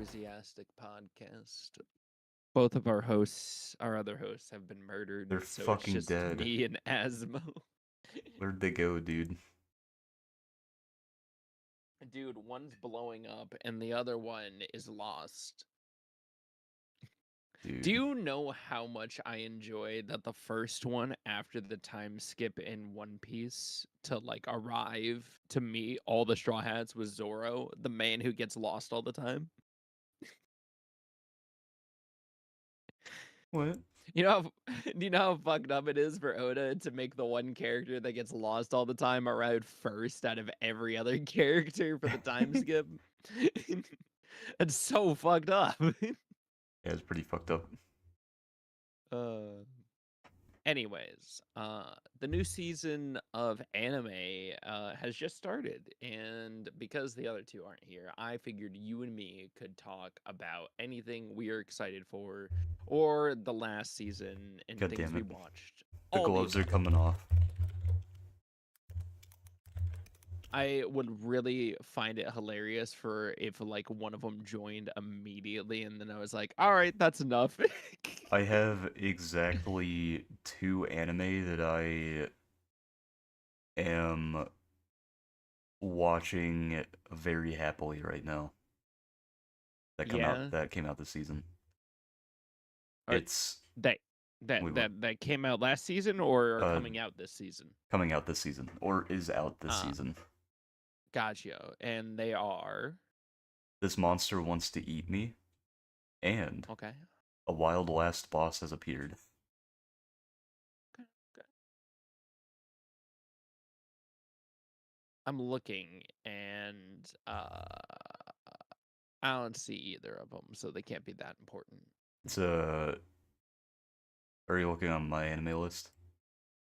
enthusiastic podcast. Both of our other hosts, have been murdered. They're so fucking it's just dead. me and Asmo. Where'd they go, dude? Dude, one's blowing up and the other one is lost. Dude. Do you know how much I enjoyed that the first one after the time skip in One Piece to like arrive to meet all the Straw Hats was Zoro, the man who gets lost all the time? What? You know do you know how fucked up it is for Oda to make the one character that gets lost all the time arrive first out of every other character for the time skip? It's so fucked up. Yeah, it's pretty fucked up. Anyways, the new season of anime has just started, and because the other two aren't here, I figured you and me could talk about anything we are excited for, or the last season and God things damn we it. watched. The All gloves are above. coming off. I would really find it hilarious for if like one of them joined immediately, and then I was like, "All right, that's enough." I have exactly 2 anime that I am watching very happily right now. That came out this season. Are It's that wait, what? that came out last season or are coming out this season? Coming out this season, or is out this season. Gotcha. And they are This monster wants to eat me, and okay. a wild last boss has appeared. Okay. I'm looking and I don't see either of them, so they can't be that important. It's are you looking on my anime list?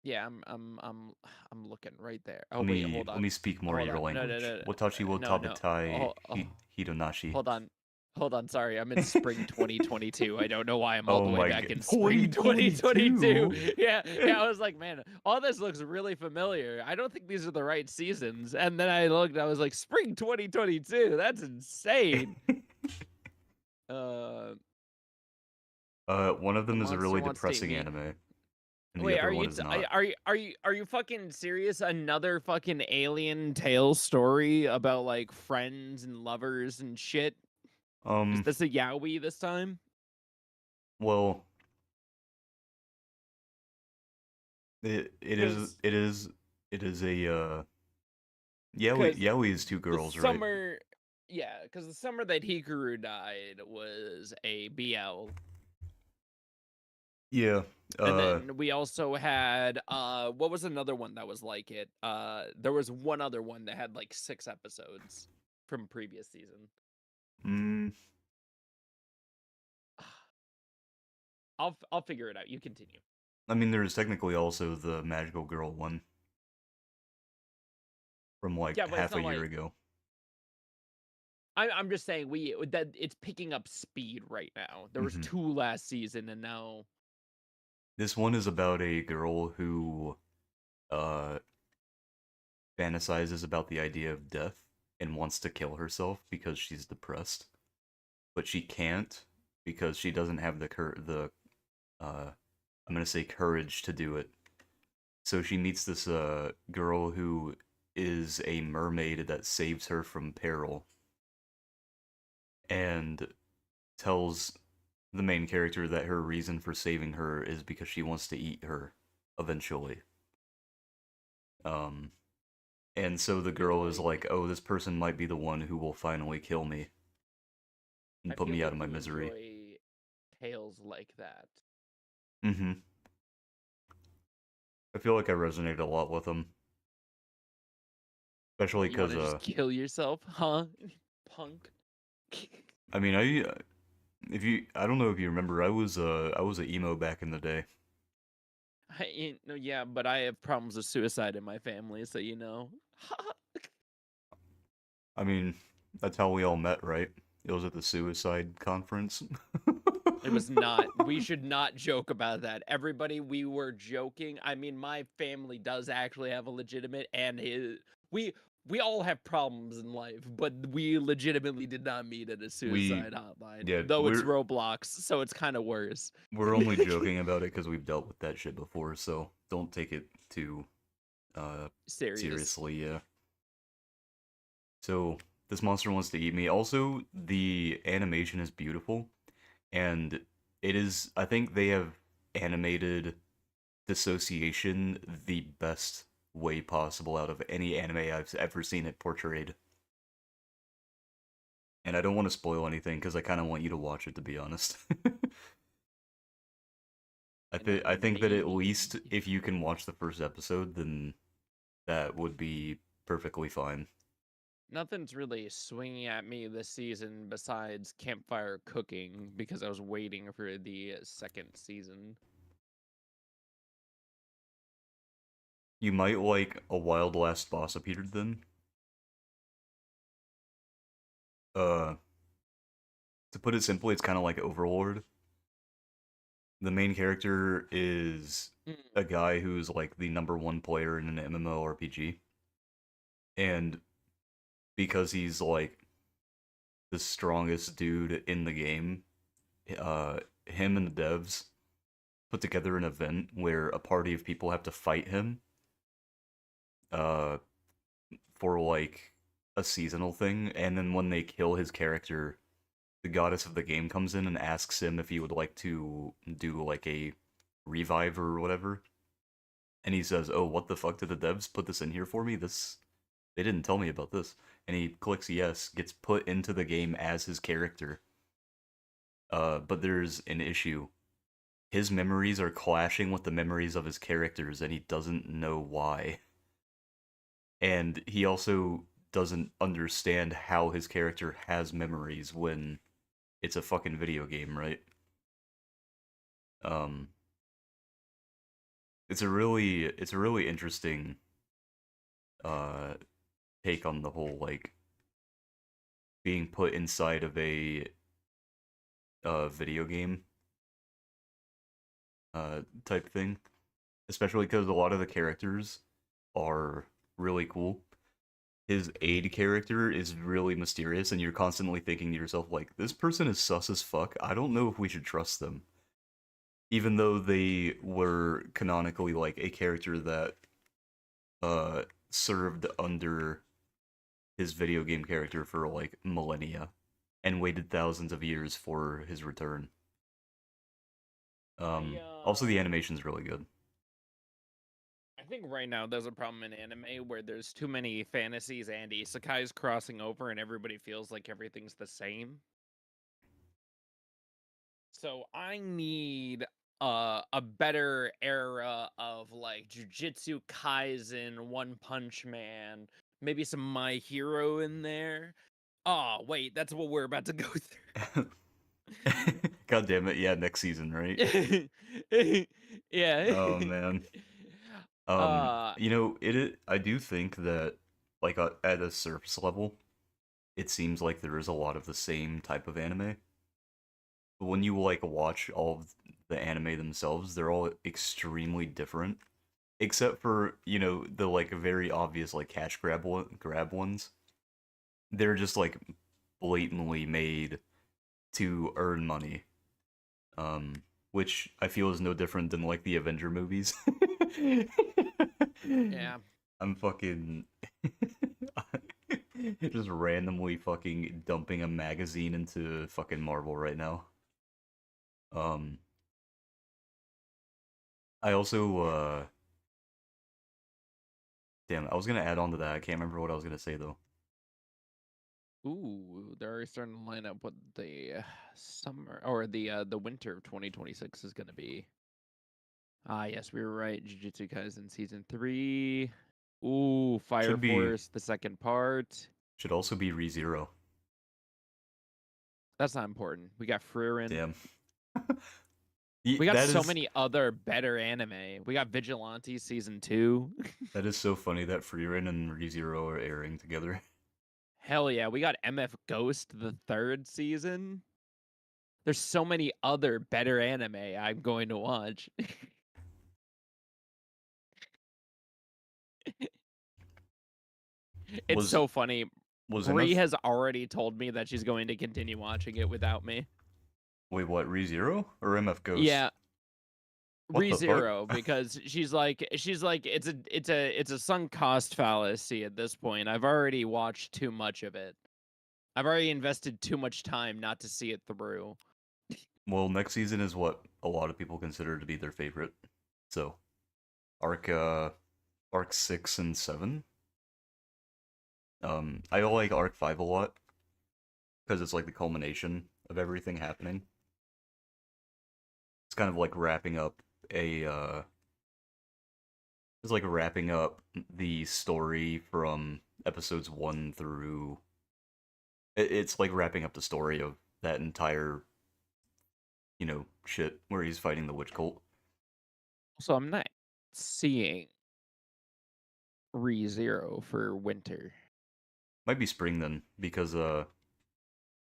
Yeah, I'm looking right there. Oh Let wait, hold on. me speak more Hold your on. language. No. Watashi wo No, no. tabetai hidonashi. Hold on, sorry. I'm in spring 2022. I don't know why I'm all Oh the way my back God. in spring 2022. 2022? Yeah, I was like, man, all this looks really familiar. I don't think these are the right seasons. And then I looked, I was like, spring 2022. That's insane. One of The them is a really monster wants to eat depressing me. anime, and the Wait, other one is not. are you fucking serious? Another fucking alien tale story about like friends and lovers and shit? Is this a yaoi this time? Well, it is a yaoi is 2 girls, right? Yeah, because the summer that Hikaru died was a BL. Yeah. And then we also had what was another one that was like it? There was one other one that had like 6 episodes from previous season. I'll figure it out. You continue. I mean, there's technically also the magical girl one from like half a year ago. I'm just saying that it's picking up speed right now. There was 2 last season, and now this one is about a girl who fantasizes about the idea of death and wants to kill herself because she's depressed, but she can't because she doesn't have the I'm gonna say courage to do it. So she meets this girl who is a mermaid that saves her from peril, and tells the main character that her reason for saving her is because she wants to eat her eventually. And so the girl is like, oh, this person might be the one who will finally kill me and put me out of my misery. Enjoy tales like that. I feel like I resonated a lot with them. Especially because just kill yourself, huh? Punk. I mean, I don't know if you remember, I was an emo back in the day. Yeah, but I have problems with suicide in my family, so you know. I mean, that's how we all met, right? It was at the suicide conference. It was not. We should not joke about that. Everybody, we were joking. I mean, my family does actually have a legitimate, and we we all have problems in life, but we legitimately did not meet at a We, suicide hotline, yeah, though it's Roblox, so it's kind of worse. we're only joking about it because we've dealt with that shit before, so don't take it too Serious. seriously. Yeah. So this monster wants to eat me. Also, the animation is beautiful, and it is. I think they have animated dissociation the best way possible out of any anime I've ever seen it portrayed. And I don't want to spoil anything because I kind of want you to watch it, to be honest. I think that at least Maybe. if you can watch the first episode, then that would be perfectly fine. Nothing's really swinging at me this season besides campfire cooking because I was waiting for the second season. You might like a wild last boss appeared then. Uh, to put it simply, it's kind of like Overlord. The main character is Mm. a guy who's like the number one player in an MMORPG, and because he's like the strongest dude in the game, him and the devs put together an event where a party of people have to fight him, uh, for like a seasonal thing, and then when they kill his character, the goddess of the game comes in and asks him if he would like to do like a revive or whatever. And he says, "Oh, what the fuck did the devs put this in here for me? This they didn't tell me about this." And he clicks yes, gets put into the game as his character. But there's an issue. His memories are clashing with the memories of his characters, and he doesn't know why. And he also doesn't understand how his character has memories when it's a fucking video game, right? Um, it's a really interesting uh take on the whole like being put inside of a video game type thing, especially because a lot of the characters are really cool. His aide character is really mysterious, and you're constantly thinking to yourself like, this person is sus as fuck. I don't know if we should trust them, even though they were canonically like a character that served under his video game character for like millennia and waited thousands of years for his return. I Also, the uh animation's really good. I think right now there's a problem in anime where there's too many fantasies and isekais crossing over and everybody feels like everything's the same. So I need a better era of like Jujutsu Kaisen, One Punch Man, maybe some My Hero in there. Oh, wait, that's what we're about to go God damn it! Yeah, next season, right? through. Yeah. Oh man. uh You know, I do think that like at a surface level, it seems like there is a lot of the same type of anime. But when you like watch all of the anime themselves, they're all extremely different, except for the like very obvious like grab ones. They're just like blatantly made to earn money. Um, which I feel is no different than like the Avenger movies. yeah. I'm fucking just randomly fucking dumping a magazine into fucking Marvel right now. Um, I also damn, I was gonna add on to that. I can't remember what I was gonna say though. Ooh, they're already starting to line up what the summer or the winter of 2026 is going to be. Ah, yes, we were right. Jujutsu Kaisen season 3. Ooh, Fire Should be Force, the second part. should also be ReZero. That's not important. We got Frieren. Damn. We got That so is many other better anime. We got Vigilante season 2. that is so funny that Frieren and ReZero are airing together. Hell yeah, we got MF Ghost the third season. There's so many other better anime I'm going to watch. It's Was so funny. was Bree MF has already told me that she's going to continue watching it without me. wait what ReZero or MF Ghost? Yeah, What the fuck? ReZero, because she's like it's a sunk cost fallacy at this point. I've already watched too much of it. I've already invested too much time not to see it through. Well, next season is what a lot of people consider to be their favorite. So, arc arc 6 and 7. I like arc 5 a lot because it's like the culmination of everything happening. It's kind of like wrapping up a it's like wrapping up the story from episodes 1 through it's like wrapping up the story of that entire, shit where he's fighting the witch cult. So I'm not seeing ReZero for winter. Might be spring then because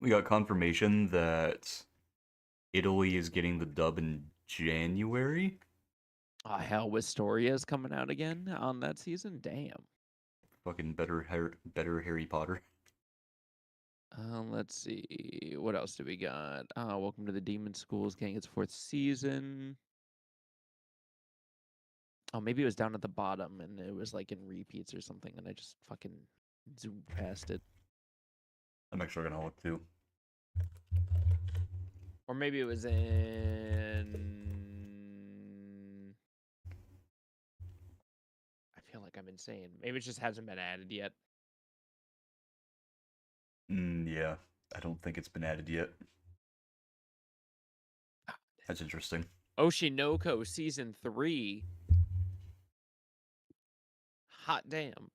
we got confirmation that Italy is getting the dub in January. Oh, hell, Wisteria is coming out again on that season? Damn. Fucking better Harry Potter. Let's see. What else do we got? Welcome to the Demon School is getting its fourth season. Oh, maybe it was down at the bottom and it was like in repeats or something, and I just fucking zoomed past it. I'm actually gonna look too. Or maybe it was in. I feel like I'm insane. Maybe it just hasn't been added yet. Yeah, I don't think it's been added yet. That's interesting. Oshinoko season 3. Hot damn.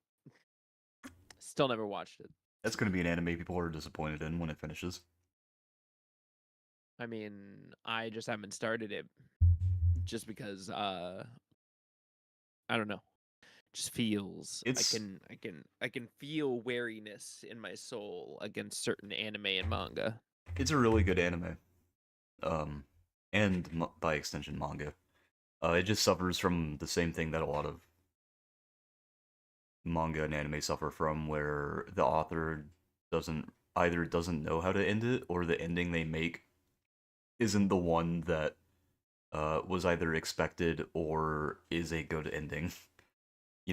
Still never watched it. That's gonna be an anime people are disappointed in when it finishes. I mean, I just haven't started it just because I don't know. Just feels It's I can feel wariness in my soul against certain anime and manga. it's a really good anime, and by extension manga. It just suffers from the same thing that a lot of manga and anime suffer from, where the author doesn't know how to end it, or the ending they make isn't the one that was either expected or is a good ending.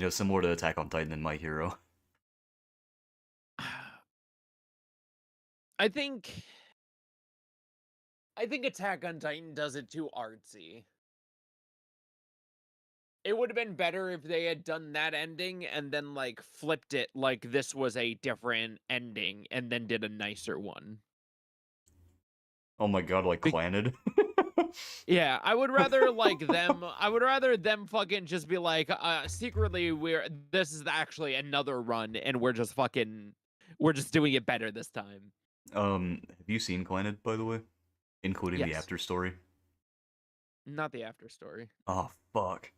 Similar to Attack on Titan and My Hero. I think I think Attack on Titan does it too artsy. It would have been better if they had done that ending and then like flipped it like this was a different ending and then did a nicer one. Oh my god, like Be- Claned. yeah, I would rather I would rather them fucking just be like secretly this is actually another run and we're just doing it better this time. Have you seen Claned, by the way? Including the Yes. after story? Not the after story. Oh fuck.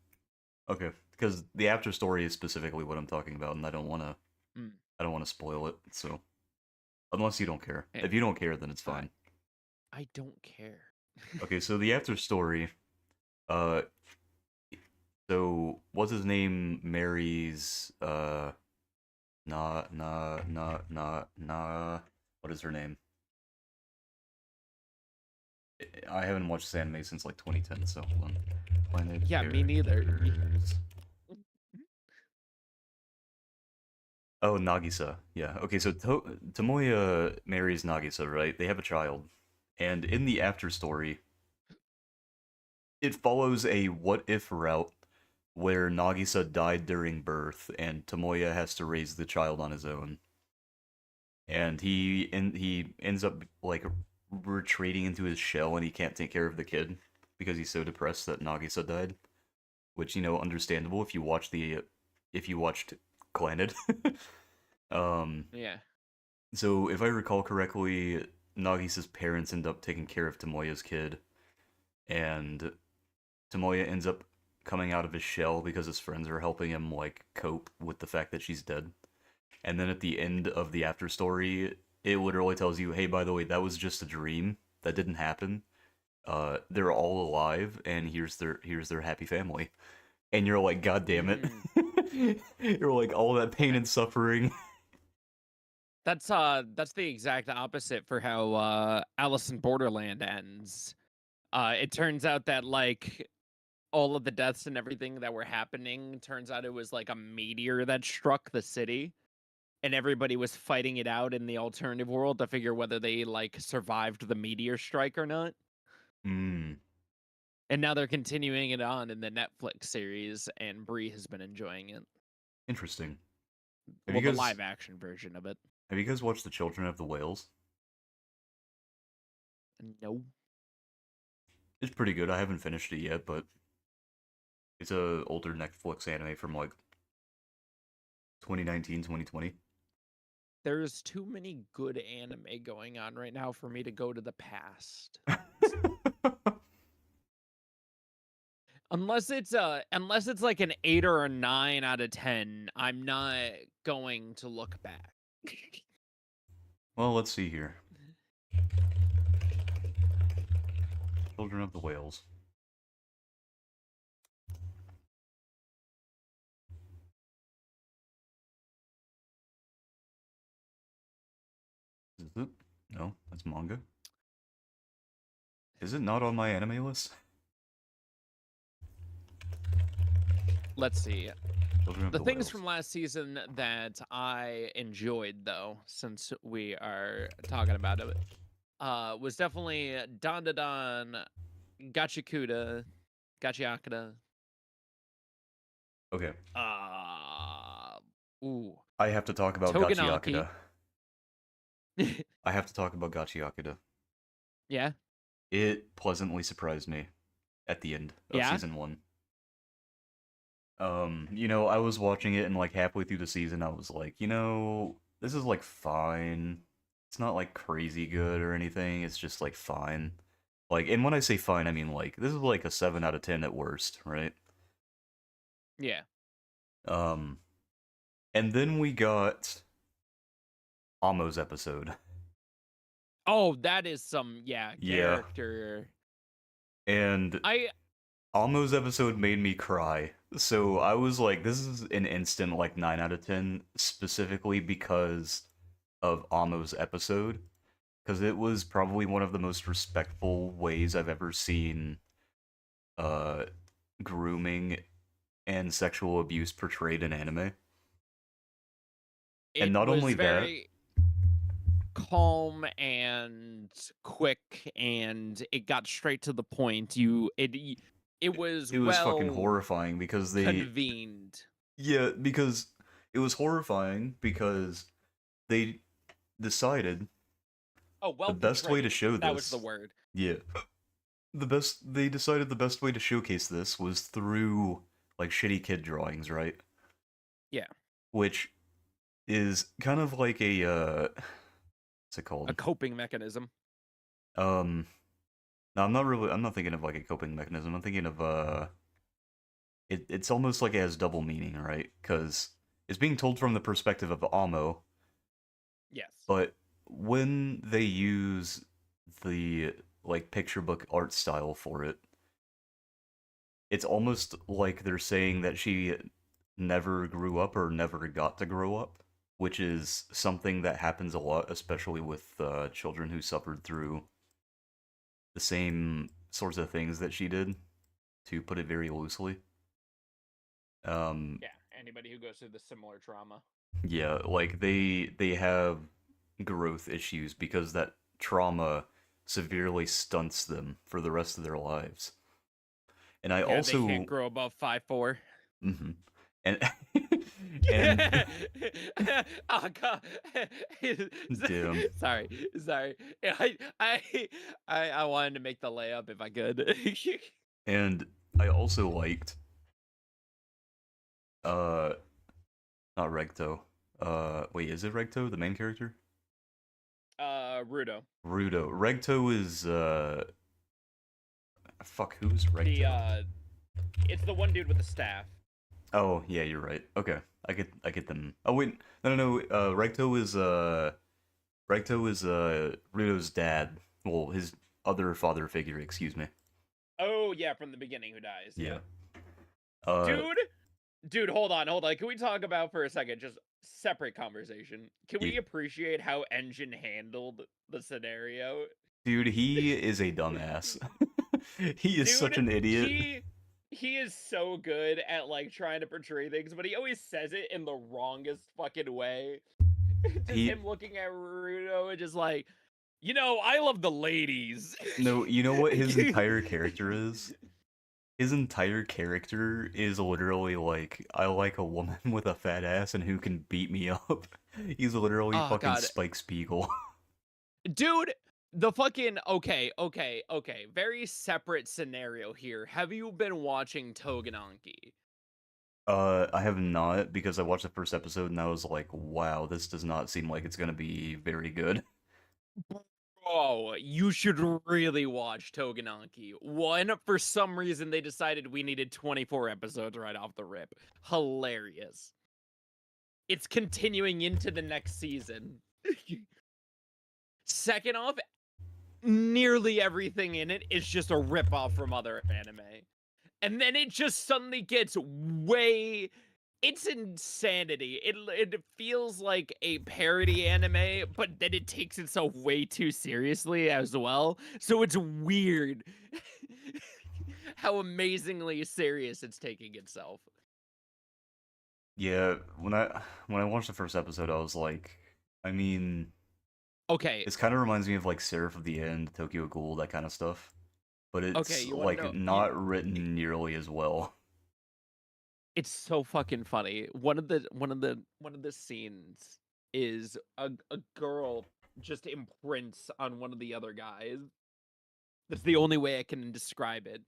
Okay, because the after story is specifically what I'm talking about, and Mm. I don't want to spoil it. So, unless you don't care, Eh, if you don't care, then it's fine. I don't care. Okay, so the after story, uh, so what's his name marries what is her name? I haven't watched this anime since like 2010, so hold on. Planet Yeah, me neither. characters. Oh, Nagisa. Yeah. Okay, so Tomoya marries Nagisa, right? They have a child. And in the after story, it follows a what if route where Nagisa died during birth and Tomoya has to raise the child on his own. And he ends up like retreating into his shell and he can't take care of the kid because he's so depressed that Nagisa died. Which, understandable if you watched Claned. Yeah. So if I recall correctly, Nagisa's parents end up taking care of Tomoya's kid, and Tomoya ends up coming out of his shell because his friends are helping him like cope with the fact that she's dead. And then at the end of the after story, it literally tells you, "Hey, by the way, that was just a dream. That didn't happen. They're all alive, and here's their happy family." And you're like, "God damn it!" You're like all that pain and suffering. That's the exact opposite for how Alice in Borderland ends. It turns out that like all of the deaths and everything that were happening turns out it was like a meteor that struck the city, and everybody was fighting it out in the alternative world to figure whether they like survived the meteor strike or not. Hmm. And now they're continuing it on in the Netflix series, and Brie has been enjoying it. Interesting. Have Well, you the guys live action version of it. have you guys watched The Children of the Whales? No. It's pretty good. I haven't finished it yet, but it's a older Netflix anime from like 2019, 2020. There's too many good anime going on right now for me to go to the past. Unless it's like an 8 or a 9 out of 10, I'm not going to look back. Well, let's see here. Children of the Whales. Is it? No, that's manga. Is it not on my anime list? Let's see. Children of The the things Whales. from last season that I enjoyed, though, since we are talking about it, was definitely Don Da Don, Gachikuda, Gachiakada. Okay. Uh, ooh, I have to talk about Toganaki. Gachiakida. I have to talk about Gachiakida. Yeah, It pleasantly surprised me at the end of yeah. season 1. I was watching it and like halfway through the season I was like, this is like fine. It's not like crazy good or anything. It's just like fine. Like, and when I say fine, I mean like this is like a 7 out of 10 at worst, right? Yeah. Um, and then we got Amo's episode. Oh, that is some Yeah, character. and I Amo's episode made me cry. So I was like, this is an instant like 9 out of 10, specifically because of Amo's episode. Because it was probably one of the most respectful ways I've ever seen uh, grooming and sexual abuse portrayed in anime. And it not was only that, very calm and quick, and it got straight to the point. It was it was fucking well horrifying because convened. yeah, because it was horrifying because they decided Oh, the well best way to portrayed. show That was the this, word. yeah, they decided the best way to showcase this was through like shitty kid drawings, right? Yeah, Which is kind of like a what's it a called? coping mechanism. Um no, I'm not thinking of like a coping mechanism. I'm thinking of it's almost like it has double meaning, right? Cuz it's being told from the perspective of Amo, Yes. but when they use the like picture book art style for it, it's almost like they're saying that she never grew up or never got to grow up, which is something that happens a lot, especially with children who suffered through the same sorts of things that she did, to put it very loosely. Um, Yeah, anybody who goes through the similar trauma. yeah, like they have growth issues because that trauma severely stunts them for the rest of their lives. And I Yeah, they can't also, grow above 5'4". mhm. and and Oh god. damn, sorry. Sorry. I wanted to make the layup if I could. and I also liked uh not Regto. Wait, is it Regto the main character? Rudo. Rudo. Regto is fuck, who's The Regto? it's the one dude with the staff. Oh, yeah, you're right. Okay. I get them. Oh wait, no. Recto is Rudo's dad. Well, his other father figure, excuse me. Oh yeah, from the beginning who dies. Yeah. Yeah. Uh Dude, hold on. Can we talk about for a second just separate conversation. Can Yeah. we appreciate how Engine handled the scenario? Dude, he is a dumbass. He is such Dude, an idiot. he is so good at like trying to portray things, but he always says it in the wrongest fucking way. Just He him looking at Rudo and just like, I love the ladies. No, you know what his entire character is? His entire character is literally like, I like a woman with a fat ass and who can beat me up. He's literally Oh fucking god. Spike Spiegel. Dude, the fucking okay. Very separate scenario here. Have you been watching Togenanki? I have not, because I watched the first episode and I was like, wow, this does not seem like it's gonna be very good. Bro, you should really watch Togenanki. One, for some reason they decided we needed 24 episodes right off the rip. Hilarious. It's continuing into the next season. Second off, nearly everything in it is just a ripoff from other anime. And then it just suddenly gets way... It's insanity. It feels like a parody anime, but then it takes itself way too seriously as well. So it's weird how amazingly serious it's taking itself. Yeah, when I watched the first episode, I was like, I mean, Okay, this kind of reminds me of like Seraph of the End, Tokyo Ghoul, that kind of stuff. But okay, it's you want to like know? not written nearly as well. It's so fucking funny. One of the scenes is a girl just imprints on one of the other guys. That's the only way I can describe it.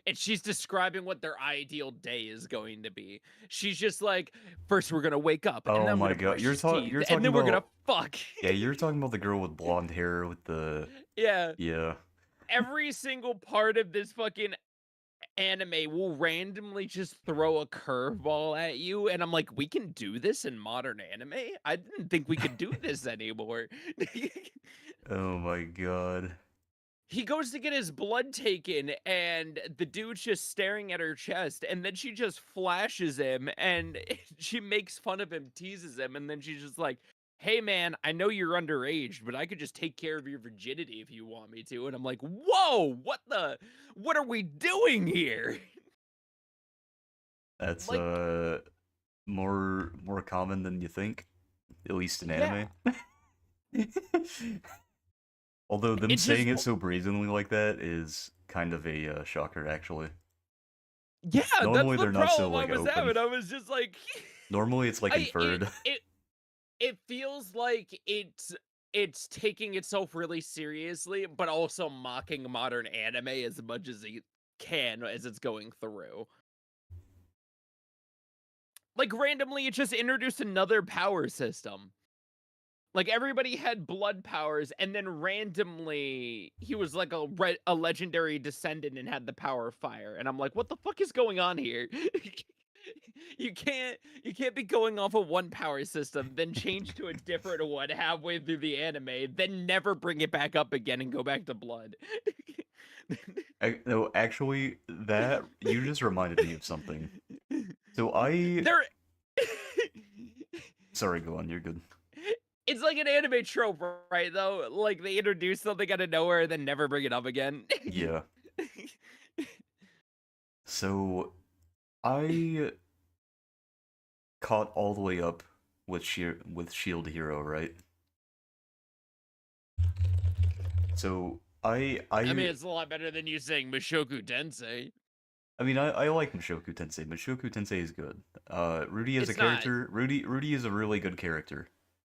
And she's describing what their ideal day is going to be. She's just like, first we're gonna wake up, and Oh then we're my gonna god, brush his teeth, you're and talking then we're gonna about fuck. yeah, you're talking about the girl with blonde hair with the Yeah. yeah. Every single part of this fucking anime will randomly just throw a curveball at you, and I'm like, we can do this in modern anime? I didn't think we could do this anymore. Oh my god. He goes to get his blood taken, and the dude's just staring at her chest, and then she just flashes him, and she makes fun of him, teases him, and then she's just like, hey man, I know you're underage, but I could just take care of your virginity if you want me to. And I'm like, whoa, what are we doing here? That's Like, more common than you think, at least in yeah, anime. Although them it just, saying it so brazenly like that is kind of a shocker, actually. yeah, that's Normally the they're not so problem I like was open. having. I was just like, Normally it's like I, it, inferred. it, it feels like it's taking itself really seriously, but also mocking modern anime as much as it can as it's going through. Like randomly, it just introduced another power system. Like everybody had blood powers, and then randomly he was like a legendary descendant and had the power of fire. And I'm like, what the fuck is going on here? you can't be going off of one power system, then change to a different one halfway through the anime, then never bring it back up again and go back to blood. No, actually, that you just reminded me of something. So I There sorry, go on, you're good. It's like an anime trope, right, though? Like, they introduce something out of nowhere and then never bring it up again. Yeah. So I caught all the way up with Shield Hero, right? So I mean, it's a lot better than you saying Mushoku Tensei. I mean, I like Mushoku Tensei. Mushoku Tensei is good. Rudy as a It's not. character, Rudy is a really good character.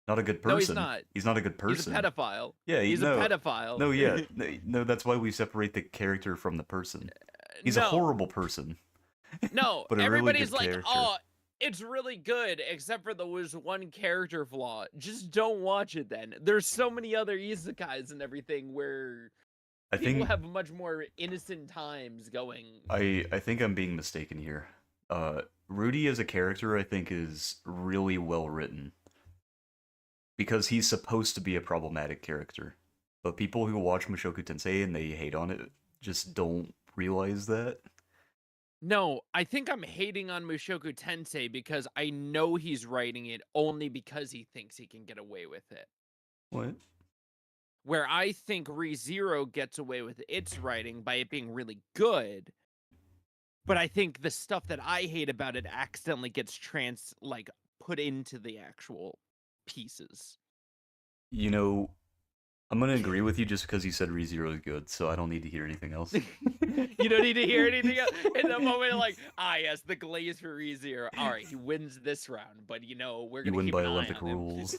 Not a good No, he's person. not. He's not a good He's a person. pedophile. Yeah, He's a no, pedophile. no, yeah, no. That's why we separate the character from the person. He's a No. horrible person, No, but a really everybody's good like, character. oh, it's really good, except for there was one character flaw. Just don't watch it then. There's so many other isekais and everything where I people think have much more innocent times going. I think I'm being mistaken here. Rudy as a character, I think, is really well written because he's supposed to be a problematic character. But people who watch Mushoku Tensei and they hate on it just don't realize that. No, I think I'm hating on Mushoku Tensei because I know he's writing it only because he thinks he can get away with it. What? Where I think ReZero gets away with its writing by it being really good, but I think the stuff that I hate about it accidentally gets put into the actual pieces. You know, I'm gonna agree with you just because you said ReZero is good, so I don't need to hear anything else. You don't need to hear anything else. In the moment, like, yes, the glaze for ReZero. All right, he wins this round, but we're You gonna win keep by an eye Olympic on him. rules.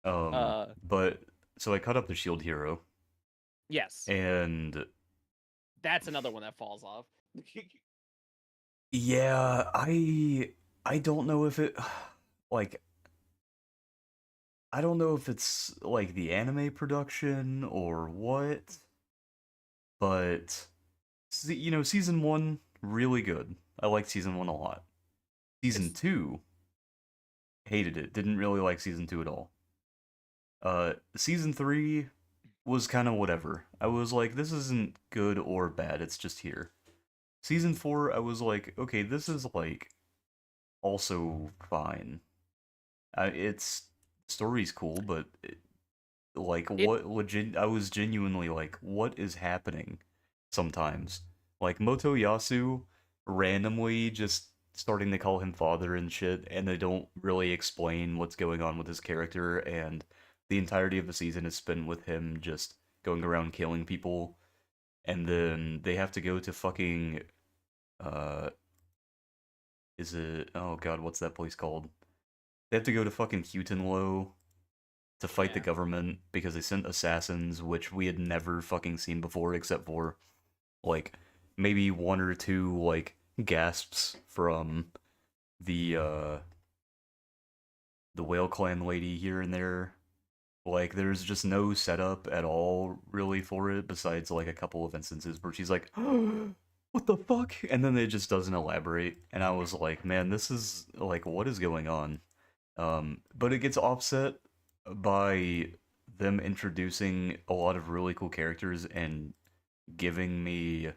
uh, But so I caught up to Shield Hero, yes, and that's another one that falls off. yeah, I don't know if it like I don't know if it's like the anime production or what, but season 1 really good. I liked season 1 a lot. Season It's 2 hated it. Didn't really like season 2 at all. Season 3 was kind of whatever. I was like, this isn't good or bad. It's just here. Season 4, I was like, okay, this is like also fine. It's story's cool, but like it what legit? I was genuinely like, what is happening? Sometimes, like Motoyasu randomly just starting to call him father and shit, and they don't really explain what's going on with his character, and the entirety of the season is spent with him just going around killing people, and then they have to go to fucking uh is it, oh god, what's that place called? They have to go to fucking Hutenlo to fight the yeah. government because they sent assassins, which we had never fucking seen before, except for like maybe one or two like gasps from the uh the whale clan lady here and there. Like there's just no setup at all really for it besides like a couple of instances where she's like, what the fuck? And then it just doesn't elaborate. And I was like, man, this is like, what is going on? But it gets offset by them introducing a lot of really cool characters and giving me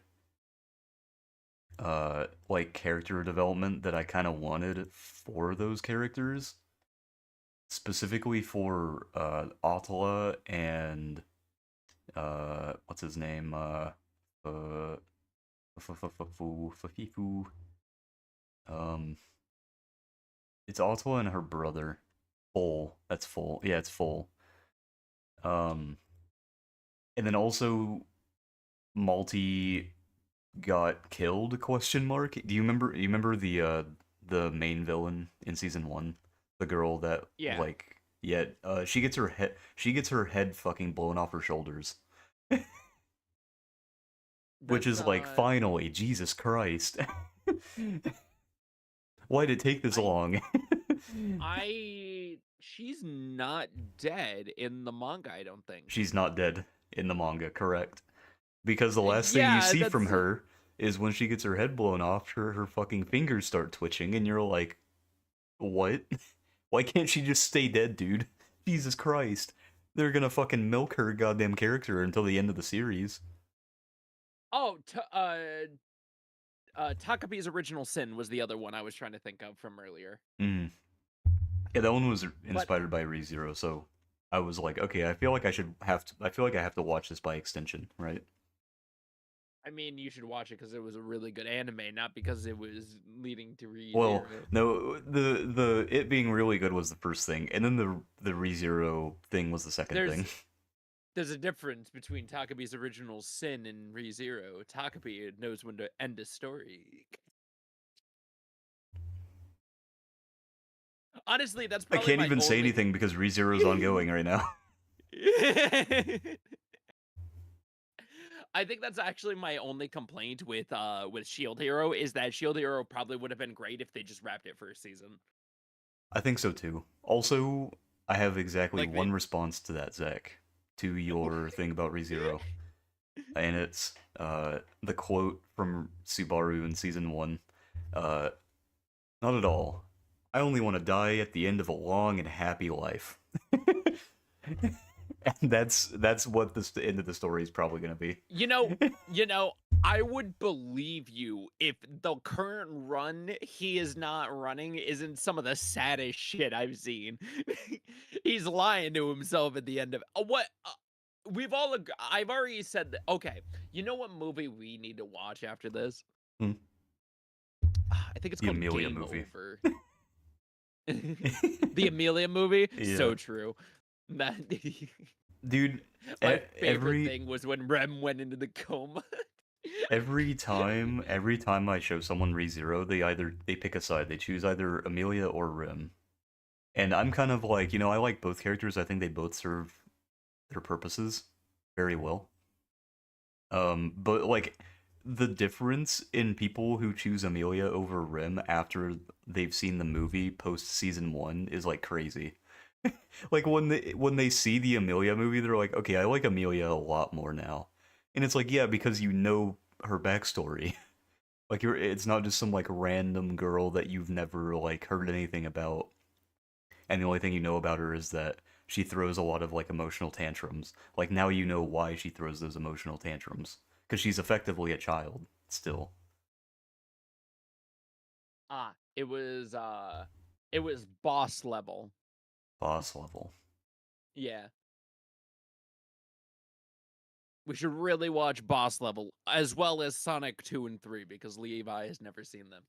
like character development that I kind of wanted for those characters, specifically for Atala and what's his name? Uh Fafifu. Um it's Atala and her brother. Full. That's full. Yeah, it's full. Um and then also Malty got killed, question mark. Do you remember the main villain in season 1? The girl that Yeah, like yeah, she gets her head fucking blown off her shoulders. Which that's is like finally, Jesus Christ. Why did it take this I long? I she's not dead in the manga, I don't think. She's not dead in the manga, correct? Because the last thing you Yeah, see from that's her is when she gets her head blown off, her fucking fingers start twitching, and you're like, what? Why can't she just stay dead, dude? Jesus Christ. They're gonna fucking milk her goddamn character until the end of the series. oh, Takabi's Original Sin was the other one I was trying to think of from earlier. Mm. Yeah, that one was But inspired by ReZero, so I was like, okay, I feel like I have to watch this by extension, right? I mean, you should watch it because it was a really good anime, not because it was leading to Well, ReZero. no, the it being really good was the first thing, and then the ReZero thing was the second There's thing. there's a difference between Takabi's Original Sin and ReZero. Takabi knows when to end a story. Honestly, that's I probably can't my even say only. anything because ReZero's ongoing right now. I think that's actually my only complaint with Shield Hero is that Shield Hero probably would have been great if they just wrapped it first season. I think so too. Also, I have exactly Like they one response to that, Zach, to your thing about ReZero, and it's the quote from Subaru in season 1. Uh, Not at all. I only want to die at the end of a long and happy life. And that's what the end of the story is probably gonna be. you know, you know, I would believe you if the current run he is not running isn't some of the saddest shit I've seen. He's lying to himself at the end of what we've all I've already said that. Okay, you know what movie we need to watch after this? Hmm. I think it's The called Amelia Game movie. Over. The Amelia movie, Yeah. so true. That Dude, my favorite every thing was when Rem went into the coma. every time I show someone ReZero, they pick a side. They choose either Amelia or Rim. And I'm kind of like, I like both characters. I think they both serve their purposes very well. But like the difference in people who choose Amelia over Rim after they've seen the movie post season 1 is like crazy. Like when they see the Amelia movie, they're like, okay, I like Amelia a lot more now. And it's like, yeah, because you know her backstory. Like it's not just some like random girl that you've never like heard anything about, and the only thing you know about her is that she throws a lot of like emotional tantrums. Like now you know why she throws those emotional tantrums because she's effectively a child still. It was boss level. Boss level. Yeah. We should really watch Boss Level as well as Sonic 2 and 3 because Levi has never seen them.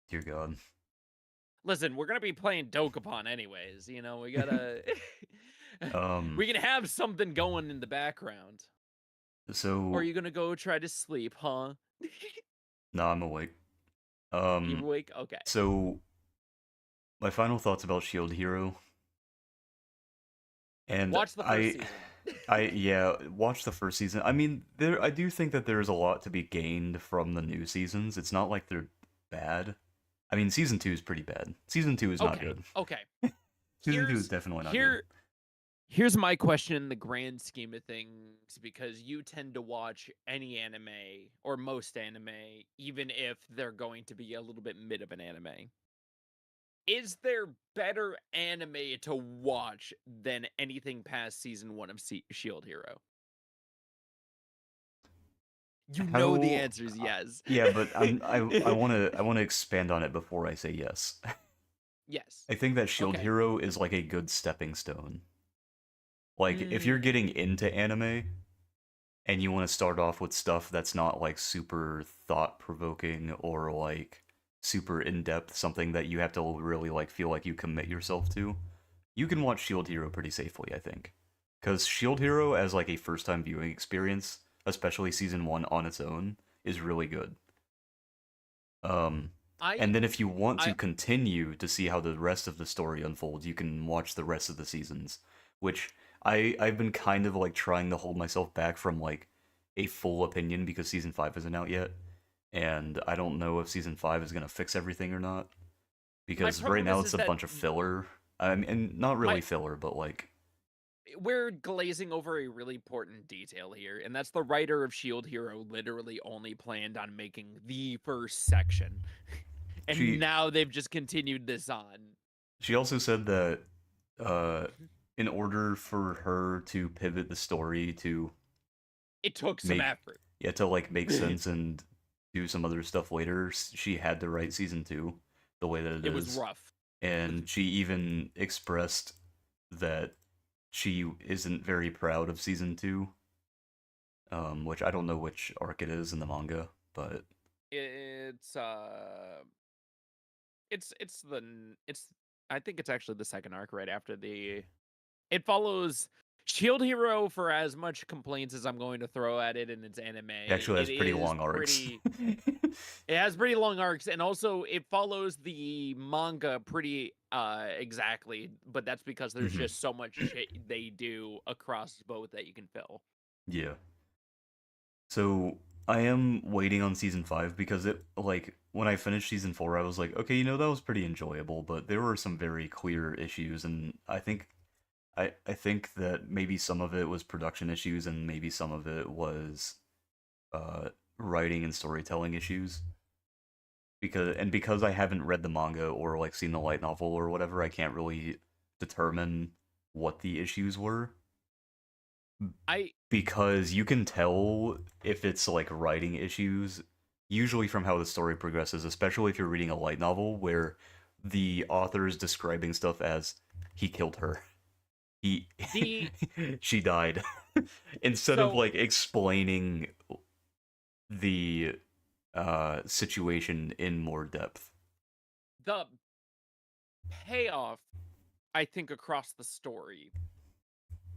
Dear God. Listen, we're going to be playing Dokapon anyways, we got to um. we can have something going in the background. Or are So you going to go try to sleep, huh? no, I'm awake. You Um. awake? Okay. So my final thoughts about Shield Hero, and Watch the first season. yeah, watch the first season. I mean, I do think that there's a lot to be gained from the new seasons. It's not like they're bad. I mean, season 2 is pretty bad. Season 2 is not Okay. good. Okay. Season 2 is definitely not good. Here's my question in the grand scheme of things, because you tend to watch any anime or most anime, even if they're going to be a little bit mid of an anime. Is there better anime to watch than anything past season 1 of Shield Hero? You know the How? answer is yes. Yeah, but I want to expand on it before I say yes. Yes. I think that Shield Okay. Hero is like a good stepping stone. Like if you're Mm, getting into anime and you want to start off with stuff that's not like super thought provoking or like super in depth, something that you have to really like feel like you commit yourself to, you can watch Shield Hero pretty safely, I think. Because Shield Hero, as like a first time viewing experience, especially season 1 on its own, is really good. Um, I and then if you want to I continue to see how the rest of the story unfolds, you can watch the rest of the seasons, which I've been kind of like trying to hold myself back from like a full opinion because season 5 isn't out yet, and I don't know if season 5 is gonna fix everything or not my because right problem now is it's is a that bunch of filler. I mean, and not my really filler, but like we're glazing over a really important detail here, and that's the writer of Shield Hero literally only planned on making the first section. And she now they've just continued this on. she also said that uh in order for her to pivot the story to It took some make effort. to like make sense and do some other stuff later, she had to write season 2 the way that it It was is. rough. And she even expressed that she isn't very proud of season 2, which I don't know which arc it is in the manga, but It's it's I think it's actually the second arc right after the it follows Shield Hero. For as much complaints as I'm going to throw at it in its anime, it actually it has pretty is long arcs. pretty it has pretty long arcs, and also it follows the manga pretty exactly, but that's because there's Hmm. just so much shit they do across both that you can fill. Yeah. So I am waiting on season 5 because it like when I finished season 4 I was like, okay, that was pretty enjoyable, but there were some very clear issues, and I think that maybe some of it was production issues and maybe some of it was uh writing and storytelling issues. Because I haven't read the manga or like seen the light novel or whatever, I can't really determine what the issues were. I because you can tell if it's like writing issues, usually from how the story progresses, especially if you're reading a light novel where the author is describing stuff as he killed her. He the she died. Instead of so like explaining the situation in more depth. the payoff, I think, across the story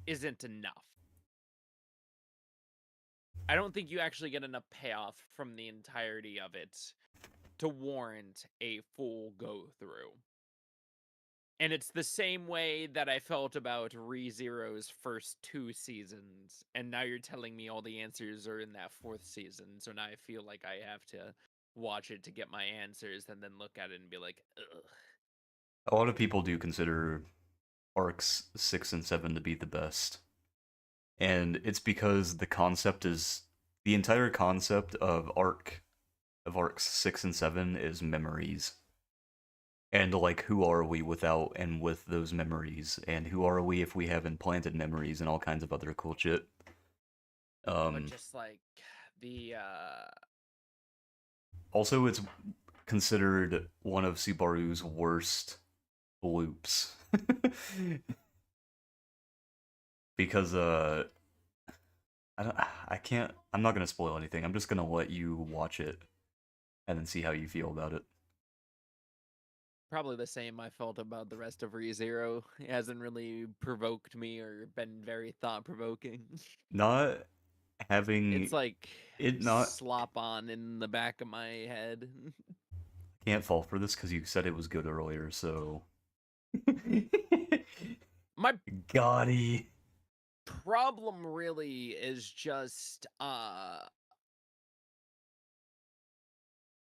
isn't enough. I don't think you actually get enough payoff from the entirety of it to warrant a full go through. And it's the same way that I felt about ReZero's first 2 seasons, and now you're telling me all the answers are in that 4th season, so now I feel like I have to watch it to get my answers and then look at it and be like, ugh. A lot of people do consider arcs 6 and 7 to be the best. And it's because the entire concept of arcs 6 and 7 is memories. And like who are we without and with those memories, and who are we if we have implanted memories and all kinds of other cool shit. But Um just like the Also it's considered one of Subaru's worst loops. Because I don't I can't I'm not going to spoil anything. I'm just going to let you watch it and then see how you feel about it. probably the same I felt about the rest of ReZero. It hasn't really provoked me or been very thought provoking. Not It's having like it not slop on in the back of my head. can't fall for this because you said it was good earlier, so My Gotti. problem really is just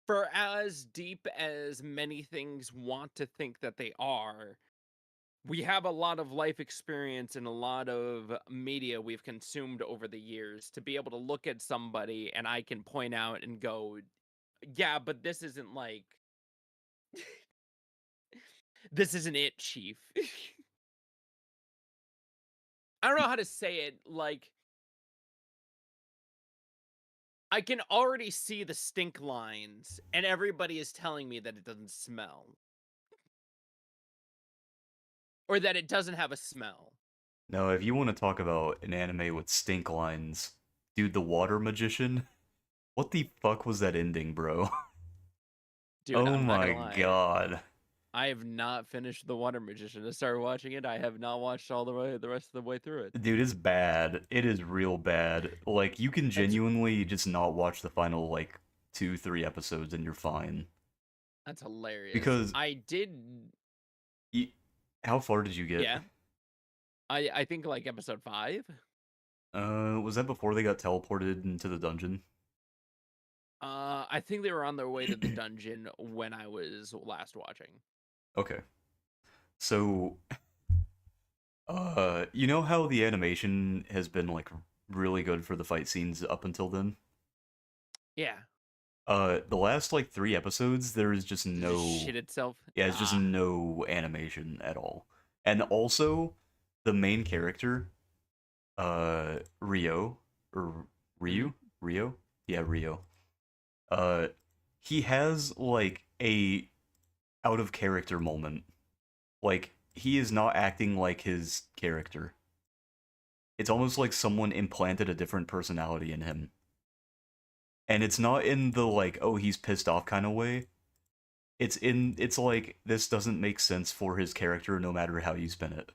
for as deep as many things want to think that they are, we have a lot of life experience and a lot of media we've consumed over the years to be able to look at somebody and I can point out and go, yeah, but this isn't like this isn't it, chief. I don't know how to say it. Like, I can already see the stink lines, and everybody is telling me that it doesn't smell or that it doesn't have a smell. No, if you want to talk about an anime with stink lines, dude, the water magician. What the fuck was that ending, bro? Dude, Oh I'm not my gonna lie. god. I have not finished The Water Magician. I started watching it. I have not watched all the rest of the way through it. Dude, it's bad. It is real bad. Like, you can That's genuinely just not watch the final, like, 2, 3 episodes and you're fine. that's hilarious. Because, I did, y how far did you get? yeah. I think like episode 5. Was that before they got teleported into the dungeon? I think they were on their way to the dungeon when I was last watching. Okay. So, you know how the animation has been, like, really good for the fight scenes up until then? Yeah. The last, like, 3 episodes, there is just It just shit no itself. Yeah, it's just Ah, no animation at all. And also, the main character, Rio, or mhm. Rio? Yeah, Rio. Uh, he has, like, a out of character moment. Like, he is not acting like his character. It's almost like someone implanted a different personality in him. And it's not in the, like, oh, he's pissed off kind of way. It's like, this doesn't make sense for his character no matter how you spin it.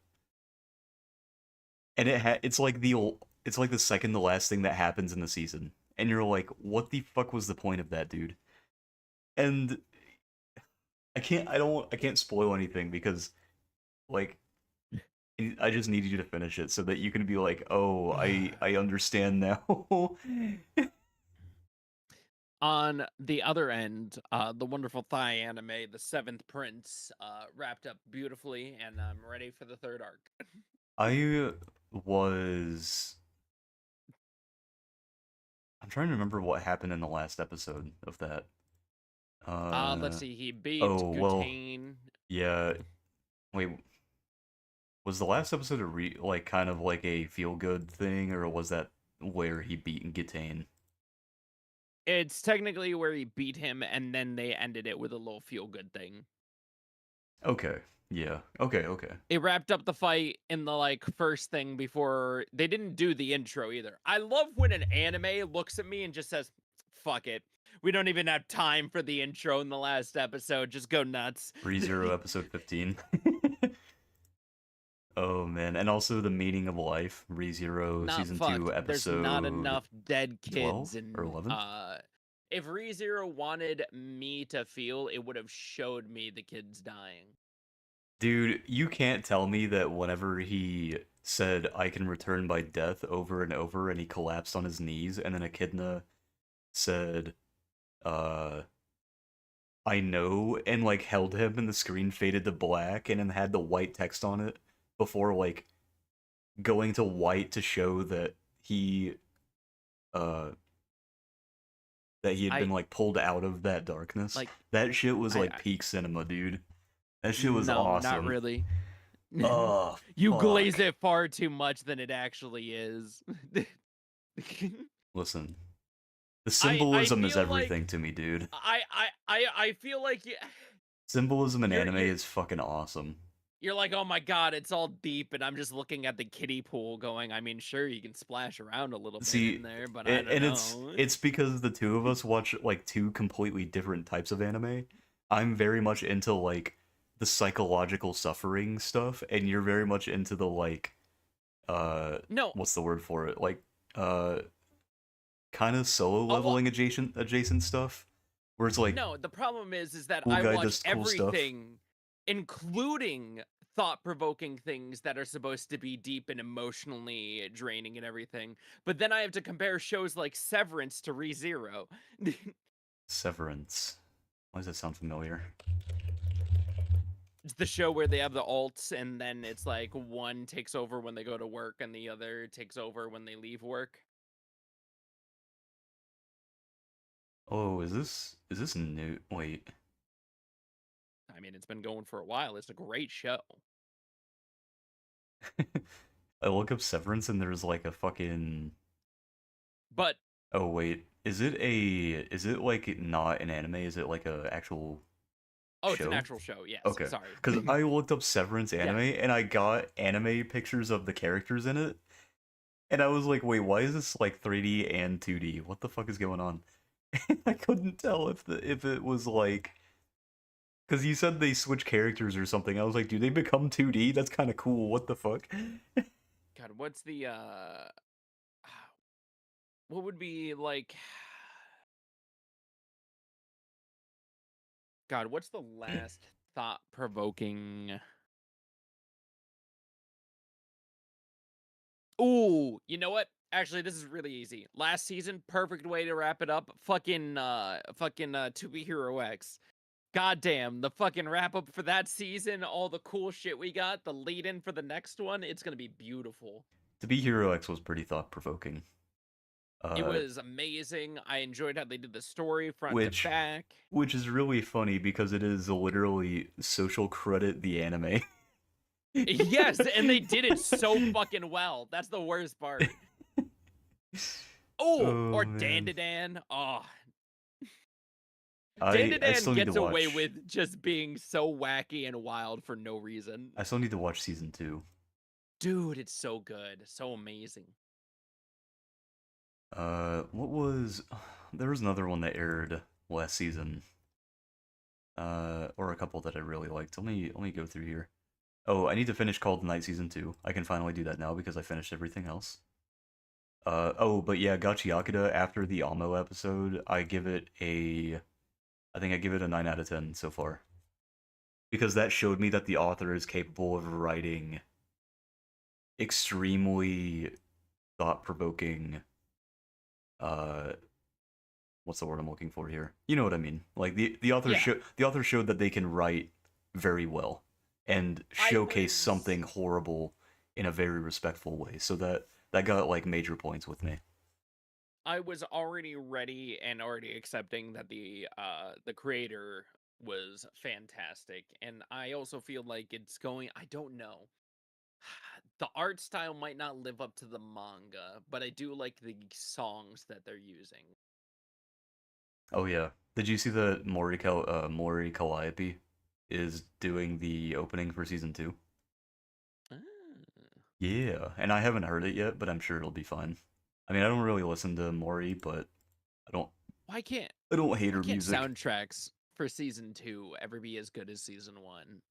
And it's like the second to last thing that happens in the season, and you're like, what the fuck was the point of that, dude? And I can't spoil anything because like I just need you to finish it so that you can be like, oh, I understand now. On the other end, the wonderful Thai anime, The Seventh Prince, wrapped up beautifully, and I'm ready for the third arc. I was I'm trying to remember what happened in the last episode of that. Let's Uh see. He beat oh well Gutane. yeah wait Was the last episode like kind of like a feel good thing, or was that where he beat Gitane? It's technically where he beat him, and then they ended it with a little feel good thing. Okay. Yeah. Okay. Okay. It wrapped up the fight in the like first thing before they didn't do the intro either. I love when an anime looks at me and just says, "Fuck it. We don't even have time for the intro in the last episode. Just go nuts." ReZero episode 15. Oh man, and also the meaning of life, ReZero Not season fuck. 2 There's not episode enough dead 12 kids or and 11. if ReZero wanted me to feel, it would have showed me the kids dying. Dude, you can't tell me that whenever he said I can return by death over and over and he collapsed on his knees and then Echidna said uh I know and like held him and the screen faded to black and then had the white text on it before like going to white to show that he uh that he had I been like pulled out of that darkness. like That shit was like I peak cinema, dude. That shit was no, not awesome. really. Oh, You glaze fuck. it far too much than it actually is. Listen, the I symbolism is feel like everything to me, dude. I feel like Symbolism in you're anime you're is fucking awesome. you're like, oh my god, it's all deep, and I'm just looking at the kiddie pool, going, I mean, sure, you can splash around a little bit in See, there, but I don't and it's know. it's because the two of us watch like two completely different types of anime. I'm very much into like the psychological suffering stuff, and you're very much into the like No, what's the word for it? Like uh kind of solo well, leveling adjacent stuff where it's like no. The problem is that cool I guy watch does cool stuff. everything, including thought-provoking things that are supposed to be deep and emotionally draining and everything. But then I have to compare shows like Severance to ReZero. Severance. Why does that sound familiar? It's the show where they have the alts, and then it's like one takes over when they go to work, and the other takes over when they leave work. Oh, is this new? Wait. I mean, it's been going for a while. It's a great show. I look up Severance and there's like a fucking. But Oh wait, is it like not an anime? Is it like a actual oh, it's an show? actual show. Yes, Okay, sorry. because I looked up Severance Yeah. anime and I got anime pictures of the characters in it, and I was like, wait, why is this like 3D and 2D? What the fuck is going on? I couldn't tell if it was like because you said they switch characters or something. I was like, do they become 2D? That's kind of cool. What the fuck? God, what's the what would be like God, what's the last thought-provoking. Ooh, you know what? Actually, this is really easy. Last season, perfect way to wrap it up. Fucking To Be Hero X. Goddamn, the fucking wrap up for that season, all the cool shit we got, the lead in for the next one, it's gonna be beautiful. To be Hero X was pretty thought provoking. It Uh, was amazing. I enjoyed how they did the story front to which back. which is really funny because it is literally social credit the anime. Yes, and they did it so fucking well. That's the worst part. Oh, Oh or Dan man, to Dan. Oh, Dan to I Dan still need to gets away watch. with just being so wacky and wild for no reason. I still need to watch season 2. Dude, it's so good. So amazing. What was there was another one that aired last season. Or a couple that I really liked. Let me go through here. Oh, I need to finish Called Night season 2. I can finally do that now because I finished everything else. Oh, but yeah, Gachiakida after the Amo episode, I think I give it a 9 out of 10 so far. Because that showed me that the author is capable of writing extremely thought-provoking uh what's the word I'm looking for here? You know what I mean. Like Yeah, the author showed that they can write very well and I showcase was something horrible in a very respectful way. So that got like major points with me. I was already ready and already accepting that the creator was fantastic. And I also feel like it's going, I don't know. The art style might not live up to the manga, but I do like the songs that they're using. Oh yeah. Did you see that Mori Calliope is doing the opening for season 2? Ah. Yeah, and I haven't heard it yet, but I'm sure it'll be fine. I mean, I don't really listen to Mori, but I don't Why can't I don't hate why her can't music. soundtracks for season 2 ever be as good as season 1?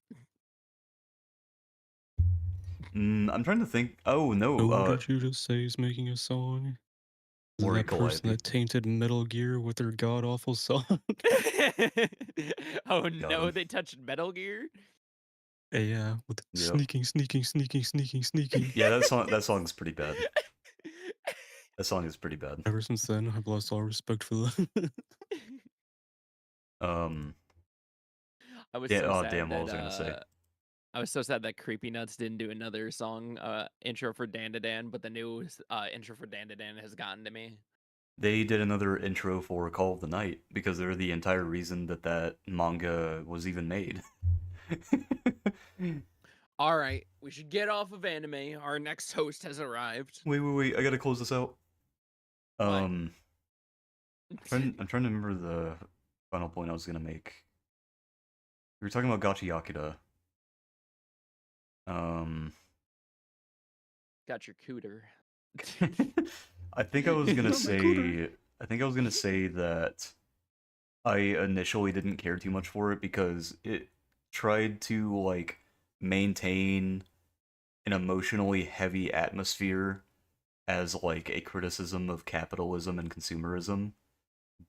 I'm trying to think. Oh no, Who did you just say is making a song? Is it Mori that person Calliope. that tainted Metal Gear with their god awful song? Oh Got no, him. they touched Metal Gear? Yeah, with Yep. sneaking, sneaking, sneaking, sneaking, sneaking. Yeah, that song's pretty bad. That song is pretty bad. Ever since then, I've lost all respect for them. Um, I was yeah. so Oh sad damn, what that was I gonna say? I was so sad that Creepy Nuts didn't do another song intro for Dan to Dan, but the new intro for Dan to Dan has gotten to me. They did another intro for Call of the Night because they're the entire reason that that manga was even made. All right, we should get off of anime. Our next host has arrived. Wait! I gotta close this out. What? Um, I'm trying to remember the final point I was gonna make. We were talking about Gachi Yakida. Um, Got your cooter. I think I was gonna Not my cooter. say. I think I was gonna say that I initially didn't care too much for it because it tried to like maintain an emotionally heavy atmosphere as like a criticism of capitalism and consumerism,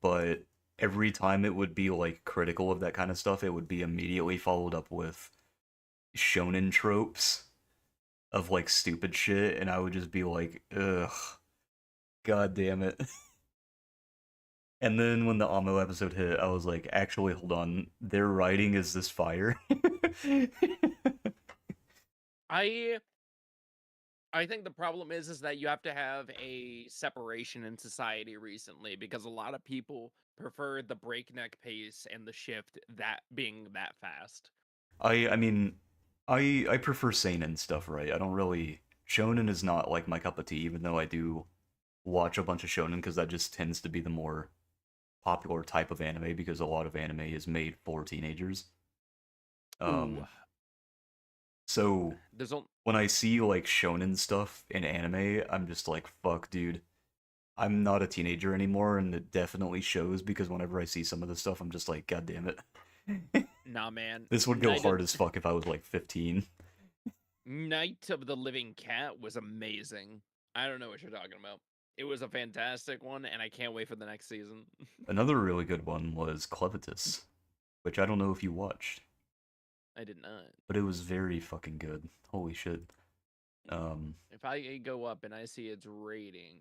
but every time it would be like critical of that kind of stuff, it would be immediately followed up with shonen tropes of like stupid shit, and I would just be like, ugh, god damn it. And then when the Amo episode hit, I was like, actually, hold on, their writing is this fire? I I think the problem is that you have to have a separation in society recently because a lot of people prefer the breakneck pace and the shift that being that fast. I mean, I prefer seinen stuff, right? I don't really shonen is not like my cup of tea, even though I do watch a bunch of shonen because that just tends to be the more popular type of anime because a lot of anime is made for teenagers. Ooh, Um, so there's only when I see like shonen stuff in anime, I'm just like, fuck, dude. I'm not a teenager anymore, and it definitely shows because whenever I see some of this stuff, I'm just like, god damn it. nah, man. This would go hard as fuck if I was like 15. Night of the Living Cat was amazing. I don't know what you're talking about. It was a fantastic one, and I can't wait for the next season. Another really good one was Clevitus, which I don't know if you watched, I did not. but it was very fucking good. Holy shit. Um, If I go up and I see its rating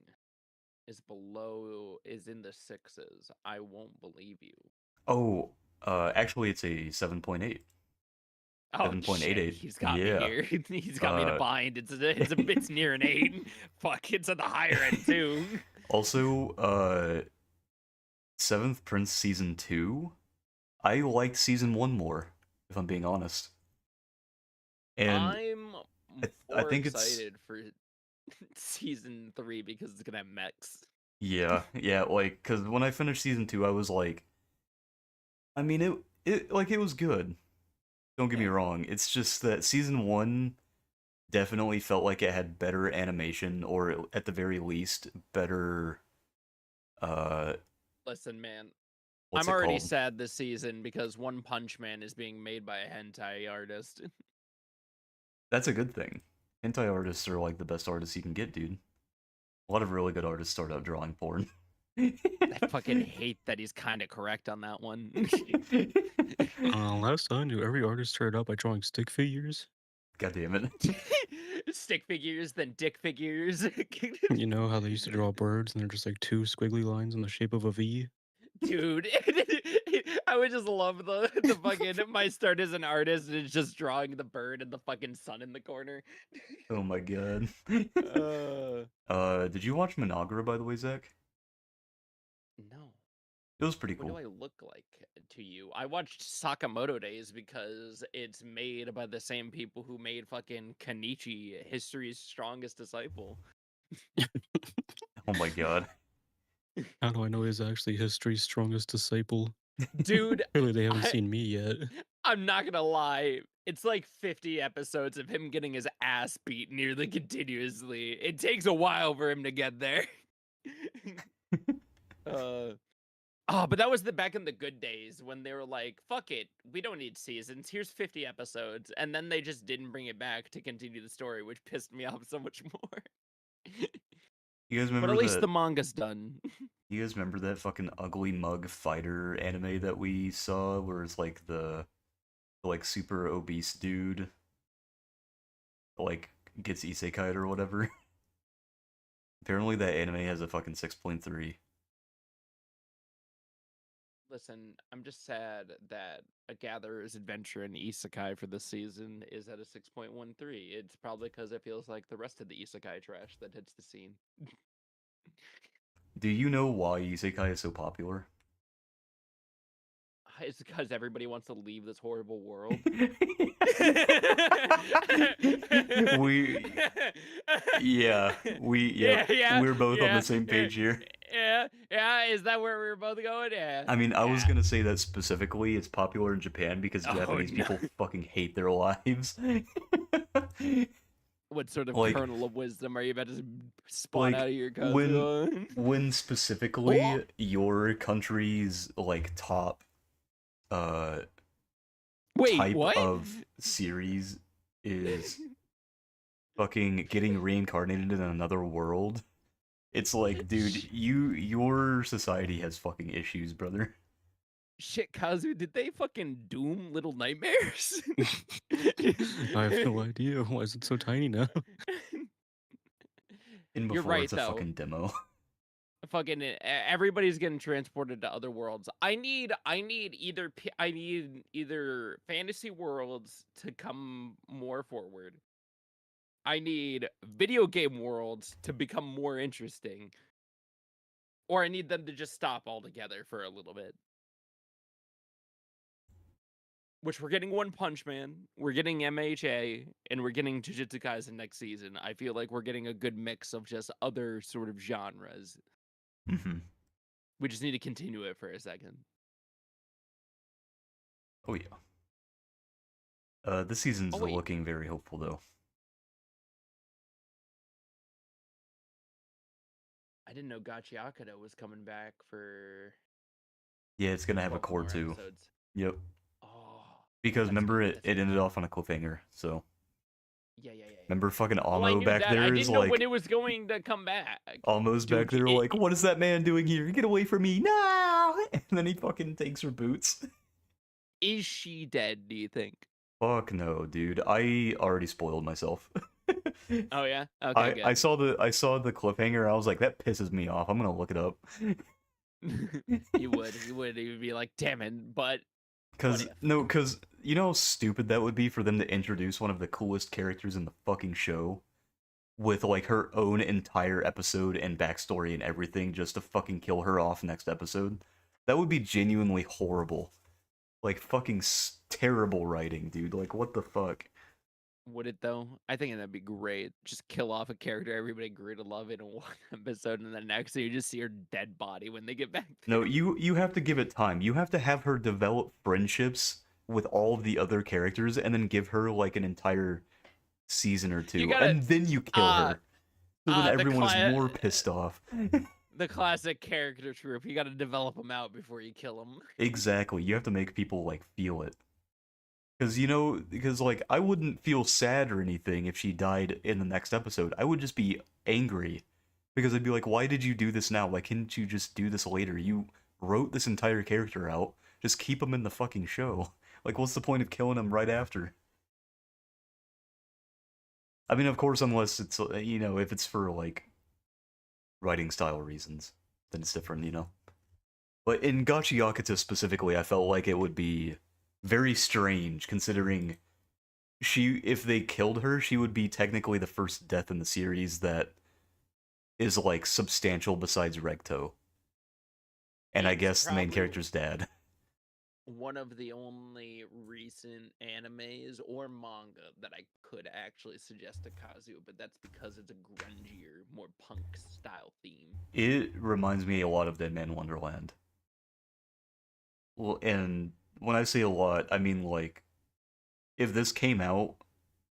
is in the sixes, I won't believe you. oh, actually, it's a 7.8. Oh shit, 7.88. he's got me Yeah. here. He's got me in a Uh, bind. It's near an 8. Fuck, it's at the higher end too. also, Seventh Prince season 2. I liked season 1 more, if I'm being honest. And I'm I more think it's excited for season 3 because it's gonna have mechs. yeah, like cuz when I finished season 2, I was like, I mean it was good. Don't get me Yeah. wrong. It's just that season 1 definitely felt like it had better animation or at the very least better uh Listen, man, what's I'm it already called? sad this season because One Punch Man is being made by a hentai artist. That's a good thing. Hentai artists are like the best artists you can get, dude. A lot of really good artists start out drawing porn. I fucking hate that he's kind of correct on that one. Last I knew, every artist started out by drawing stick figures. God damn it. Stick figures, then dick figures. You know how they used to draw birds and they're just like two squiggly lines in the shape of a V? Dude, I would just love the fucking my start as an artist and it's just drawing the bird and the fucking sun in the corner. Oh my god. uh Did you watch Monogra by the way, Zach? no. It was pretty What do cool. I look like to you? I watched Sakamoto Days because it's made by the same people who made fucking Kenichi, History's Strongest Disciple. Oh my god. How do I know he's actually history's strongest disciple? Dude, Clearly, they haven't I, seen me yet. I'm not gonna lie. It's like 50 episodes of him getting his ass beat nearly continuously. It takes a while for him to get there. uh Oh, but that was the back in the good days when they were like, fuck it, we don't need seasons. Here's 50 episodes. And then they just didn't bring it back to continue the story, which pissed me off so much more. You guys But remember at least that? the manga's done. You guys remember that fucking ugly mug fighter anime that we saw, where it's like the like super obese dude, like gets isekai'd or whatever? Apparently that anime has a fucking 6.3. Listen, I'm just sad that A Gatherer's Adventure in Isekai for this season is at a 6.13. It's probably because it feels like the rest of the Isekai trash that hits the scene. Do you know why isekai is so popular? It's because everybody wants to leave this horrible world. we yeah, we're both on the same page here. Yeah. Is that where we were both going? Yeah. I mean, I was gonna say that specifically it's popular in Japan because Oh, Japanese no. people fucking hate their lives. What sort of Like- kernel of wisdom are you about to spawn out of your when cousin? when specifically Oh! your country's like top Wait, type what? of series is fucking getting reincarnated in another world, it's like, dude, your society has fucking issues, brother. Shit, Kazu, did they fucking doom Little Nightmares? I have no idea. Why is it so tiny now? And You're before right, it's a though. fucking demo. Fucking everybody's getting transported to other worlds. I need either fantasy worlds to come more forward. I need video game worlds to become more interesting. Or I need them to just stop altogether for a little bit. Which we're getting One Punch Man, we're getting MHA, and we're getting Jujutsu Kaisen next season. I feel like we're getting a good mix of just other sort of genres. Mm-hmm. We just need to continue it for a second. Oh yeah. This season's Oh, wait. looking very hopeful though. I didn't know Gachiakado was coming back for Yeah, it's gonna have a 12 core more too. episodes. Yep. Oh, Because that's remember good, it ended off on a cliffhanger, so yeah. remember fucking Oh, I Amo knew back that. there I is didn't know like when it was going to come back. Amo's back Dude, there like, what is that man doing here? Get away from me. No. And then he fucking takes her boots. Is she dead, do you think? Fuck no, dude. I already spoiled myself. Oh yeah? Okay, good. I saw the cliffhanger, I was like, that pisses me off. I'm gonna look it up. You would be like, damn it, but Cause if? no, cause you know how stupid that would be for them to introduce one of the coolest characters in the fucking show with like her own entire episode and backstory and everything just to fucking kill her off next episode. That would be genuinely horrible. Like fucking terrible writing, dude. Like what the fuck? Would it though? I think that'd be great. Just kill off a character everybody grew to love in one episode, and then next you just see her dead body when they get back there. No, you have to give it time. You have to have her develop friendships with all of the other characters and then give her like an entire season or two, gotta- and then you kill her. So then the everyone is more pissed off. The classic character trope. You gotta develop them out before you kill them. Exactly. You have to make people like feel it. Because like I wouldn't feel sad or anything if she died in the next episode. I would just be angry because I'd be like, why did you do this now? Why couldn't you just do this later? You wrote this entire character out. Just keep him in the fucking show. Like, what's the point of killing him right after? I mean, of course, unless it's, if it's for, like, writing style reasons, then it's different, you know? But in Gachi Yakuza specifically, I felt like it would be very strange, considering if they killed her, she would be technically the first death in the series that is, like, substantial besides Regto. and I It's guess the main probably character's dad. one of the only recent animes or manga that I could actually suggest to Kazu, but that's because it's a grungier, more punk style theme. It reminds me a lot of Dead Man Wonderland. Well, and when I say a lot, I mean like if this came out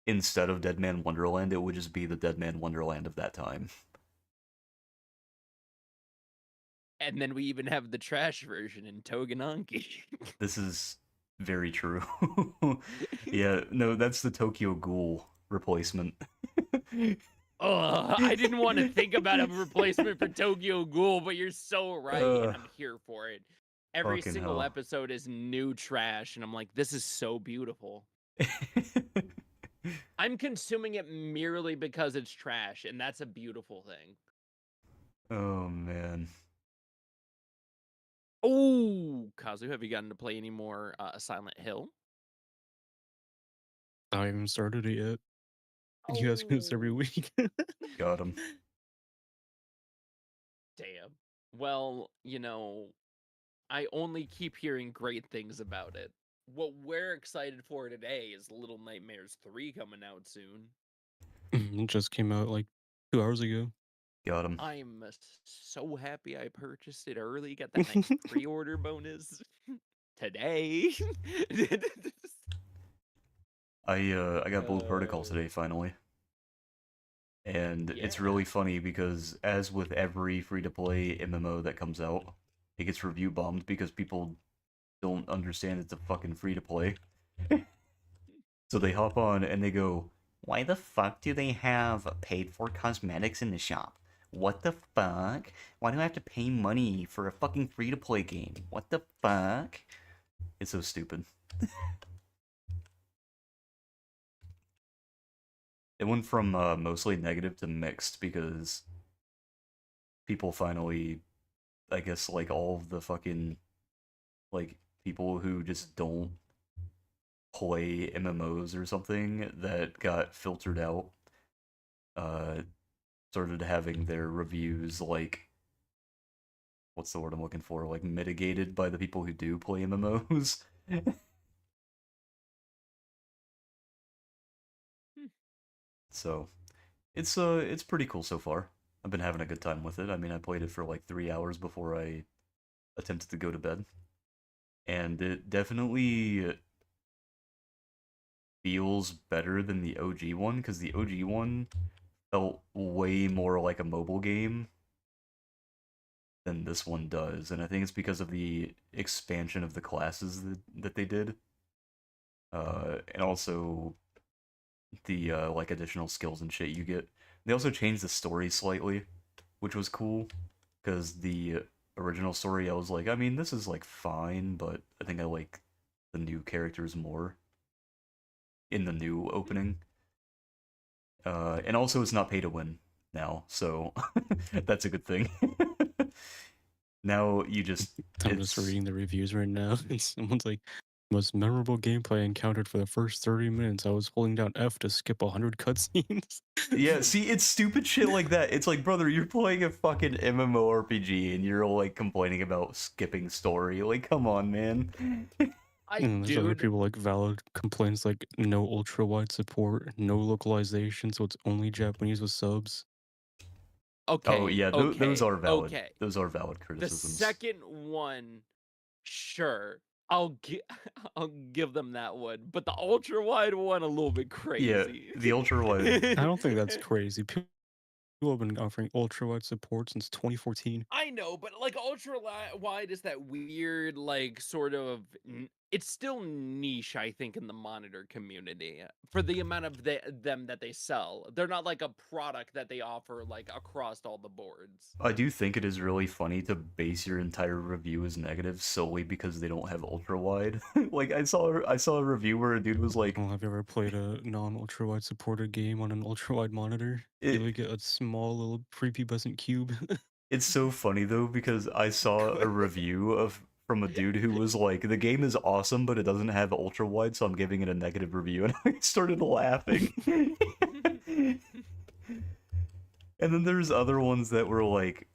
instead of Dead Man Wonderland, it would just be the Dead Man Wonderland of that time. And then we even have the trash version in Togenanki. This is very true. Yeah, no, that's the Tokyo Ghoul replacement. Ugh, I didn't want to think about a replacement for Tokyo Ghoul, but you're so right, and I'm here for it. Every Fucking single hell. episode is new trash, and I'm like, this is so beautiful. I'm consuming it merely because it's trash, and that's a beautiful thing. Oh man. Oh, Kazu, have you gotten to play any more Silent Hill? I haven't started it yet. You ask me this every Oh, week. Got him. damn. Well, I only keep hearing great things about it. What we're excited for today is Little Nightmares 3 coming out soon. It just came out like 2 hours ago. Got him. I'm so happy I purchased it early, got that nice pre-order bonus today. I got Blue Protocol today finally. And it's Yeah. really funny because as with every free-to-play MMO that comes out, it gets review bombed because people don't understand it's a fucking free-to-play. So they hop on and they go, "Why the fuck do they have paid for cosmetics in the shop? What the fuck? Why do I have to pay money for a fucking free-to-play game? What the fuck?" It's so stupid. It went from mostly negative to mixed because people finally, I guess, like all of the fucking like people who just don't play MMOs or something that got filtered out, uh, started having their reviews like what's the word I'm looking for? Like mitigated by the people who do play MMOs. So it's pretty cool so far. I've been having a good time with it. I mean, I played it for like 3 hours before I attempted to go to bed, and it definitely feels better than the OG one because the OG one felt way more like a mobile game than this one does, and I think it's because of the expansion of the classes that they did, and also the like additional skills and shit you get. They also changed the story slightly, which was cool, because the original story I was like, I mean, this is like fine, but I think I like the new characters more in the new opening. And also it's not pay to win now, so that's a good thing. Now you just I'm just reading the reviews right now, and someone's like, most memorable gameplay encountered for the first 30 minutes. I was holding down F to skip 100 cutscenes. yeah, see, it's stupid shit like that. It's like, brother, you're playing a fucking MMORPG and you're like complaining about skipping story. Like, come on, man. And there's other Dude, people like valid complaints like no ultra wide support, no localization, so it's only Japanese with subs. Oh okay, yeah, those okay, are valid. okay. Those are valid The criticisms. second one, sure, I'll give I'll give them that one, but the ultra wide one a little bit Yeah, crazy. the ultra wide. I don't think that's crazy. People have been offering ultra wide support since 2014. I know, but like wide is that weird, like sort of. It's still niche, I think, in the monitor community for the amount of them that they sell. They're not like a product that they offer like across all the boards. I do think it is really funny to base your entire review as negative solely because they don't have ultra wide. Like I saw a review where a dude was like, Well, have you ever played a non ultra wide supported game on an ultra wide monitor? You it, would get a small little prepubescent cube. it's so funny though because I saw a review of from a dude who was like, the game is awesome, but it doesn't have ultra wide, so I'm giving it a negative review, and I started laughing. And then there's other ones that were like,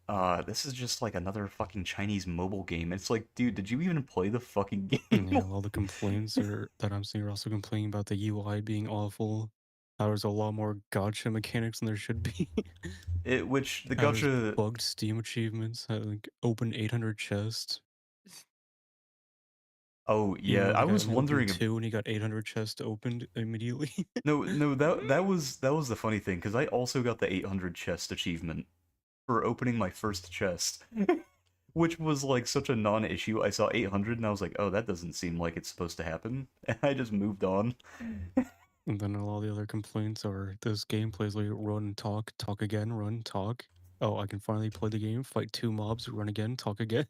this is just like another fucking Chinese mobile game. It's like, dude, did you even play the fucking game? Yeah, all the complaints that I'm seeing are also complaining about the UI being awful. How there's a lot more gotcha mechanics than there should be. Which the How there's gacha. bugged Steam achievements. How, like, open 800 chests. Oh Even yeah, though I the guy was only opened wondering. 2 and he got 800 chests opened immediately. No, that was the funny thing because I also got the 800 chest achievement for opening my first chest, which was like such a non-issue. I saw 800 and I was like, oh, that doesn't seem like it's supposed to happen, and I just moved on. And then all the other complaints are this game plays like run, talk, talk again, run, talk. Oh, I can finally play the game, fight 2 mobs, run again, talk again.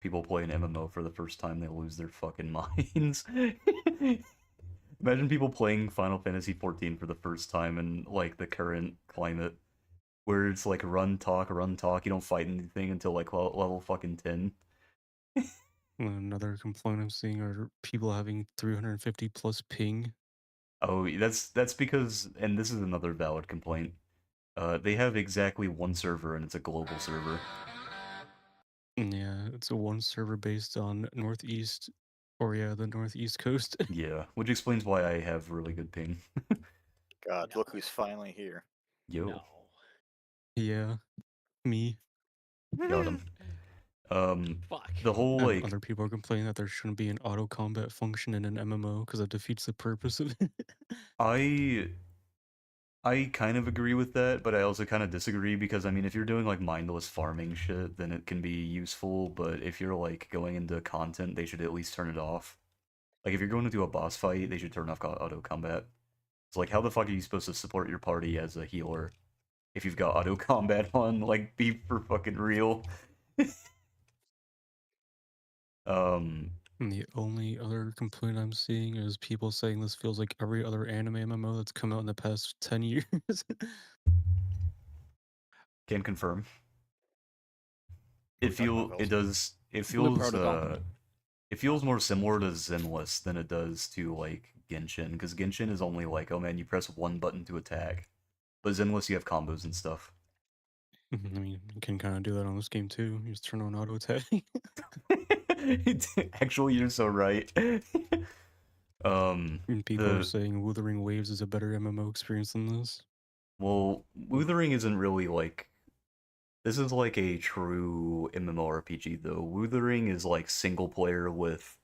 People play an MMO for the first time, they lose their fucking minds. Imagine people playing Final Fantasy 14 for the first time in like the current climate, where it's like run, talk. You don't fight anything until like level fucking 10. Another complaint I'm seeing are people having 350 plus ping. Oh, that's because, and this is another valid complaint. They have exactly one server, and it's a global server. Yeah, it's a one server based on Northeast, or yeah, the Northeast coast. Yeah, which explains why I have really good ping. God, No. look who's finally here. Yo, Yeah, me. got him. Fuck. The whole And like other people are complaining that there shouldn't be an auto combat function in an MMO because it defeats the purpose of it. I I kind of agree with that, but I also kind of disagree because I mean, if you're doing like mindless farming shit, then it can be useful, but if you're like going into content, they should at least turn it off. Like if you're going to do a boss fight, they should turn off auto combat. It's like how the fuck are you supposed to support your party as a healer if you've got auto combat on? Like be for fucking real. um And the only other complaint I'm seeing is people saying this feels like every other anime MMO that's come out in the past 10 years. can confirm. What are we talking about, It fellas? does Blue Protocol. it feels more similar to Zenless than it does to like Genshin, because Genshin is only like, oh man, you press one button to attack. But Zenless you have combos and stuff. I mean, you can kind of do that on this game too. You just turn on auto attack. Actually, you're so right. And people are saying Wuthering Waves is a better MMO experience than this. Well, Wuthering isn't really like, this is like a true MMORPG though. Wuthering is like single player with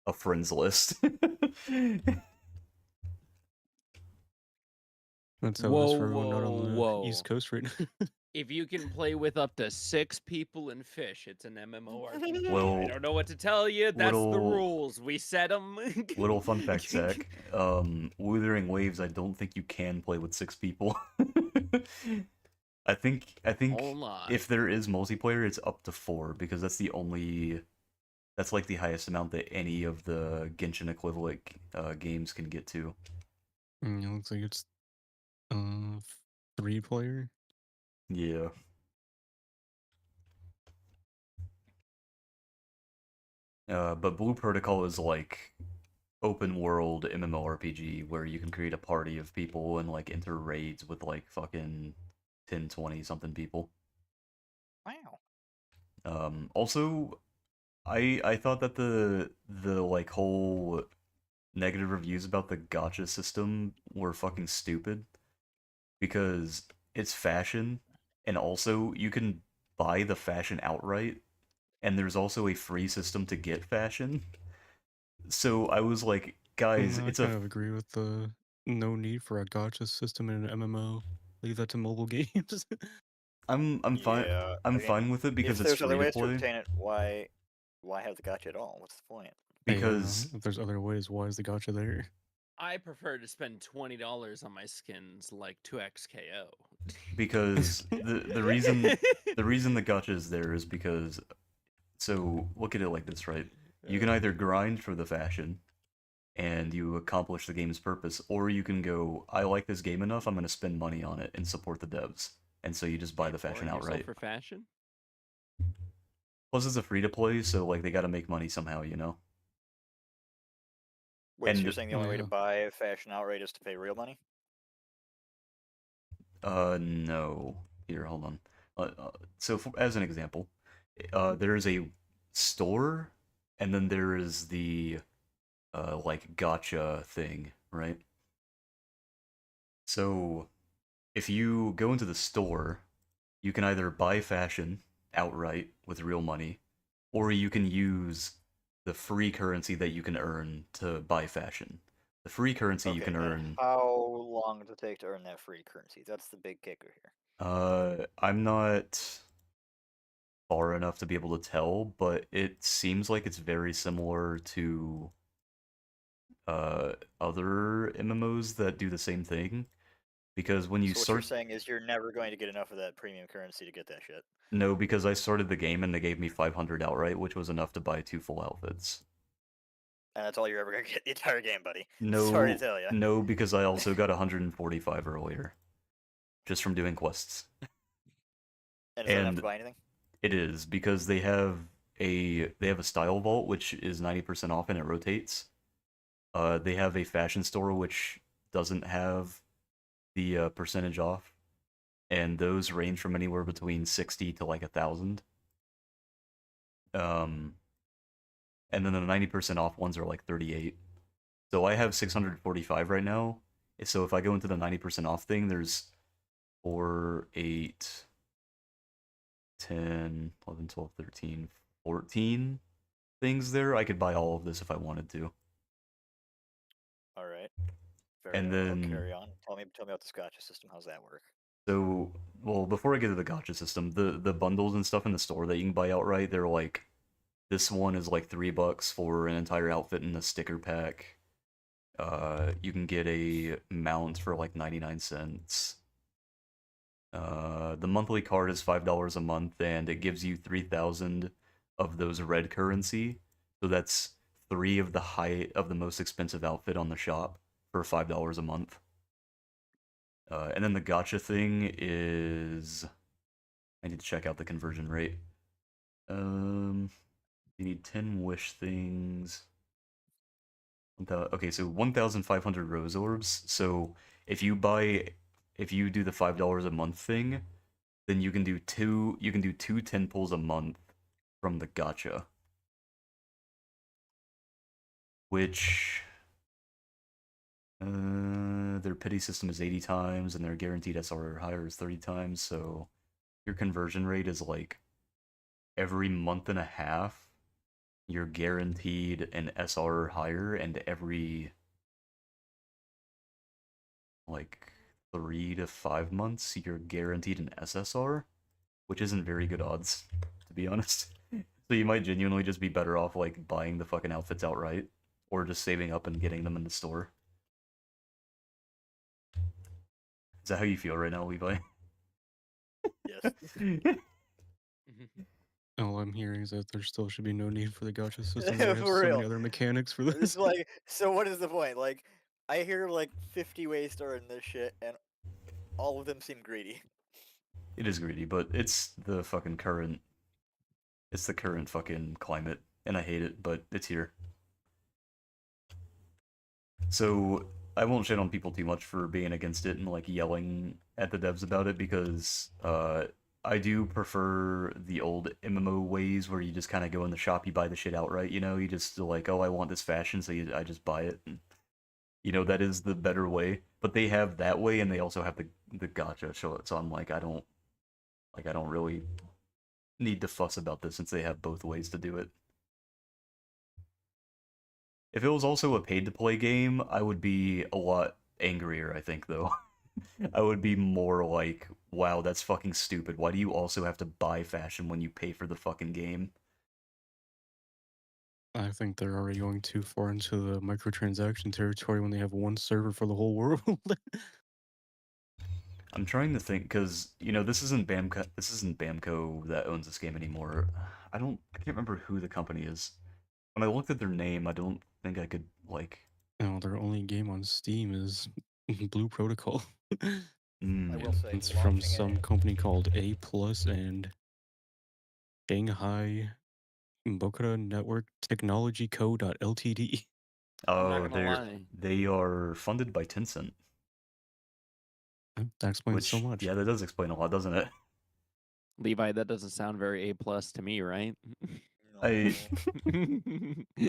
a friends list. That's how it is Whoa, for everyone not on the whoa. East Coast right now. If you can play with up to 6 people and fish, it's an MMORPG. Well, I don't know what to tell you. That's the little- rules. We set them. Little fun fact, Zach. Wuthering Waves, I don't think you can play with 6 people. I think Hold on. if there is multiplayer, it's up to 4 because that's like the highest amount that any of the Genshin equivalent games can get to. It looks like it's 3-player. Yeah. But Blue Protocol is like open world MMORPG where you can create a party of people and like enter raids with like fucking 10, 20 something people. Wow. Also, I thought that the like whole negative reviews about the gacha system were fucking stupid because it's fashion and also you can buy the fashion outright and there's also a free system to get fashion. So I was like, guys, I it's kind of agree with the no need for a gacha system in an MMO. Leave that to mobile games. I'm fine. Yeah, I'm I mean, fine with it because if it's there's other free to ways to play. obtain it, why have the gotcha at all? What's the point? Because if there's other ways, why is the gacha there? I prefer to spend $20 on my skins like 2xKO. because the reason the gacha is there is because, so look at it like this, right? You can either grind for the fashion and you accomplish the game's purpose, or you can go, I like this game enough, I'm going to spend money on it and support the devs. And so you just buy the fashion Pouring yourself outright. for fashion. Plus, it's a free to play, so like they got to make money somehow, you know. Wait, so And- you're saying the only way to Yeah. buy fashion outright is to pay real money? No. Here, hold on. So as an example, there is a store, and then there is the like gotcha thing, right? So if you go into the store, you can either buy fashion outright with real money, or you can use the free currency that you can earn to buy fashion. The free currency you Okay, can and earn. how long does it take to earn that free currency? That's the big kicker here. I'm not far enough to be able to tell, but it seems like it's very similar to other MMOs that do the same thing. Because when you So what you're start, saying is you're never going to get enough of that premium currency to get that shit. no, because I started the game and they gave me 500 outright, which was enough to buy 2 full outfits. And that's all you're ever gonna get the entire game, buddy. Sorry to No, tell you. no, because I also got 145 earlier, just from doing quests. And is that enough to And buy anything? it is because they have a style vault which is 90% off and it rotates. They have a fashion store which doesn't have the percentage off, and those range from anywhere between 60 to like 1,000. Um, and then the 90% off ones are like 38. So I have 645 right now. So if I go into the 90% off thing, there's 4, 8, 10, 11, 12, 13, 14 things there. I could buy all of this if I wanted to. All right. Fair And enough. I'll then, carry on. Tell me about the gotcha system. How's that work? so, well, before I get to the gotcha system, the bundles and stuff in the store that you can buy outright, they're like, this one is like $3 for an entire outfit and a sticker pack. You can get a mount for like 99 cents. The monthly card is $5 a month, and it gives you 3,000 of those red currency. So that's 3 of the most expensive outfit on the shop for $5 a month. And then the gotcha thing is, I need to check out the conversion rate. You need 10 wish things. Okay, so 1,500 rose orbs. So if you do the $5 a month thing, then you can do two 10 pulls a month from the gotcha. Which their pity system is 80 times and their guaranteed SR higher is 30 times, so your conversion rate is like every month and a half you're guaranteed an SR higher, and every like 3 to 5 months you're guaranteed an SSR, which isn't very good odds, to be honest. So you might genuinely just be better off like buying the fucking outfits outright, or just saving up and getting them in the store. Is that how you feel right now, Levi? Yes. All I'm hearing is that there still should be no need for the gotcha system. I have For so real. many other mechanics for It's this. like, so what is the point? Like, I hear like 50 ways to earn this shit, and all of them seem greedy. It is greedy, but it's the current fucking climate, and I hate it, but it's here. So I won't shit on people too much for being against it and like yelling at the devs about it, because I do prefer the old MMO ways where you just kind of go in the shop, you buy the shit outright, you just like, oh, I want this fashion, so I just buy it. And, that is the better way. But they have that way, and they also have the gotcha. So I'm like, I don't really need to fuss about this since they have both ways to do it. If it was also a paid to play game, I would be a lot angrier, I think, though. I would be more like, wow, that's fucking stupid. Why do you also have to buy fashion when you pay for the fucking game? I think they're already going too far into the microtransaction territory when they have one server for the whole world. I'm trying to think, because, this isn't Bamco that owns this game anymore. I can't remember who the company is. When I looked at their name, I don't think I could, like... No, their only game on Steam is Blue Protocol. I will say, It's from launching some it. company called A Plus and Shanghai Bokura Network Technology Co. Ltd. I'm not Oh, gonna lie. they are funded by Tencent. That explains so Which, much. yeah, that does explain a lot, doesn't it? Levi, that doesn't sound very A+ to me, right? I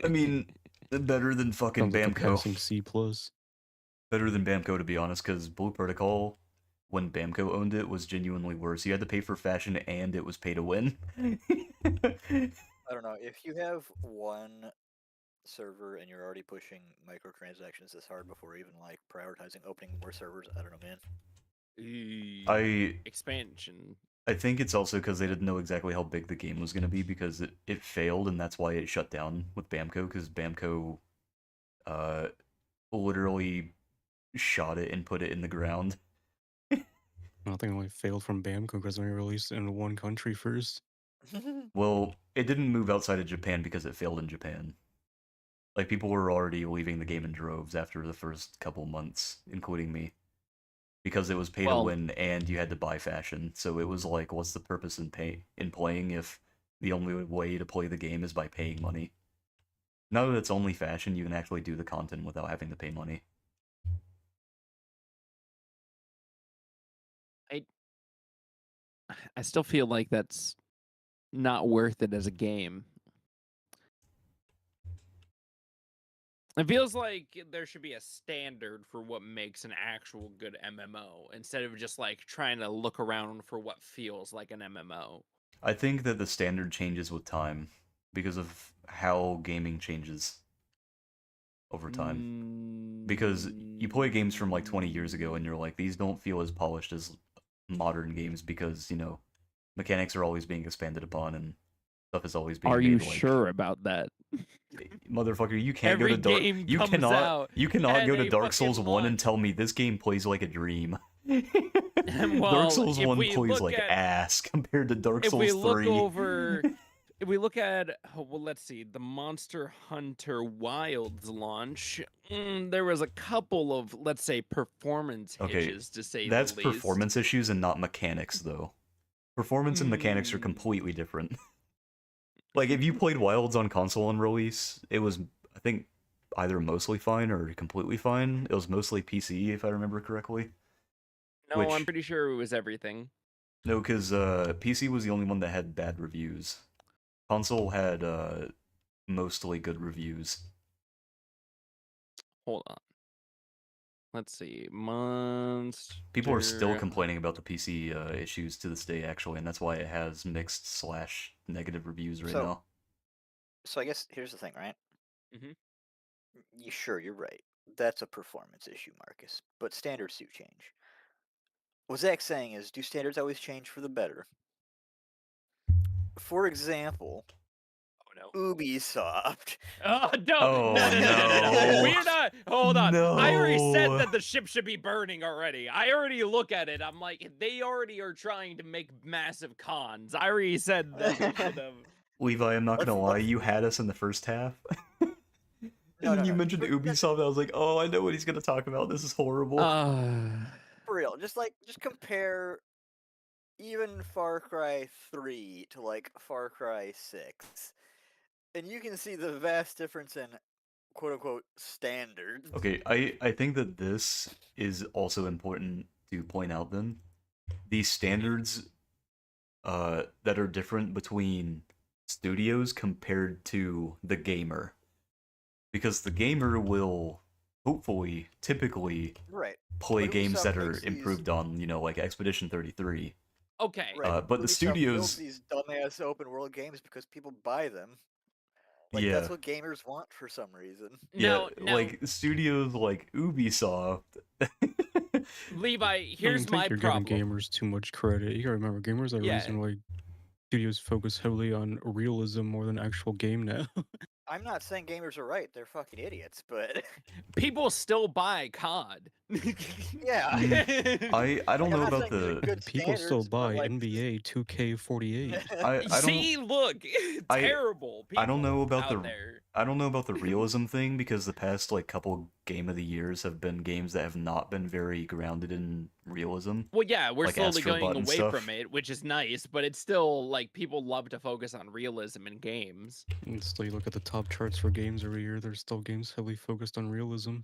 mean, better than fucking Sounds like a Bamco. passing C+. Better than Bamco, to be honest, because Blue Protocol, when Bamco owned it, was genuinely worse. You had to pay for fashion, and it was pay to win. I don't know. If you have one server and you're already pushing microtransactions this hard before even like prioritizing opening more servers, I don't know, man. Expansion. I think it's also because they didn't know exactly how big the game was going to be because it failed, and that's why it shut down with Bamco, because Bamco literally shot it and put it in the ground. Nothing only failed from Bamco because they released it in one country first. Well, it didn't move outside of Japan because it failed in Japan. Like, people were already leaving the game in droves after the first couple months, including me. Because it was pay to win and you had to buy fashion. So it was like, what's the purpose in playing if the only way to play the game is by paying money? Now that it's only fashion, you can actually do the content without having to pay money. I still feel like that's not worth it as a game. It feels like there should be a standard for what makes an actual good MMO instead of just like trying to look around for what feels like an MMO. I think that the standard changes with time because of how gaming changes over time. Because you play games from like 20 years ago and you're like, these don't feel as polished as modern games because, you know, mechanics are always being expanded upon and stuff is always being Are made, you like, sure about that? motherfucker, you can't Every go to Dark game you comes cannot out you cannot go at to a Dark Souls fucking 1 and launch. tell me this game plays like a dream. Well, Dark Souls if 1 we plays look like at- ass compared to Dark If Souls we 3. look over, if we look at, well, let's see, the Monster Hunter Wilds launch, there was a couple of, let's say, performance Okay, hitches, to say that's the least. performance issues and not mechanics, though. Performance and mechanics are completely different. Like, if you played Wilds on console on release, it was, I think, either mostly fine or completely fine. It was mostly PC, if I remember correctly. No, I'm pretty sure it was everything. No, because PC was the only one that had bad reviews. Console had mostly good reviews. Hold on. Let's see. Monster... People are still complaining about the PC issues to this day, actually, and that's why it has mixed / negative reviews right now. So I guess here's the thing, right? Mhm. Sure, you're right. That's a performance issue, Marcus. But standards do change. What Zach's saying is, do standards always change for the better? For example, Ubisoft. Oh, no, Oh, no. We're not. Hold on. I already said No. that the ship should be burning already. I already look at it. I'm like, they already are trying to make massive cons. I already said that they should have. Levi, I'm not gonna lie, you had us in the first half. And then you mentioned Ubisoft, I was like, oh, I know what he's gonna talk about. This is horrible. For real, just compare even Far Cry 3 to like Far Cry 6. And you can see the vast difference in quote unquote standards. Okay, I think that this is also important to point out then. These standards that are different between studios compared to the gamer. Because the gamer will hopefully, typically, play games that are improved on, you know, like Expedition 33. Okay. Right, but the studios... build these dumbass open world games because people buy them. Like, yeah. that's what gamers want for some reason. Yeah, like, studios like Ubisoft... Levi, here's my you're problem. giving gamers too much credit. You gotta remember, gamers are the reason why studios focus heavily on realism more than actual game now. I'm not saying gamers are right. They're fucking idiots, but... People still buy COD. Yeah. I don't know about the... People still buy NBA 2K48. See, look, terrible. People I don't know about out the... there. I don't know about the realism thing because the past like couple game of the years have been games that have not been very grounded in realism. Well, yeah, we're like slowly Astrobot going and away stuff. from it, which is nice, but it's still like people love to focus on realism in games. And still, you look at the top charts for games every year, there's still games heavily focused on realism.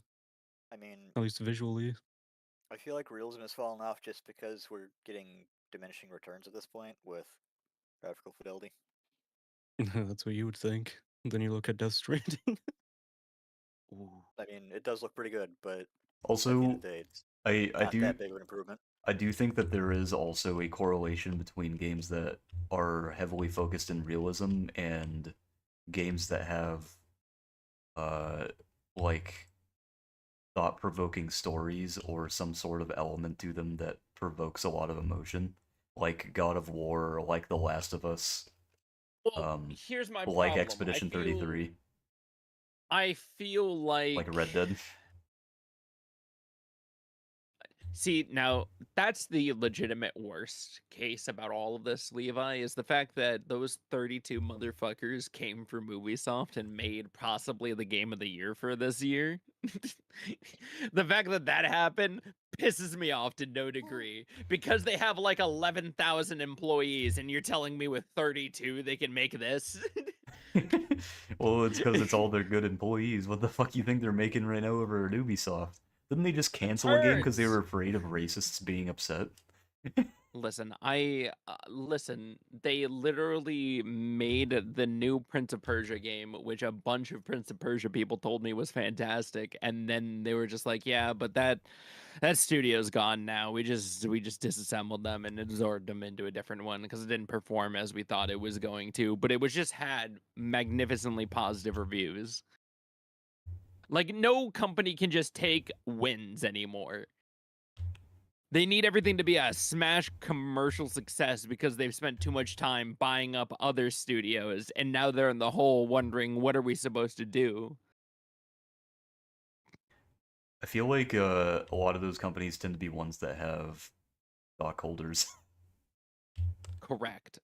I mean, at least visually. I feel like realism has fallen off just because we're getting diminishing returns at this point with graphical fidelity. That's what you would think. Then you look at Death Stranding. Ooh. I mean, it does look pretty good, but at the end Also, of the day, it's I not that big of an improvement. do think that there is also a correlation between games that are heavily focused in realism and games that have like thought-provoking stories or some sort of element to them that provokes a lot of emotion, like God of War, or like The Last of Us, Well, here's my like problem. Expedition 33, I feel like Red Dead. See, now that's the legitimate worst case about all of this, Levi, is the fact that those 32 motherfuckers came from Ubisoft and made possibly the game of the year for this year. The fact that that happened pisses me off to no degree because they have like 11,000 employees and you're telling me with 32 they can make this? Well, it's because it's all their good employees. What the fuck you think they're making right now over at Ubisoft? Didn't they just cancel a game because they were afraid of racists being upset? Listen, listen. They literally made the new Prince of Persia game, which a bunch of Prince of Persia people told me was fantastic, and then they were just like, "Yeah, but that studio's gone now. We just disassembled them and absorbed them into a different one because it didn't perform as we thought it was going to." But it was just had magnificently positive reviews. Like no company can just take wins anymore. They need everything to be a smash commercial success because they've spent too much time buying up other studios, and now they're in the hole wondering, what are we supposed to do? I feel like a lot of those companies tend to be ones that have stockholders. Correct.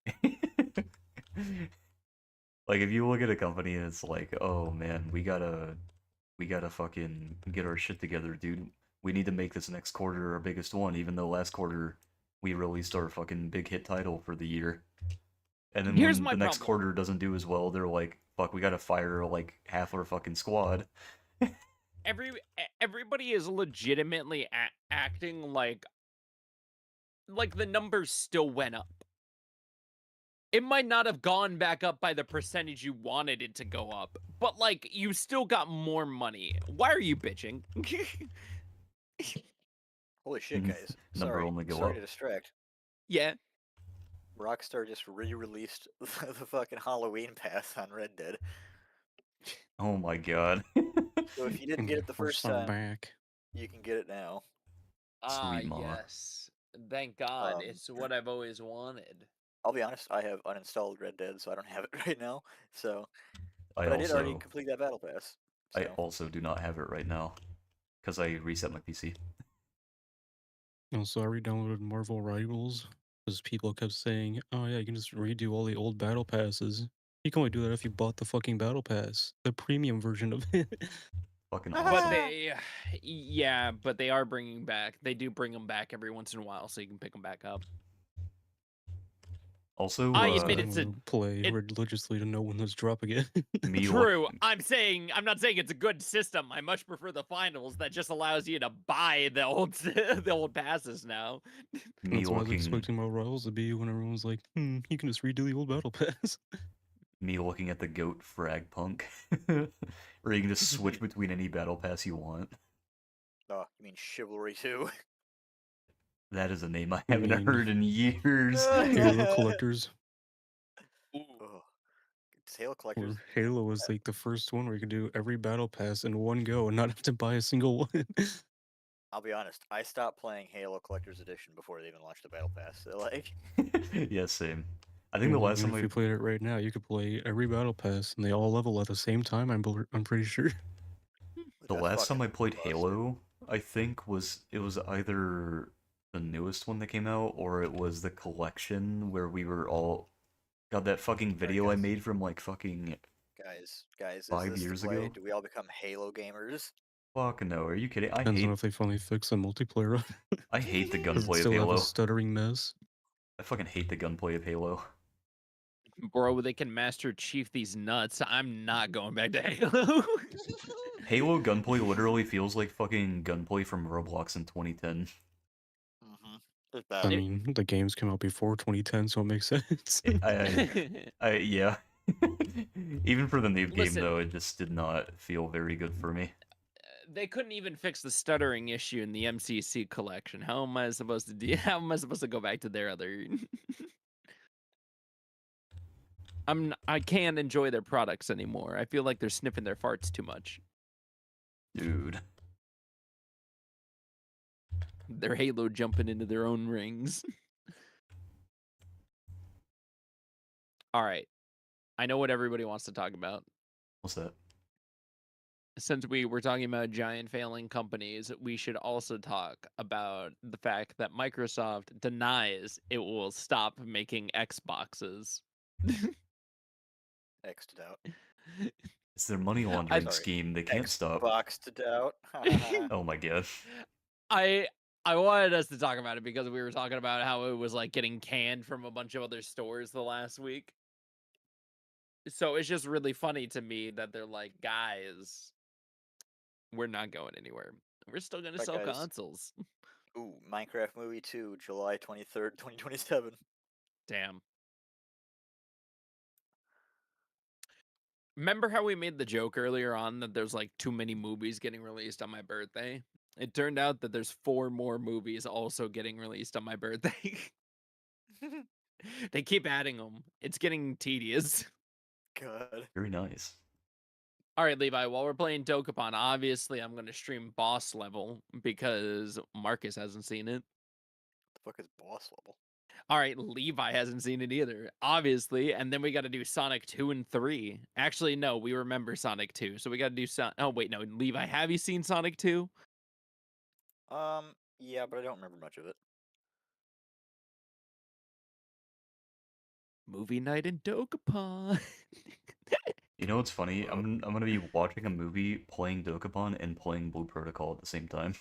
Like if you look at a company and it's like, oh man, we gotta fucking get our shit together, dude. We need to make this next quarter our biggest one, even though last quarter we released our fucking big hit title for the year. And then Here's when my the next problem. quarter doesn't do as well, they're like, fuck, we gotta fire like half our fucking squad. Everybody is legitimately acting like the numbers still went up. It might not have gone back up by the percentage you wanted it to go up, but like you still got more money. Why are you bitching? Holy shit, guys! Number only go sorry up. to distract. Yeah. Rockstar just re-released the fucking Halloween pass on Red Dead. Oh my god. So if you didn't get it the first time, back. you can get it now. Sweet mama. Yes. Thank God. It's what I've always wanted. I'll be honest, I have uninstalled Red Dead, so I don't have it right now. So, I but I did already complete that battle pass. So. I also do not have it right now because I reset my PC. Also, I re-downloaded Marvel Rivals because people kept saying, "Oh yeah, you can just redo all the old battle passes." You can only do that if you bought the fucking battle pass, the premium version of it. Fucking But awesome. but they are bringing back. They do bring them back every once in a while, so you can pick them back up. Also, I admit it's play religiously to know when those drop again. True. I'm not saying it's a good system. I much prefer the finals that just allows you to buy the old the old passes now. That's what I was expecting my Rivals to be when everyone's like, you can just redo the old battle pass. Me looking at the goat frag punk, where you can just switch between any battle pass you want. Oh, you mean Chivalry 2? That is a name I haven't heard in years. Halo Collectors. Oh, it's Halo Collectors. Halo was like the first one where you could do every battle pass in one go and not have to buy a single one. I'll be honest, I stopped playing Halo Collector's Edition before they even launched the battle pass. So like, yeah, same. I think the last time if you played it right now, you could play every battle pass and they all level at the same time. I'm pretty sure. The last time I played Halo, I think was either the newest one that came out or it was the collection where we were all got that fucking video I made from like fucking guys, 5 years ago. Do we all become Halo gamers? Fuck no, are you kidding? Depends on if they finally fix the multiplayer. I hate the gunplay of still Halo. have a stuttering mess. I fucking hate the gunplay of Halo. Bro, they can Master Chief these nuts. I'm not going back to Halo. Halo gunplay literally feels like fucking gunplay from Roblox in 2010. Mm-hmm. It's I bad. mean, the games came out before 2010, so it makes sense. Yeah. Even for the new game Listen, though, it just did not feel very good for me. they couldn't even fix the stuttering issue in the MCC collection. How am I supposed to do? How am I supposed to go back to their other? I can't enjoy their products anymore. I feel like they're sniffing their farts too much. Dude. Their Halo jumping into their own rings. All right. I know what everybody wants to talk about. What's that? Since we were talking about giant failing companies, we should also talk about the fact that Microsoft denies it will stop making Xboxes. X'd out. It's their money I laundering Sorry. scheme. They can't stop. Xboxed out. Oh my god. I wanted us to talk about it because we were talking about how it was like getting canned from a bunch of other stores the last week. So it's just really funny to me that they're like, guys, we're not going anywhere. We're still gonna But sell guys, consoles. ooh, Minecraft Movie 2, July 23rd, 2027. Damn. Remember how we made the joke earlier on that there's like too many movies getting released on my birthday? It turned out that there's 4 more movies also getting released on my birthday. They keep adding them. It's getting tedious. God. Very nice. All right, Levi, while we're playing Dokapon, obviously I'm going to stream boss level because Marcus hasn't seen it. The fuck is boss level? All right, Levi hasn't seen it either, obviously. And then we got to do Sonic 2 and 3. Actually, no, we remember Sonic 2. So we got to do Oh, wait, no. Levi, have you seen Sonic 2? Yeah, but I don't remember much of it. Movie night in Dokapon. You know what's funny? I'm gonna be watching a movie, playing Dokapon, and playing Blue Protocol at the same time.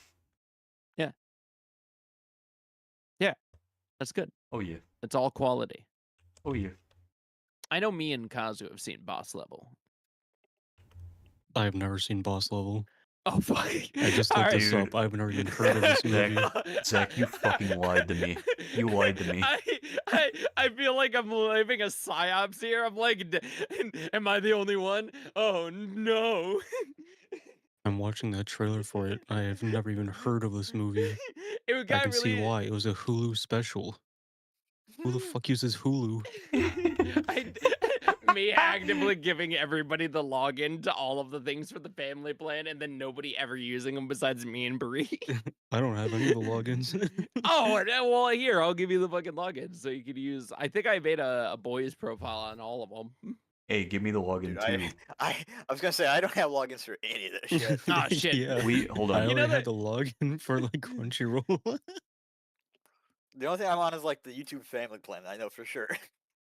Yeah. Yeah, that's good. Oh yeah. It's all quality. Oh yeah. I know me and Kazu have seen boss level. I've never seen boss level. Oh, fuck. I just All looked right. this up. Dude. I've never even heard of this movie. Zach, you fucking lied to me. You lied to me. I feel like I'm living a psyops here. I'm like, am I the only one? Oh no. I'm watching that trailer for it. I have never even heard of this movie. It I got can see really. why. It was a Hulu special. Who the fuck uses Hulu? Me actively giving everybody the login to all of the things for the family plan, and then nobody ever using them besides me and Bree. I don't have any of the logins. Oh, well, here, I'll give you the fucking login so you could use. I think I made a boys profile on all of them. Hey, give me the login Dude, too. I was gonna say I don't have logins for any of that shit. Oh, shit. Yeah. Hold I on. You know only had that- the login for like Crunchyroll. The only thing I'm on is like the YouTube family plan. I know for sure.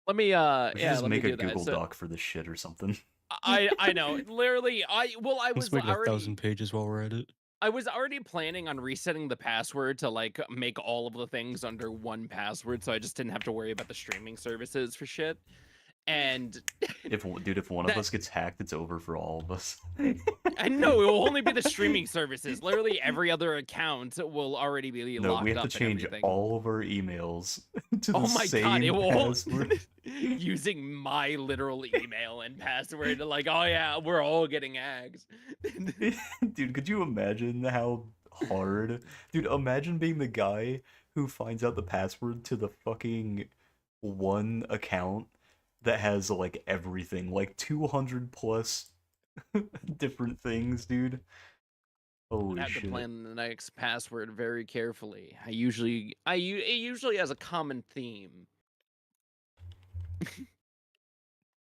Let me, We should yeah, just let me make a do that. Google So, Doc for this shit or something. I know, literally, I Let's was make it already 1,000 pages while we're at it. I was already planning on resetting the password to like make all of the things under one password, so I just didn't have to worry about the streaming services for shit. And If one of us gets hacked, it's over for all of us. I know it will only be the streaming services. Literally every other account will already be No, locked we have to up and change everything. all of our emails to the Oh my same god, it will password. using my literal email and password. Like, oh yeah, we're all getting hacked. Dude, could you imagine how hard? Dude, imagine being the guy who finds out the password to the fucking one account that has like everything, like 200 plus different things, dude. I Holy have to shit. plan the next password very carefully. It usually has a common theme.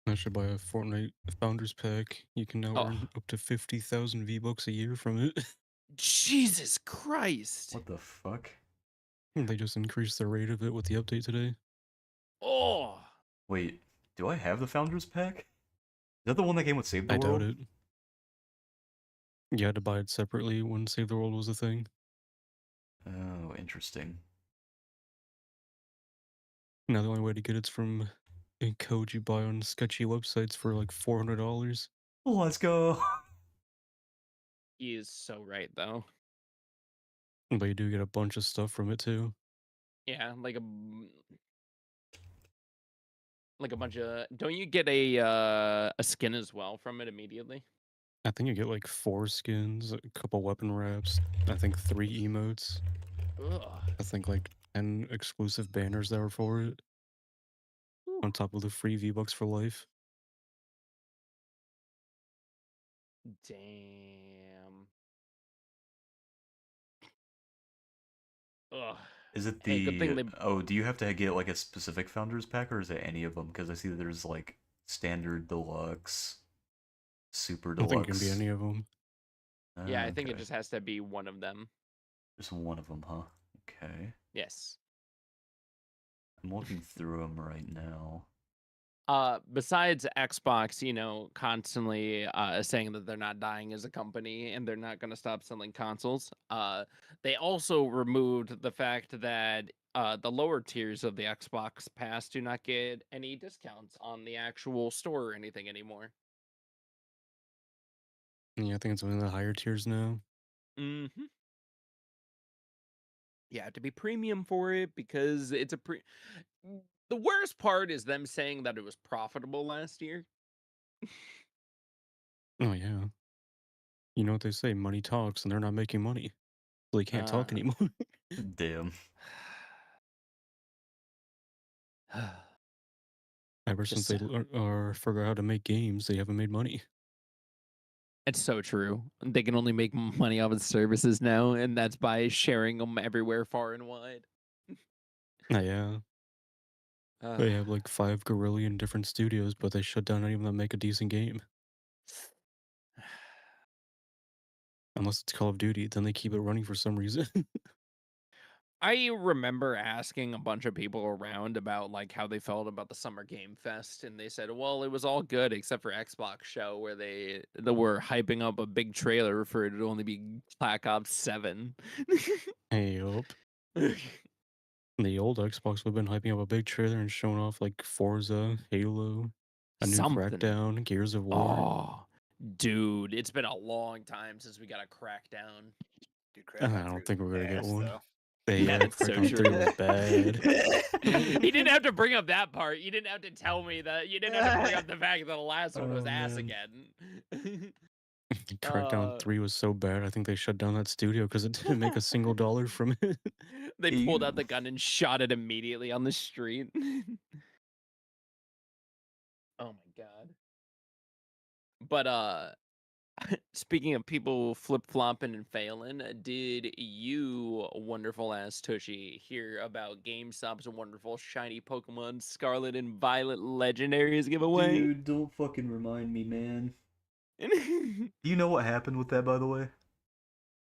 I should buy a Fortnite Founders Pack. You can now Oh. earn up to 50,000 V-Bucks a year from it. Jesus Christ! What the fuck? They just increased the rate of it with the update today. Oh, Wait, do I have the Founders Pack? Is that the one that came with Save the I World? doubt it. You had to buy it separately when Save the World was a thing. Oh, interesting. Now the only way to get it's from a code you buy on sketchy websites for like $400. Let's go. He is so right, though. But you do get a bunch of stuff from it too. Yeah, like a bunch of. Don't you get a skin as well from it immediately? I think you get like 4 skins, a couple weapon wraps, I think 3 emotes, Ugh. I think like 10 exclusive banners that were for it, Whew. on top of the free V-Bucks for life. Damn. Ugh. Is it Hey, good thing the... they. Oh, do you have to get like a specific founders pack, or is it any of them? Because I see that there's like standard deluxe, super I think it can be deluxe. any of them. Yeah, I think it Okay. just has to be one of them. Just one of them, huh? Okay. Yes. I'm looking through them right now. Besides Xbox, constantly saying that they're not dying as a company and they're not going to stop selling consoles, they also removed the fact that the lower tiers of the Xbox Pass do not get any discounts on the actual store or anything anymore. Yeah, I think it's one of the higher tiers now. Mm-hmm. You have to be premium for it because it's The worst part is them saying that it was profitable last year. Oh yeah. You know what they say, money talks, and they're not making money. So they can't talk anymore. Damn. Ever since Just they figure out how to make games, they haven't made money. It's so true. They can only make money off of services now, and that's by sharing them everywhere, far and wide. Yeah. Uh, They have like 5 gorillion different studios, but they shut down any of them that make a decent game. Unless it's Call of Duty, then they keep it running for some reason. I remember asking a bunch of people around about like how they felt about the Summer Game Fest, and they said, "Well, it was all good except for Xbox show where they were hyping up a big trailer for it to only be Black Ops 7." Hey, up. The old Xbox would have been hyping up a big trailer and showing off like Forza, Halo, a new Something. Crackdown, Gears of War. Oh, dude, it's been a long time since we got a Crackdown. Dude, I Crackdown 3 don't was think we're gonna get ass, one. though. Yeah, That's so Crackdown 3 true. was bad. He didn't have to bring up that part. You didn't have to tell me that. You didn't have to bring up the fact that the last one was Oh, ass man. again. Crackdown 3 was so bad, I think they shut down that studio because it didn't make a single dollar from it. They pulled out Ew. the gun and shot it immediately on the street. Oh my god. But speaking of people flip flopping and failing, did you, wonderful ass Tushy, hear about GameStop's wonderful shiny Pokemon Scarlet and Violet Legendaries giveaway? Dude, don't fucking remind me, man. Do you know what happened with that, by the way?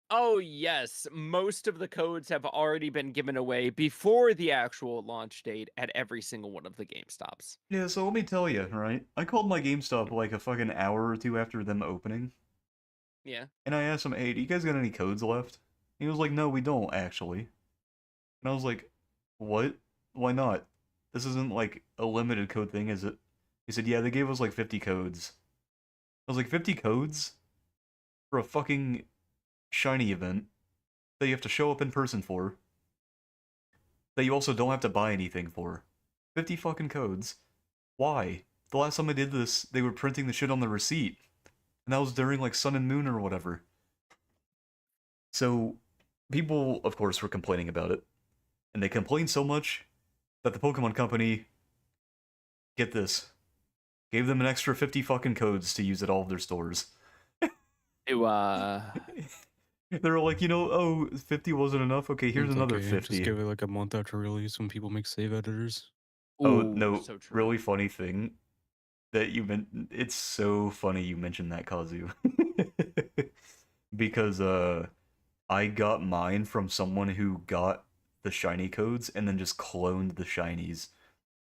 Oh, yes. Most of the codes have already been given away before the actual launch date at every single one of the GameStops. Yeah, so let me tell you, right? I called my GameStop like a fucking hour or two after them opening, Yeah. and I asked him, hey, do you guys got any codes left? He was like, no, we don't, actually. And I was like, what? Why not? This isn't like a limited code thing, is it? He said, yeah, they gave us like 50 codes. I was like, 50 codes? For a fucking shiny event that you have to show up in person for, that you also don't have to buy anything for. 50 fucking codes. Why? The last time I did this, they were printing the shit on the receipt. And that was during like Sun and Moon or whatever. So, people, of course, were complaining about it. And they complained so much that the Pokemon Company, get this, gave them an extra 50 fucking codes to use at all of their stores. To, They're like, oh, 50 wasn't enough? Okay, here's It's another okay, 50. just give it like a month after release when people make save editors. Oh, ooh, no, so true. really funny thing that you meant. It's so funny you mentioned that, Kazu. Because, I got mine from someone who got the shiny codes and then just cloned the shinies.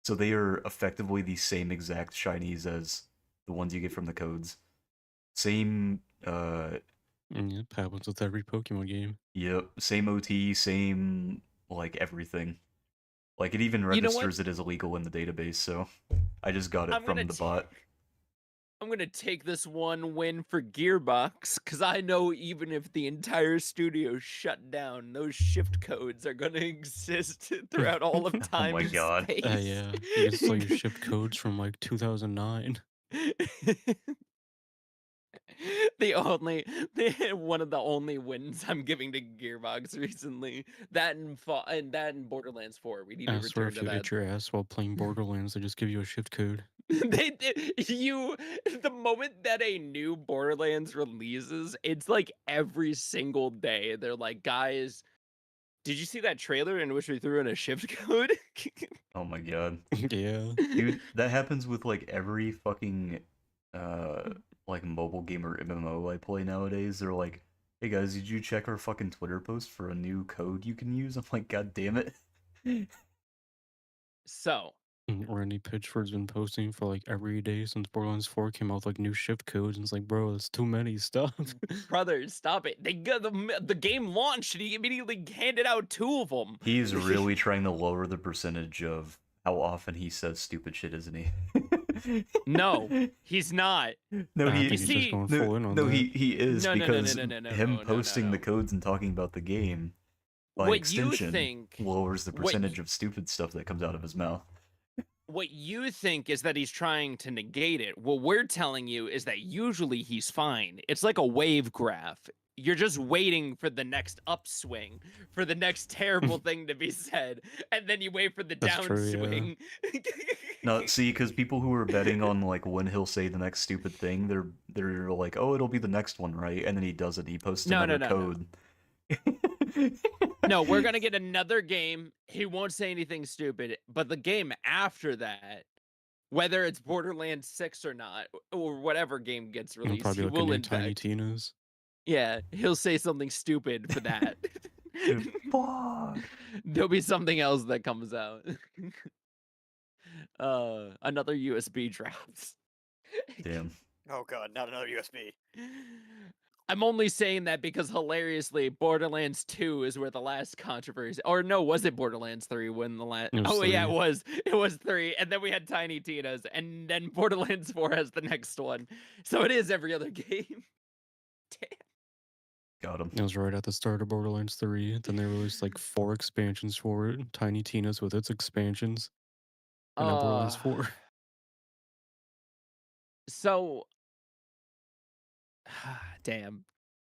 So they are effectively the same exact shinies as the ones you get from the codes. Same, And it happens with every Pokemon game. yep, same OT, same, like, everything. Like, it even You know what? registers it as illegal in the database, so I just got it I'm from gonna the t- bot. I'm gonna take this one win for Gearbox, because I know even if the entire studio shut down, those shift codes are gonna exist throughout all of Oh time my and God. space. Yeah, you can still use shift codes from like 2009. One of the only wins I'm giving to Gearbox recently. That and Borderlands 4. We need to I swear, return if to you that. hit your ass while playing Borderlands, they just give you a shift code. The moment that a new Borderlands releases, it's like every single day they're like, guys, did you see that trailer in which we threw in a shift code? Oh my God. Yeah. Dude, that happens with like every fucking like mobile game or MMO I play nowadays. They're like, "Hey guys, did you check our fucking Twitter post for a new code you can use?" I'm like, "God damn it." So, Randy Pitchford's been posting for like every day since Borderlands 4 came out with like new shift codes, and it's like, bro, that's too many stuff. brothers, stop it. They got the game launched and he immediately handed out 2 of them. He's really trying to lower the percentage of how often he says stupid shit, isn't he? No, he's not. No, I think You he's just see, going no, full in on no, that. he is, because him no, posting the no. codes and talking about the game by What you extension think lowers the what percentage of stupid stuff that comes out of his mouth. what you think is that he's trying to negate it. What we're telling you is that usually he's fine. It's like a wave graph. You're just waiting for the next upswing, for the next terrible thing to be said, and then you wait for the That's true, yeah. downswing. No, see, because people who are betting on like when he'll say the next stupid thing, they're like, "Oh, it'll be the next one, right?" And then he does it. He posts No, another no. code. No, we're gonna get another game. He won't say anything stupid, but the game after that, whether it's Borderlands 6 or not, or whatever game gets It'll released, probably he be like a will new in Tiny fact. Tina's. Yeah, he'll say something stupid for that. Fuck. There'll be something else that comes out. Another USB drops. Damn. Oh god, not another USB. I'm only saying that because hilariously, Borderlands 2 is where the last controversy, or no, was it Borderlands 3 when the last? It was Oh yeah, 3. it was. It was 3, and then we had Tiny Tina's, and then Borderlands 4 has the next one. So it is every other game. Damn. Got him. It was right at the start of Borderlands 3. Then they released like 4 expansions for it. Tiny Tina's with its expansions. And then Borderlands 4. So, damn,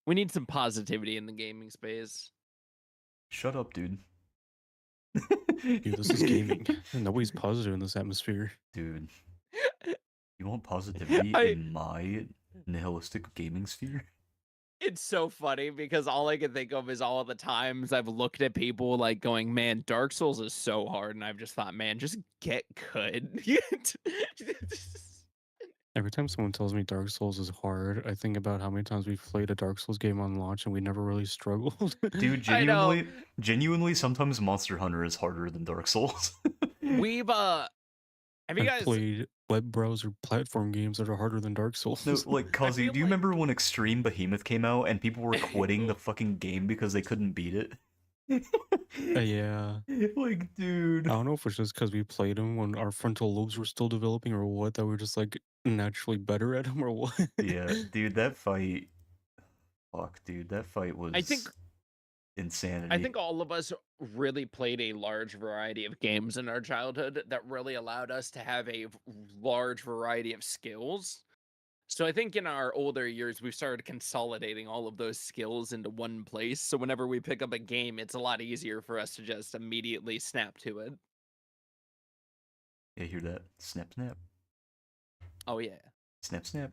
we need some positivity in the gaming space. Shut up, dude. Dude, this is gaming. And nobody's positive in this atmosphere. Dude, you want positivity in my nihilistic gaming sphere? It's so funny because all I can think of is all the times I've looked at people like going, man, Dark Souls is so hard. And I've just thought, man, just get good. Every time someone tells me Dark Souls is hard, I think about how many times we've played a Dark Souls game on launch and we never really struggled. Dude, I know. genuinely, sometimes Monster Hunter is harder than Dark Souls. We've have you I've guys played web browser platform games that are harder than Dark Souls. No, like, Kazi, feel do you like- remember when Extreme Behemoth came out and people were quitting the fucking game because they couldn't beat it? Yeah. Like, dude. I don't know if it's just because we played them when our frontal lobes were still developing or what, that we're just like naturally better at them or what. Yeah, dude, that fight. Fuck, dude, that fight was insanity. I think all of us really played a large variety of games in our childhood that really allowed us to have a large variety of skills. So I think in our older years, we've started consolidating all of those skills into one place. So whenever we pick up a game, it's a lot easier for us to just immediately snap to it. Yeah, hear that? Snap, snap. Oh, yeah. Snap, snap.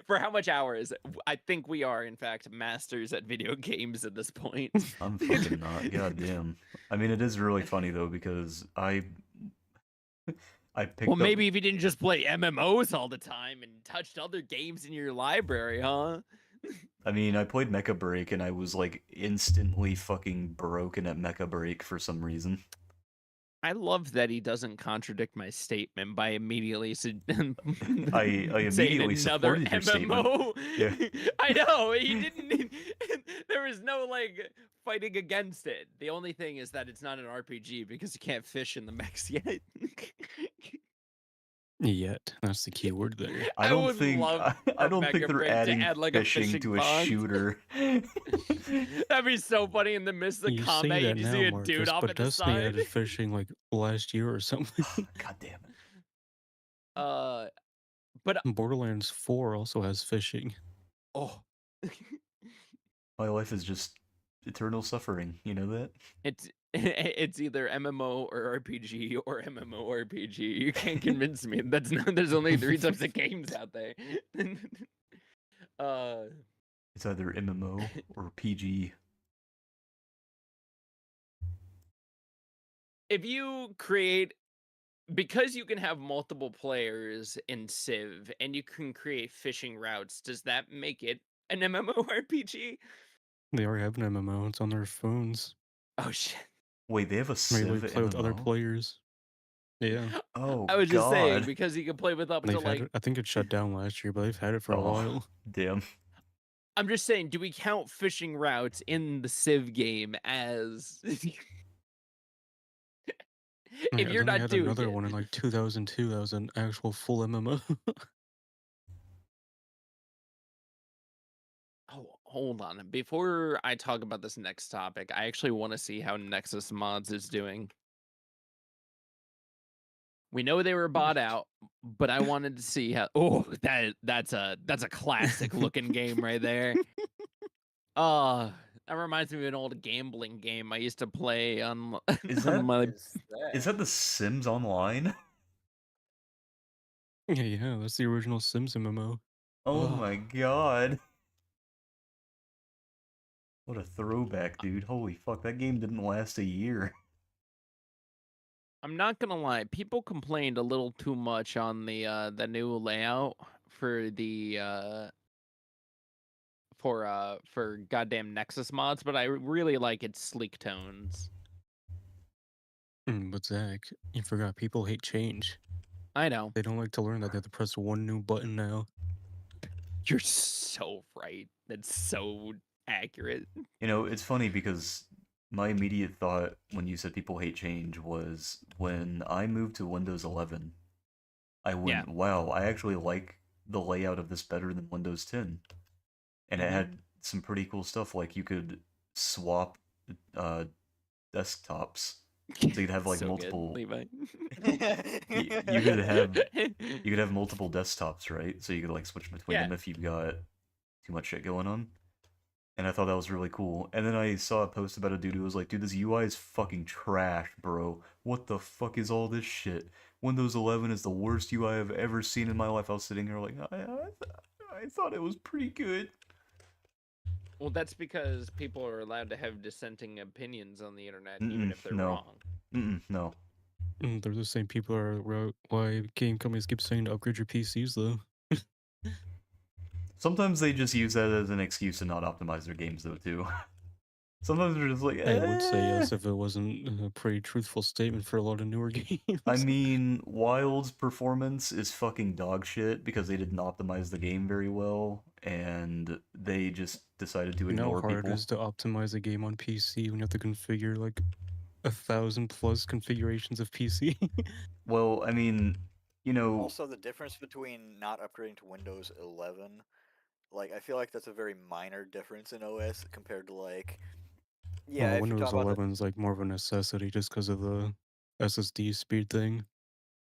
For how much hours? I think we are, in fact, masters at video games at this point. I'm fucking not. God damn. I mean, it is really funny, though, because I picked Well, up... maybe if you didn't just play MMOs all the time and touched other games in your library, huh? I mean, I played Mecha Break, and I was, like, instantly fucking broken at Mecha Break for some reason. I love that he doesn't contradict my statement by immediately I saying immediately another supported your statement. MMO. Yeah. I know he didn't. There was no like fighting against it. The only thing is that it's not an RPG because you can't fish in the mechs yet. Yet. That's the key word there. I I don't would think love I for don't think Mega they're Brain to adding add like a fishing fishing to a pond. shooter. That'd be so funny in the midst of You say combat. You that just now, see a dude Marcus, off but at the Destiny side. added fishing like last year or something. God damn it. Uh, but Borderlands 4 also has fishing. oh, My life is just eternal suffering. You know that? it's either MMO or RPG or MMORPG. You can't convince me. That's not. There's only 3 types of games out there. uh, It's either MMO or PG. if you create, because you can have multiple players in Civ and you can create fishing routes, does that make it an MMORPG? They already have an MMO. It's on their phones. Oh shit. Wait, they have a Where you Civ like play with other MMO? players. Yeah. Oh I was just saying God. because you can play with up to They've had like. it. I think it shut down last year, but they've had it for a Oh, while. damn. I'm just saying, do we count fishing routes in the Civ game as? Yeah, If and you're then they not had doing another it. one in like 2002 that was an actual full MMO. Oh, hold on. Before I talk about this next topic, I actually want to see how Nexus Mods is doing. We know they were bought out, but I wanted to see how. Oh, that's a classic looking game right there. That reminds me of an old gambling game I used to play on Is on that my. is that The Sims Online? Yeah, that's the original Sims MMO. Oh Oh, my God. What a throwback, dude. Holy fuck, that game didn't last a year. I'm not gonna lie. People complained a little too much on the new layout for the for goddamn Nexus mods, but I really like its sleek tones. But Zach, you forgot people hate change. I know. They don't like to learn that they have to press one new button now. You're so right. That's so accurate. You know, it's funny because my immediate thought when you said people hate change was when I moved to Windows 11, I Yeah. went, wow, I actually like the layout of this better than Windows 10. And it Mhm. had some pretty cool stuff, like you could swap desktops. So you'd have like So good, multiple Levi. you could have multiple desktops, right? So you could like switch between Yeah. them if you've got too much shit going on. And I thought that was really cool. And then I saw a post about a dude who was like, dude, this UI is fucking trash, bro. What the fuck is all this shit? Windows 11 is the worst UI I've ever seen in my life. I was sitting here like, I thought it was pretty good. Well, that's because people are allowed to have dissenting opinions on the internet, even if they're no. wrong. No. They're the same people are why game companies keep saying to upgrade your PCs though. Sometimes they just use that as an excuse to not optimize their games though too. Sometimes they're just like, I would say yes if it wasn't a pretty truthful statement for a lot of newer games. I mean, Wild's performance is fucking dog shit because they didn't optimize the game very well, and they just decided to You know ignore how hard people. it is to optimize a game on PC when you have to configure like 1,000+ configurations of PC. Well, I mean, you know, Also, the difference between not upgrading to Windows 11, like I feel like that's a very minor difference in OS compared to like, yeah, Well, if you're Windows talking about 11 is like more of a necessity just because of the SSD speed thing.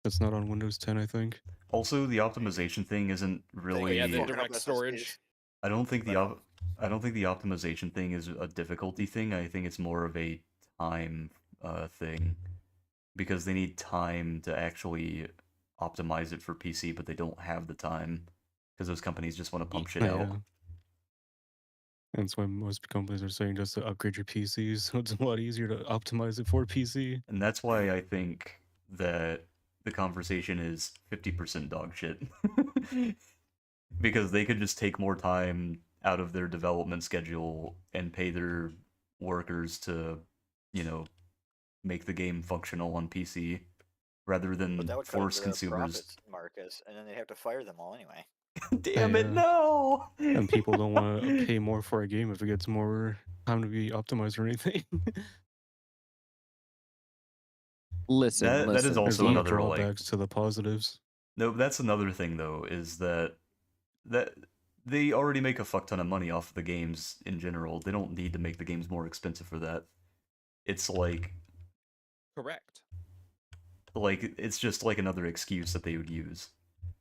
That's not on Windows 10, I think. also the optimization thing isn't the Oh really. yeah, the fucking up direct storage. I don't think But no. I don't think the optimization thing is a difficulty thing. I think it's more of a time thing because they need time to actually optimize it for PC, but they don't have the time because those companies just want to pump shit out. Yeah. That's why most companies are saying just to upgrade your PCs, so it's a lot easier to optimize it for PC. And that's why I think that the conversation is 50% dog shit. Because they could just take more time out of their development schedule and pay their workers to, you know, make the game functional on PC rather But than that would cut force into their consumers. profits, Marcus, and then they'd have to fire them all anyway. Damn it, Yeah. no! And people don't want to pay more for a game if it gets more time to be optimized or anything. Listen, That is listen. also There's a lot of another, like, drawbacks to the positives. No, that's another thing though, is that they already make a fuck ton of money off of the games in general. They don't need to make the games more expensive for that. It's Correct. like it's just like another excuse that they would use.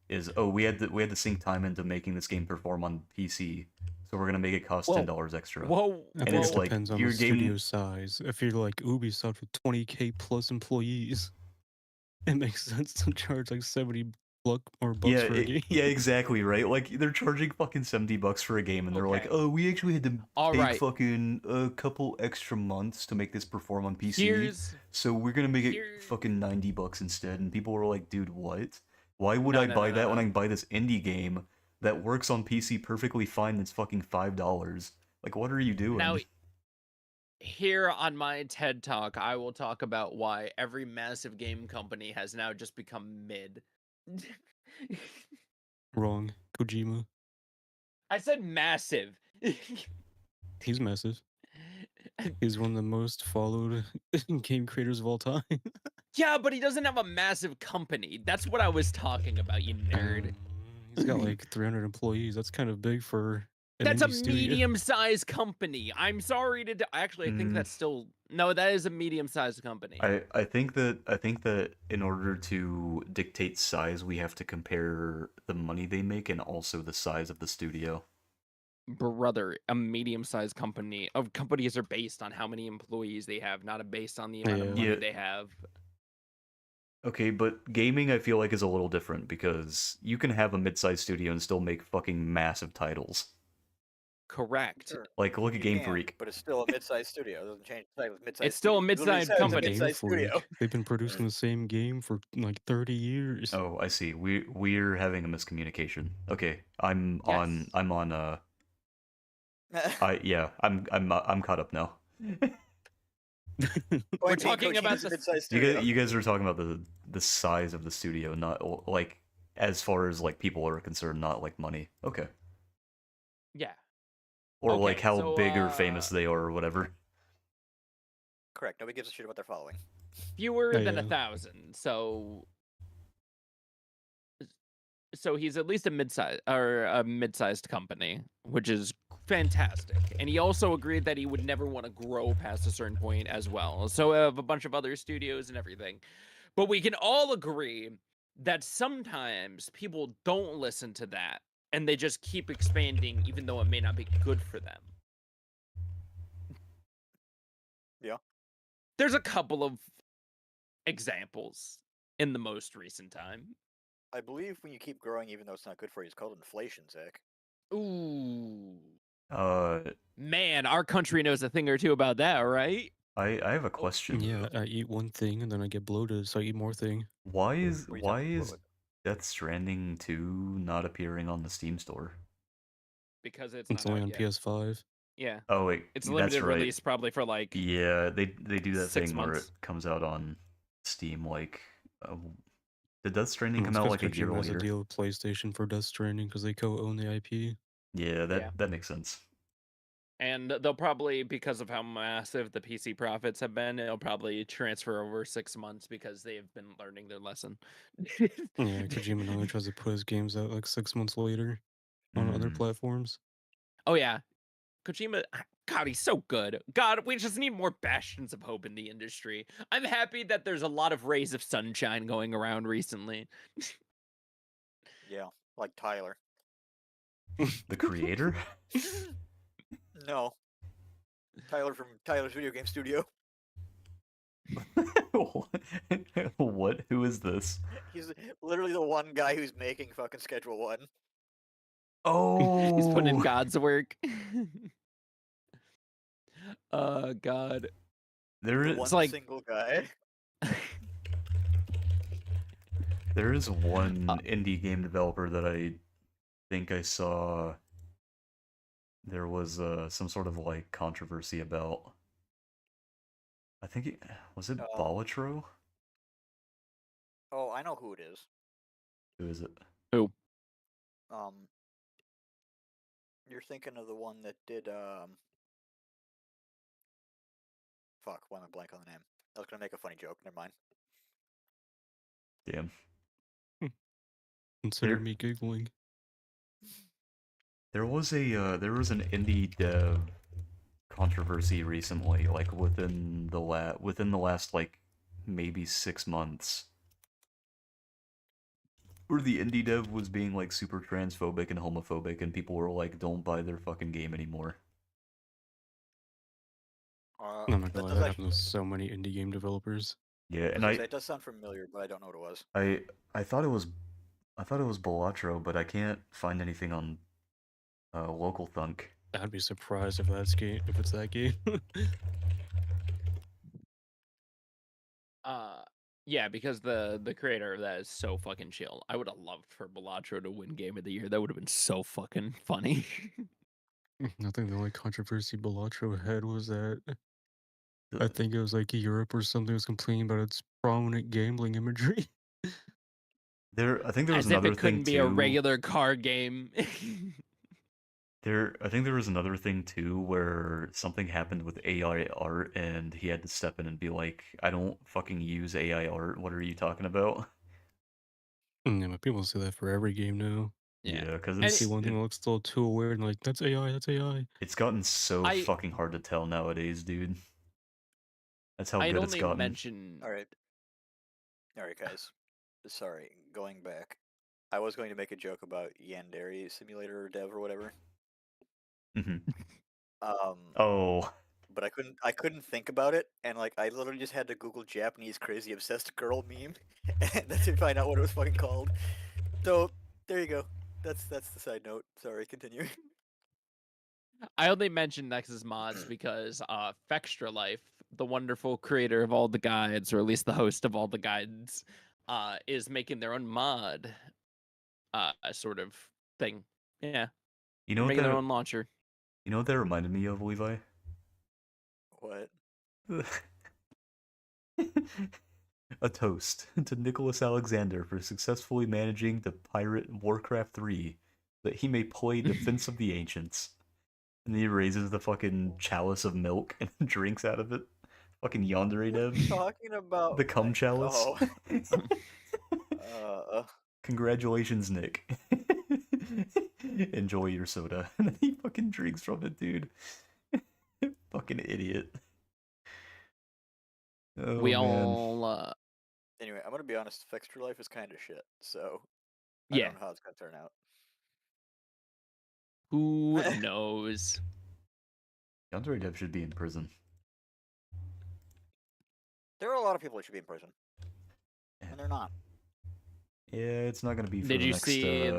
Is, oh, we had to sink time into making this game perform on PC, so we're gonna make it cost Well, $10 extra. whoa, I And think it's it whoa. like depends on your the game. studio size. If you're like Ubisoft with 20K plus employees, it makes sense to charge like 70 bucks Yeah, for a game. yeah, exactly, right? Like they're charging fucking $70 for a game, and they're like, Okay. "Oh, we actually had to All take right. fucking a couple extra months to make this perform on PC, Here's so we're gonna make it here. fucking $90 instead." And people were like, "Dude, what? Why would No, I no, no, buy that when I no. can buy this indie game that works on PC perfectly fine? That's fucking $5. Like, what are you Now, doing?" here on my TED Talk, I will talk about why every massive game company has now just become mid. Wrong. Kojima. I said massive. He's massive. He's one of the most followed game creators of all time. Yeah, but he doesn't have a massive company. That's what I was talking about, you nerd. He's got like 300 employees. That's kind of big for an That's a indie studio. medium-sized company. I'm sorry to actually, I think Mm. that's still no. That is a medium-sized company. I think that in order to dictate size, we have to compare the money they make and also the size of the studio. Brother, a medium-sized company of companies are based on how many employees they have, not based on the amount of Yeah. money Yeah. they have. Okay, but gaming I feel like is a little different because you can have a mid-sized studio and still make fucking massive titles. Correct. Sure. Like look at You Game can, Freak. but it's still a mid-sized studio. It doesn't change the title of mid-sized It's still a studio. It literally mid-sized says Even a company. Game mid-sized studio. Freak. They've been producing the same game for like 30 years. Oh, I see. We're having a miscommunication. Okay, I'm Yes. on I'm caught up now. We're Point being, talking about Kojima's a the mid-sized You studio. guys are talking about the size of the studio, not like as far as like people are concerned, not like money. Okay. yeah. Or Okay, like how so, big or famous they are or whatever. Correct. Nobody gives a shit about their following. Fewer than Yeah. 1,000. So he's at least a mid-sized company, which is fantastic. And he also agreed that he would never want to grow past a certain point as well. So we have a bunch of other studios and everything. But we can all agree that sometimes people don't listen to that and they just keep expanding even though it may not be good for them. Yeah. There's a couple of examples in the most recent time. I believe when you keep growing, even though it's not good for you, it's called inflation, Zach. Ooh. Uh, Man, our country knows a thing or two about that, right? I have a question. Yeah, I eat one thing and then I get bloated, so I eat more thing. Why is What are you talking about? Death Stranding 2 not appearing on the Steam store? Because it's It's not only out on yet. PS5. Yeah. Oh wait, It's that's limited right. release probably for like Yeah, they do that 6 thing where it months. comes out on Steam like did Death Stranding It's come out because like a year Kojima has a later? deal with PlayStation for Death Stranding because they co-own the IP. Yeah, Yeah. that makes sense. And they'll probably, because of how massive the PC profits have been, it'll probably transfer over 6 months because they've been learning their lesson. Yeah, Kojima normally tries to put his games out like 6 months later on other Mm. platforms. Oh yeah. Kojima, God, he's so good. God, we just need more bastions of hope in the industry. I'm happy that there's a lot of rays of sunshine going around recently. Yeah, like Tyler. The creator? No. Tyler from Tyler's Video Game Studio. What? Who is this? He's literally the one guy who's making fucking Schedule 1. Oh, He's putting in God's work. God. there The is one like- single guy. there is one indie game developer that I think I saw. There was some sort of like controversy about. I think it was it Balatro? Oh, I know who it is. Who is it? Who? You're thinking of the one that did fuck, why am I blank on the name? I was gonna make a funny joke, never mind. Damn. Consider There, me giggling. there was an indie dev controversy recently, like within the last like maybe 6 months, where the indie dev was being like super transphobic and homophobic, and people were like, "Don't buy their fucking game anymore." I'm not gonna That lie, does that actually. happens with so many indie game developers. Yeah, I was and gonna say it does sound familiar, but I don't know what it was. I thought it was Balatro, but I can't find anything on local thunk. I'd be surprised if if it's that game. Uh, yeah, because the creator of that is so fucking chill. I would have loved for Balatro to win Game of the Year. That would have been so fucking funny. I think the only controversy Balatro had was that I The- think it was like Europe or something was complaining about its prominent gambling imagery. I think there was As if another it thing couldn't be a too. regular card game. I think there was another thing too where something happened with AI art, and he had to step in and be like, "I don't fucking use AI art. What are you talking about?" Yeah, but people say that for every game now. Yeah. Yeah, because You see one thing that looks a little too weird and like, that's AI, that's AI. it's gotten so I fucking hard to tell nowadays, dude. That's how I'd good it's only gotten. mention All right, guys. Sorry, going back. I was going to make a joke about Yandere Simulator Dev or whatever. Hmm. Um, Oh, but I couldn't think about it, and like I literally just had to Google Japanese crazy obsessed girl meme, and that's to find out what it was fucking called. So there you go. That's the side note. Sorry, continue. I only mention Nexus mods because Fextra Life, the wonderful creator of all the guides, or at least the host of all the guides, is making their own mod sort of thing. Yeah, you know they're what making their that own launcher. you know what that reminded me of, Levi? What? A toast to Nicholas Alexander for successfully managing to pirate Warcraft 3 that he may play Defense of the Ancients. And he raises the fucking chalice of milk and drinks out of it. Fucking yandere What are dev. you talking about? The cum chalice. Oh. uh, Congratulations, Nick. Enjoy your soda. And then he fucking drinks from it, dude. Fucking idiot. Oh We man. all, anyway, I'm gonna be honest. Extra Life is kind of shit. So I yeah. don't know how it's gonna turn out. Who knows? Yandere dev should be in prison. There are a lot of people that should be in prison, Yeah, and they're not. it's not gonna be for Did the you next see?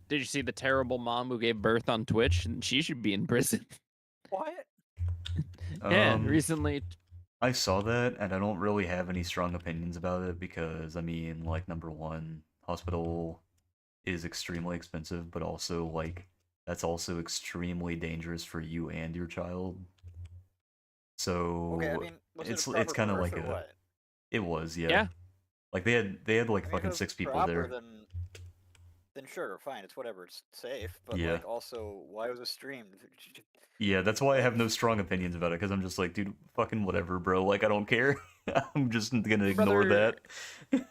Did you see the terrible mom who gave birth on Twitch? And she should be in prison. What? Yeah, um recently. I saw that, and I don't really have any strong opinions about it because, I mean, like, number one, hospital is extremely expensive, but also, like, that's also extremely dangerous for you and your child. Okay, I So mean, was it a it's proper kind of birth like or what? it was, yeah. Yeah, Like they had like I mean, if it fucking was 6 people proper, there. then sure, fine, it's whatever, it's safe. But Yeah. like, also, why was it streamed? Yeah, that's why I Like, have no strong opinions about it, because I'm just like, dude, fucking whatever, bro. Like, I don't care. I'm just gonna ignore brother. that.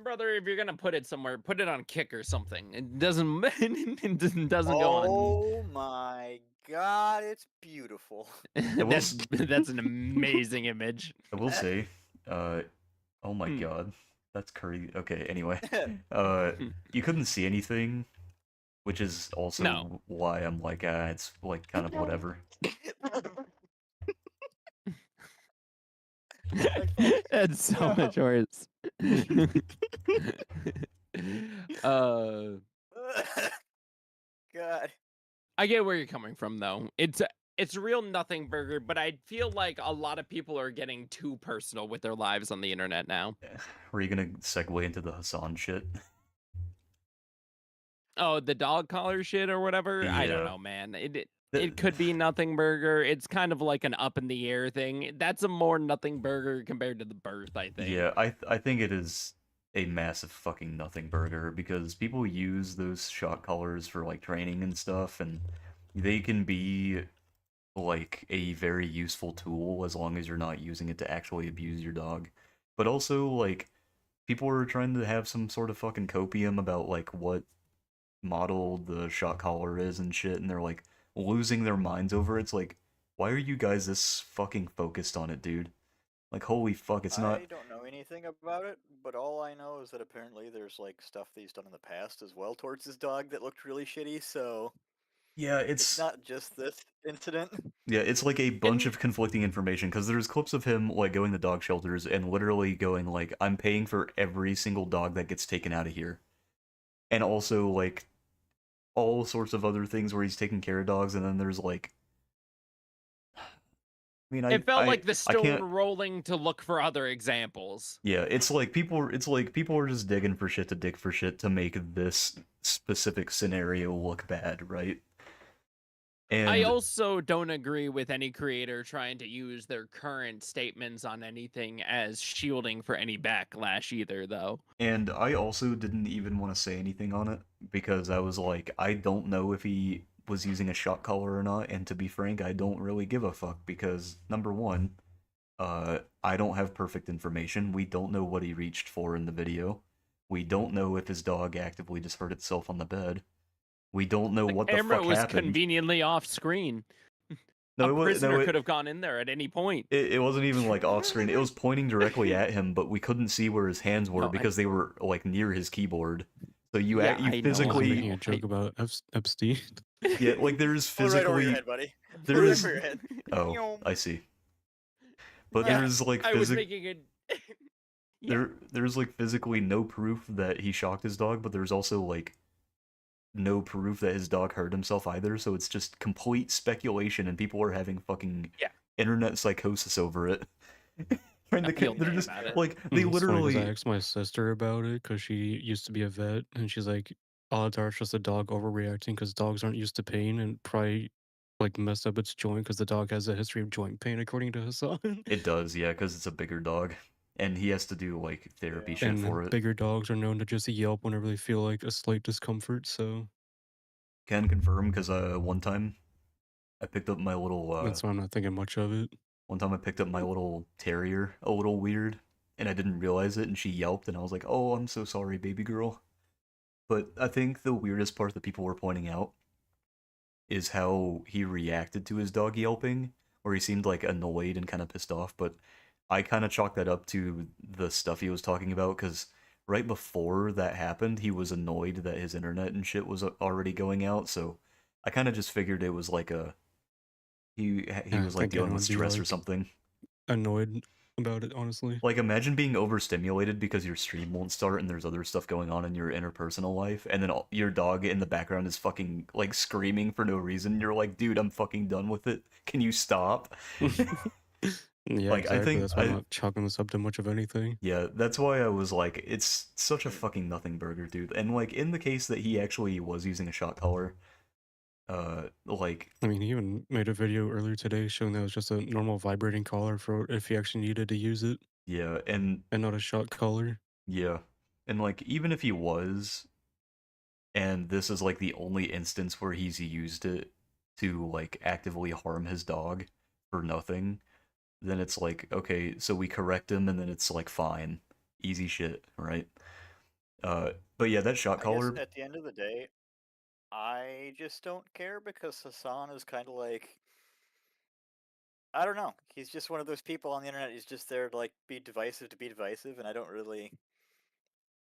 Brother, if you're gonna put it somewhere, put it on Kick or something. It doesn't. It doesn't go on. oh my god, it's beautiful. I will, That's an amazing image. I will say, uh, oh my Hmm. god, that's crazy. Okay, anyway, uh, you couldn't see anything, which is No, also why I'm like, it's like kind of whatever. Like, fuck. it's so No. much worse. uh, God. I get where you're coming from, though. It's a real nothing burger, but I feel like a lot of people are getting too personal with their lives on the internet now. Were you gonna segue into the Hasan shit? Oh, the dog collar shit or whatever. I don't Yeah. know, man. It Th- could be nothing burger. It's kind of like an up in the air thing. That's a more nothing burger compared to the birth, I think. Yeah, I think it is a massive fucking nothing burger because people use those shock collars for like training and stuff, and they can be like a very useful tool as long as you're not using it to actually abuse your dog. But also, like, people were trying to have some sort of fucking copium about like what model the shot collar is and shit, and they're like losing their minds over it. It's like, why are you guys this fucking focused on it, dude? Like, holy fuck, it's not. I don't know anything about it, but all I know is that apparently there's like stuff that he's done in the past as well towards his dog that looked really shitty. So Yeah, it's not just this incident. yeah, it's like a bunch And of conflicting information because there's clips of him like going to dog shelters and literally going like, I'm paying for every single dog that gets taken out of here. And also like all sorts of other things where he's taking care of dogs, and then there's like, I mean, it felt like the I stone can't. rolling to look for other examples. Yeah, it's like people are just digging for shit to dig for shit to make this specific scenario look bad, right? I And also don't agree with any creator trying to use their current statements on anything as shielding for any backlash either, though. and I also didn't even want to say anything on it because I was like, I don't know if he was using a shot collar or not, and to be frank, I don't really give a fuck because number one, I don't have perfect information. We don't know what he reached for in the video. We don't know if his dog actively just hurt itself on the bed. We don't know what the Camera fuck was happened. conveniently off screen. No, A prisoner could have gone in there at any point. it wasn't even like off screen. It was pointing directly at him, but we couldn't see where his hands were No, because they were like near his keyboard. So you Yeah, you I know, I was physically making a joke about Epstein. yeah, like there's Put it right over your physically head, buddy. Put there it is over your head. oh, I see. But Yeah, there's like I was making it. Yeah. there's like physically no proof that he shocked his dog, but there's also like no proof that his dog hurt himself either, so it's just complete speculation and people are having fucking Yeah. internet psychosis over it. Trying to Field they're day just about it. like they It's funny 'cause I literally asked my sister about it because she used to be a vet, and she's like, odds are it's just a dog overreacting because dogs aren't used to pain and probably like messed up its joint because the dog has a history of joint pain, according to Hasan. it does, yeah, because it's a bigger dog. And he has to do like therapy Yeah. shit for And it. bigger dogs are known to just yelp whenever they feel like a slight discomfort, so Can confirm because one time I picked up my little that's why I'm not thinking much of it. one time I picked up my little terrier, a little weird, and I didn't realize it, and she yelped, and I was like, "Oh, I'm so sorry, baby girl." But I think the weirdest part that people were pointing out is how he reacted to his dog yelping, where he seemed like annoyed and kind of pissed off. But I kind of chalked that up to the stuff he was talking about, because right before that happened, he was annoyed that his internet and shit was already going out. So I kind of just figured it was like a he I was like think dealing anyone with would be, stress or like, something. annoyed about it, honestly. Like, imagine being overstimulated because your stream won't start and there's other stuff going on in your interpersonal life, and then your dog in the background is fucking, like, screaming for no reason. You're like, dude, I'm fucking done with it. Can you stop? Yeah, Like, I exactly. think That's why I'm not chalking this up to much of anything. yeah, that's why I was like, it's such a fucking nothing burger, dude. And, like, in the case that he actually was using a shot collar, like, I mean, he even made a video earlier today showing that it was just a normal vibrating collar for if he actually needed to use it, yeah, and not a shot collar. yeah. And, like, even if he was, and this is, like, the only instance where he's used it to, like, actively harm his dog for nothing, then it's like, okay, so we correct him, and then it's, like, fine. Easy shit, right? But yeah, that shot I collar, guess at the end of the day, I just don't care because Hasan is kind of like, I don't know. He's just one of those people on the internet. He's just there to like be divisive, and I don't really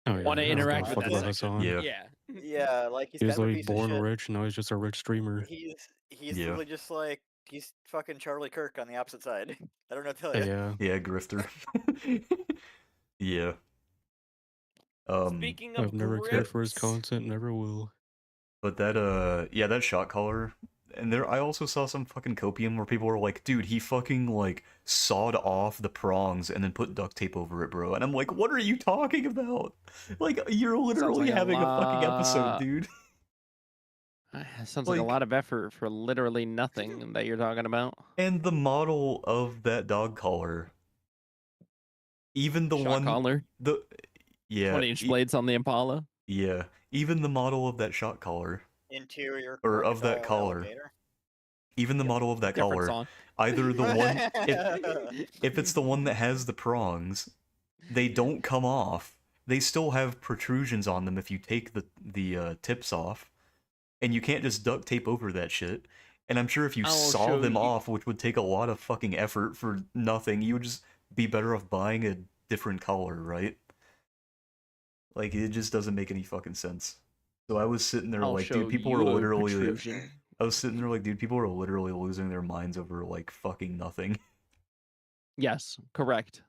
Oh care yeah, Want to I for his don't give a interact with fuck that about content. section? Hasan. yeah, Yeah. Yeah, like he's He was kind of a literally piece of born shit. rich, now he's just a rich streamer. He's yeah, literally just like he's fucking Charlie Kirk on the opposite side. I don't know what to tell you. Yeah, yeah, grifter. Yeah. Speaking I've of never cared for his grifts, content, never will. But that yeah, that shot collar, and there I also saw some fucking copium where people were like, dude, he fucking like sawed off the prongs and then put duct tape over it, bro. And I'm like, what are you talking about? Like, you're literally like a having a fucking episode, lot. dude. sounds like a Like, lot of effort for literally nothing that you're talking about. and the model of that dog collar, even the Shot one collar, the yeah, 20-inch blades on the Impala. yeah, even the model of that shot collar Interior or of that crocodile collar. alligator. Even the Yep. model of that Different collar, song. either the one if it's the one that has the prongs, they don't come off, they still have protrusions on them if you take the tips off, and you can't just duct tape over that shit. And I'm sure if you I'll saw show them you. off, which would take a lot of fucking effort for nothing, you would just be better off buying a different color, right? Like, it just doesn't make any fucking sense. So I was sitting there I'll like, dude, show people were you a literally. protrusion. I was sitting there like, dude, people are literally losing their minds over like fucking nothing. Yes, correct.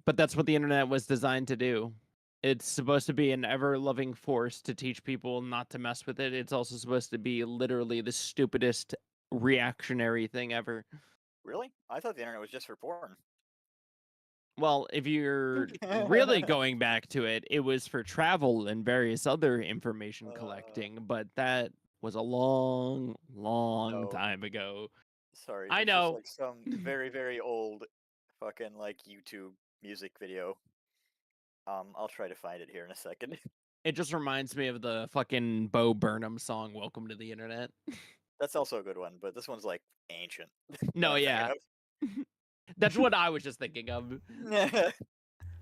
But that's what the internet was designed to do. It's supposed to be an ever-loving force to teach people not to mess with it. It's also supposed to be literally the stupidest reactionary thing ever. Really? I thought the internet was just for porn. Well, if you're really going back to it, it was for travel and various other information collecting, but that was a long, long No, time ago. sorry, I it's just know. like some very, very old fucking like YouTube music video. I'll try to find it here in a second. It just reminds me of the fucking Bo Burnham song "Welcome to the Internet." That's also a good one, but this one's like ancient. No, That I'm yeah. thinking That's what I was just thinking of.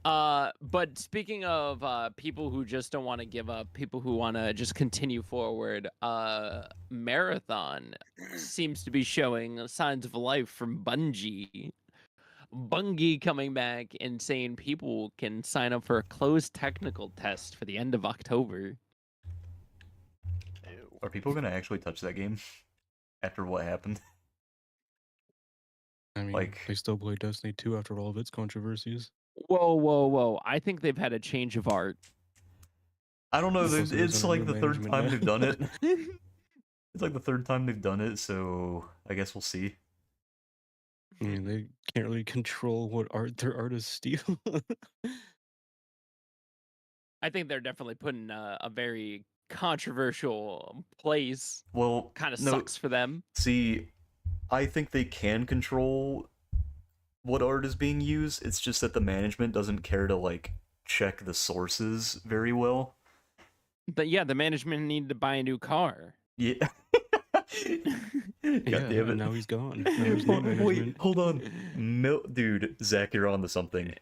of. But speaking of people who just don't want to give up, people who want to just continue forward, Marathon seems to be showing signs of life from Bungie. Bungie coming back and saying people can sign up for a closed technical test for the end of October. Ew. Are people gonna actually touch that game after what happened? I mean, Like, they still play Destiny 2 after all of its controversies. Whoa, whoa, whoa. I think they've had a change of art. I don't know. Plus, there's It's under like new the third management time now. they've done it. It's like the third time they've done it, so I guess we'll see. I mean, they can't really control what art their artists steal. I think they're definitely put in a very controversial place. Well, Kind of no, sucks for them. see, I think they can control what art is being used. It's just that the management doesn't care to like check the sources very well. But yeah, the management needed to buy a new car. Yeah. God Yeah, damn it. and now he's gone. Now there's no Wait, management. hold on. Dude, Zach, you're on to something.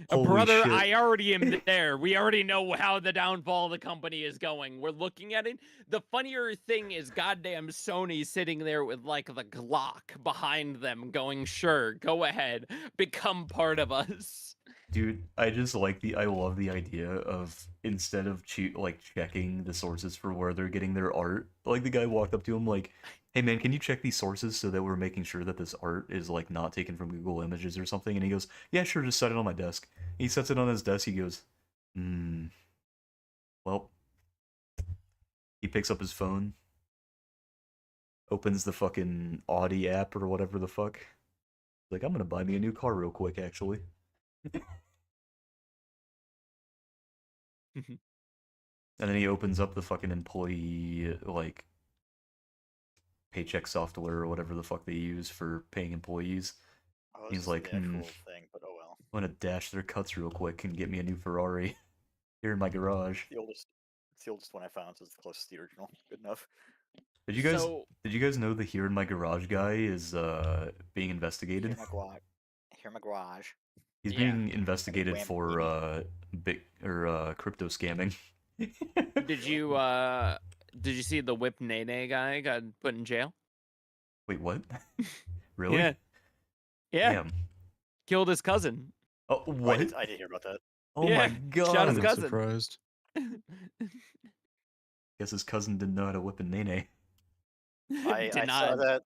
Holy Brother, shit. I already am there. We already know how the downfall of the company is going. We're looking at it. The funnier thing is goddamn Sony sitting there with like the Glock behind them going, sure, go ahead, become part of us. Dude, I love the idea of instead of checking the sources for where they're getting their art, like the guy walked up to him like, "Hey man, can you check these sources so that we're making sure that this art is like not taken from Google Images or something?" And he goes, "Yeah, sure, just set it on my desk." He sets it on his desk. He goes, well, he picks up his phone, opens the fucking Audi app or whatever the fuck. Like, I'm gonna buy me a new car real quick, actually." And then he opens up the fucking employee, like, paycheck software or whatever the fuck they use for paying employees. Oh, this He's isn't like, the actual thing, but oh well. I'm gonna dash their cuts real quick and get me a new Ferrari here in my garage. It's the oldest one I found, so it's the closest to the original. Good enough. Did you guys So, did you guys know the here in my garage guy is being investigated? Here my garage. He's yeah. being investigated Wham, for crypto scamming. Did you see the Whip Nene guy got put in jail? Wait, what? Really? Yeah. Yeah. Damn. Killed his cousin. Oh, I what? did hear about that. Oh Yeah, my shot his I'm god. cousin. surprised. Guess his cousin didn't know how to whip a nene. I Did saw not. that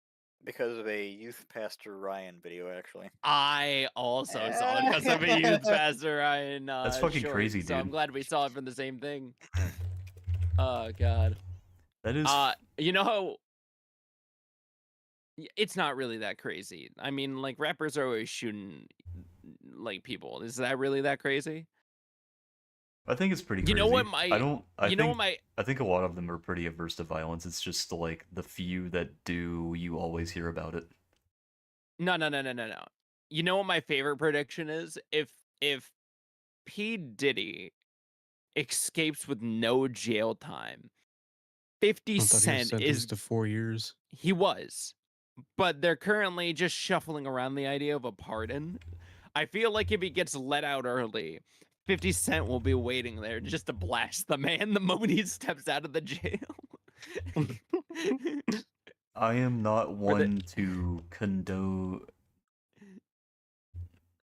because of a youth pastor Ryan video, actually. I also saw it because of a youth pastor. That's fucking short, crazy, so I'm dude. glad we saw it from the same thing. Oh god. That is You know how it's not really that crazy. I mean, like rappers are always shooting like people. Is that really that crazy? I think it's pretty You crazy. know what my I don't I you think know what my I think a lot of them are pretty averse to violence. It's just like the few that do, you always hear about it. no. You know what my favorite prediction is? If P. Diddy escapes with no jail time, 50 I thought he was Cent sentenced is to 4 years. he was, but they're currently just shuffling around the idea of a pardon. I feel like if he gets let out early, 50 Cent will be waiting there just to blast the man the moment he steps out of the jail. I am not Or the one to condone.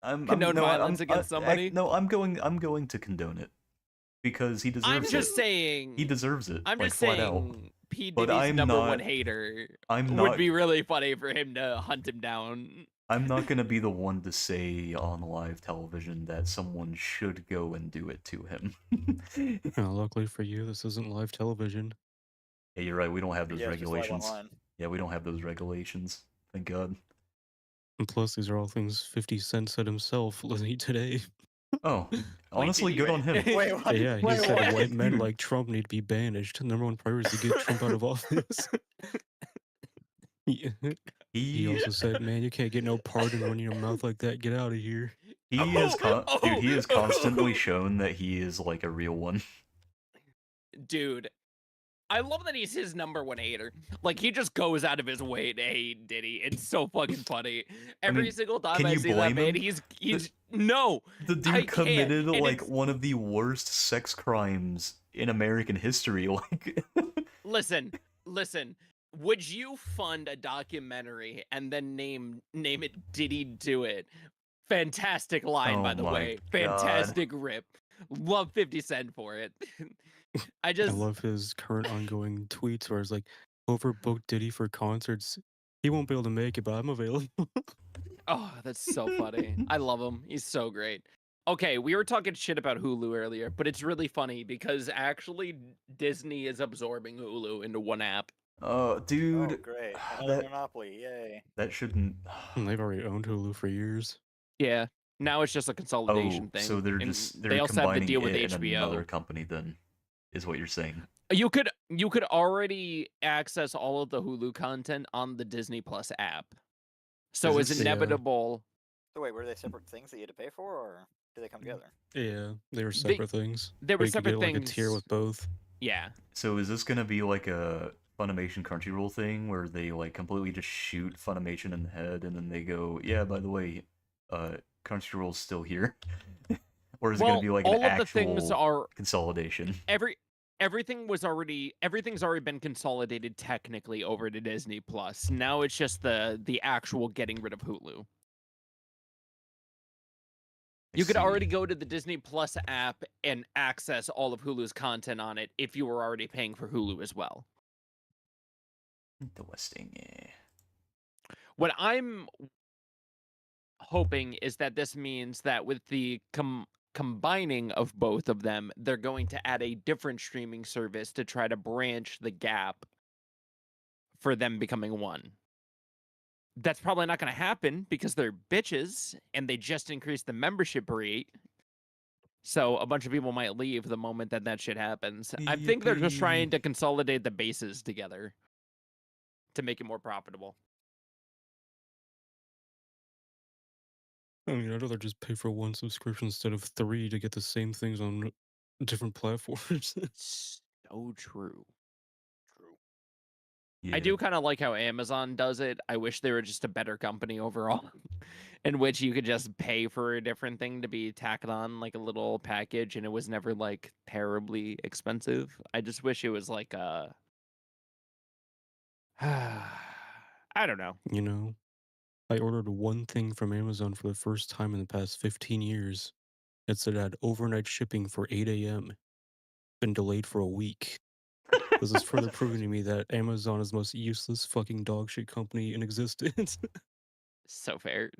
condone violence against somebody. No, I'm going to condone it because he I'm deserves just it. saying. He deserves it. I'm like just flat out. saying. P But Diddy's I'm number not- one hater I'm would not. be really funny for him to hunt him down. I'm not gonna be the one to say on live television that someone should go and do it to him. Luckily for you, this isn't live television. Yeah, you're right. We don't have those Yeah, it's just live regulations. online. Yeah, we don't have those regulations. Thank God. And plus, these are all things 50 Cent said himself today. Oh, honestly, did good you- on him. Wait, what? Yeah, he Wait, said what? white men Dude. like Trump need to be banished. Number one priority is to get Trump out of office. He He also said, "Man, you can't get no pardon running your mouth like that. Get out of here." he has dude. He has constantly oh. shown that he is like a real one. Dude, I love that he's his number one hater. Like, he just goes out of his way to hate Diddy. It's so fucking funny. Every mean, single time can I you see that blame man, him? he's no. The dude I can't, committed and like it's- one of the worst sex crimes in American history. Like, Listen. Would you fund a documentary and then name it Diddy Do It? Fantastic line, Oh by the my way. God. Fantastic rip. Love 50 Cent for it. I I love his current ongoing tweets where it's like, overbooked Diddy for concerts. He won't be able to make it, but I'm available. Oh, that's so funny. I love him. He's so great. Okay, we were talking shit about Hulu earlier, but it's really funny because actually Disney is absorbing Hulu into one app. oh, dude, Oh, great. Another that monopoly. Yay. that shouldn't. They've already owned Hulu for years. Yeah. Now it's just a consolidation Oh, thing. so they're and just they they're also have the combining deal with it in HBO. another company. Then, is what you're saying? You could already access all of the Hulu content on the Disney Plus app. So Is it's it- Yeah. inevitable. So wait, were they separate things that you had to pay for, or do they come together? Yeah, they were They- separate things. they were But you could separate get, like, a tier things. with both. Yeah. So is this gonna be like a Funimation Crunchyroll thing where they like completely just shoot Funimation in the head and then they go, yeah, by the way, Crunchyroll's still here, or is it gonna be like an all of actual the things are consolidation? everything's already been consolidated technically over to Disney Plus. Now it's just the actual getting rid of Hulu. You could already go to the Disney Plus app and access all of Hulu's content on it if you were already paying for Hulu as well. Interesting. Yeah. What I'm hoping is that this means that with the combining of both of them, they're going to add a different streaming service to try to branch the gap for them becoming one. That's probably not going to happen because they're bitches and they just increased the membership rate. So a bunch of people might leave the moment that shit happens. I think they're just trying to consolidate the bases together to make it more profitable. I mean, I'd rather just pay for one subscription instead of 3 to get the same things on different platforms. So true. Yeah. I do kind of like how Amazon does it. I wish they were just a better company overall, in which you could just pay for a different thing to be tacked on like a little package, and it was never like terribly expensive. I just wish it was like a, I don't know. You know, I ordered one thing from Amazon for the first time in the past 15 years. It said it had overnight shipping for 8 a.m. Been delayed for a week. This is further proving to me that Amazon is the most useless fucking dog shit company in existence. So fair.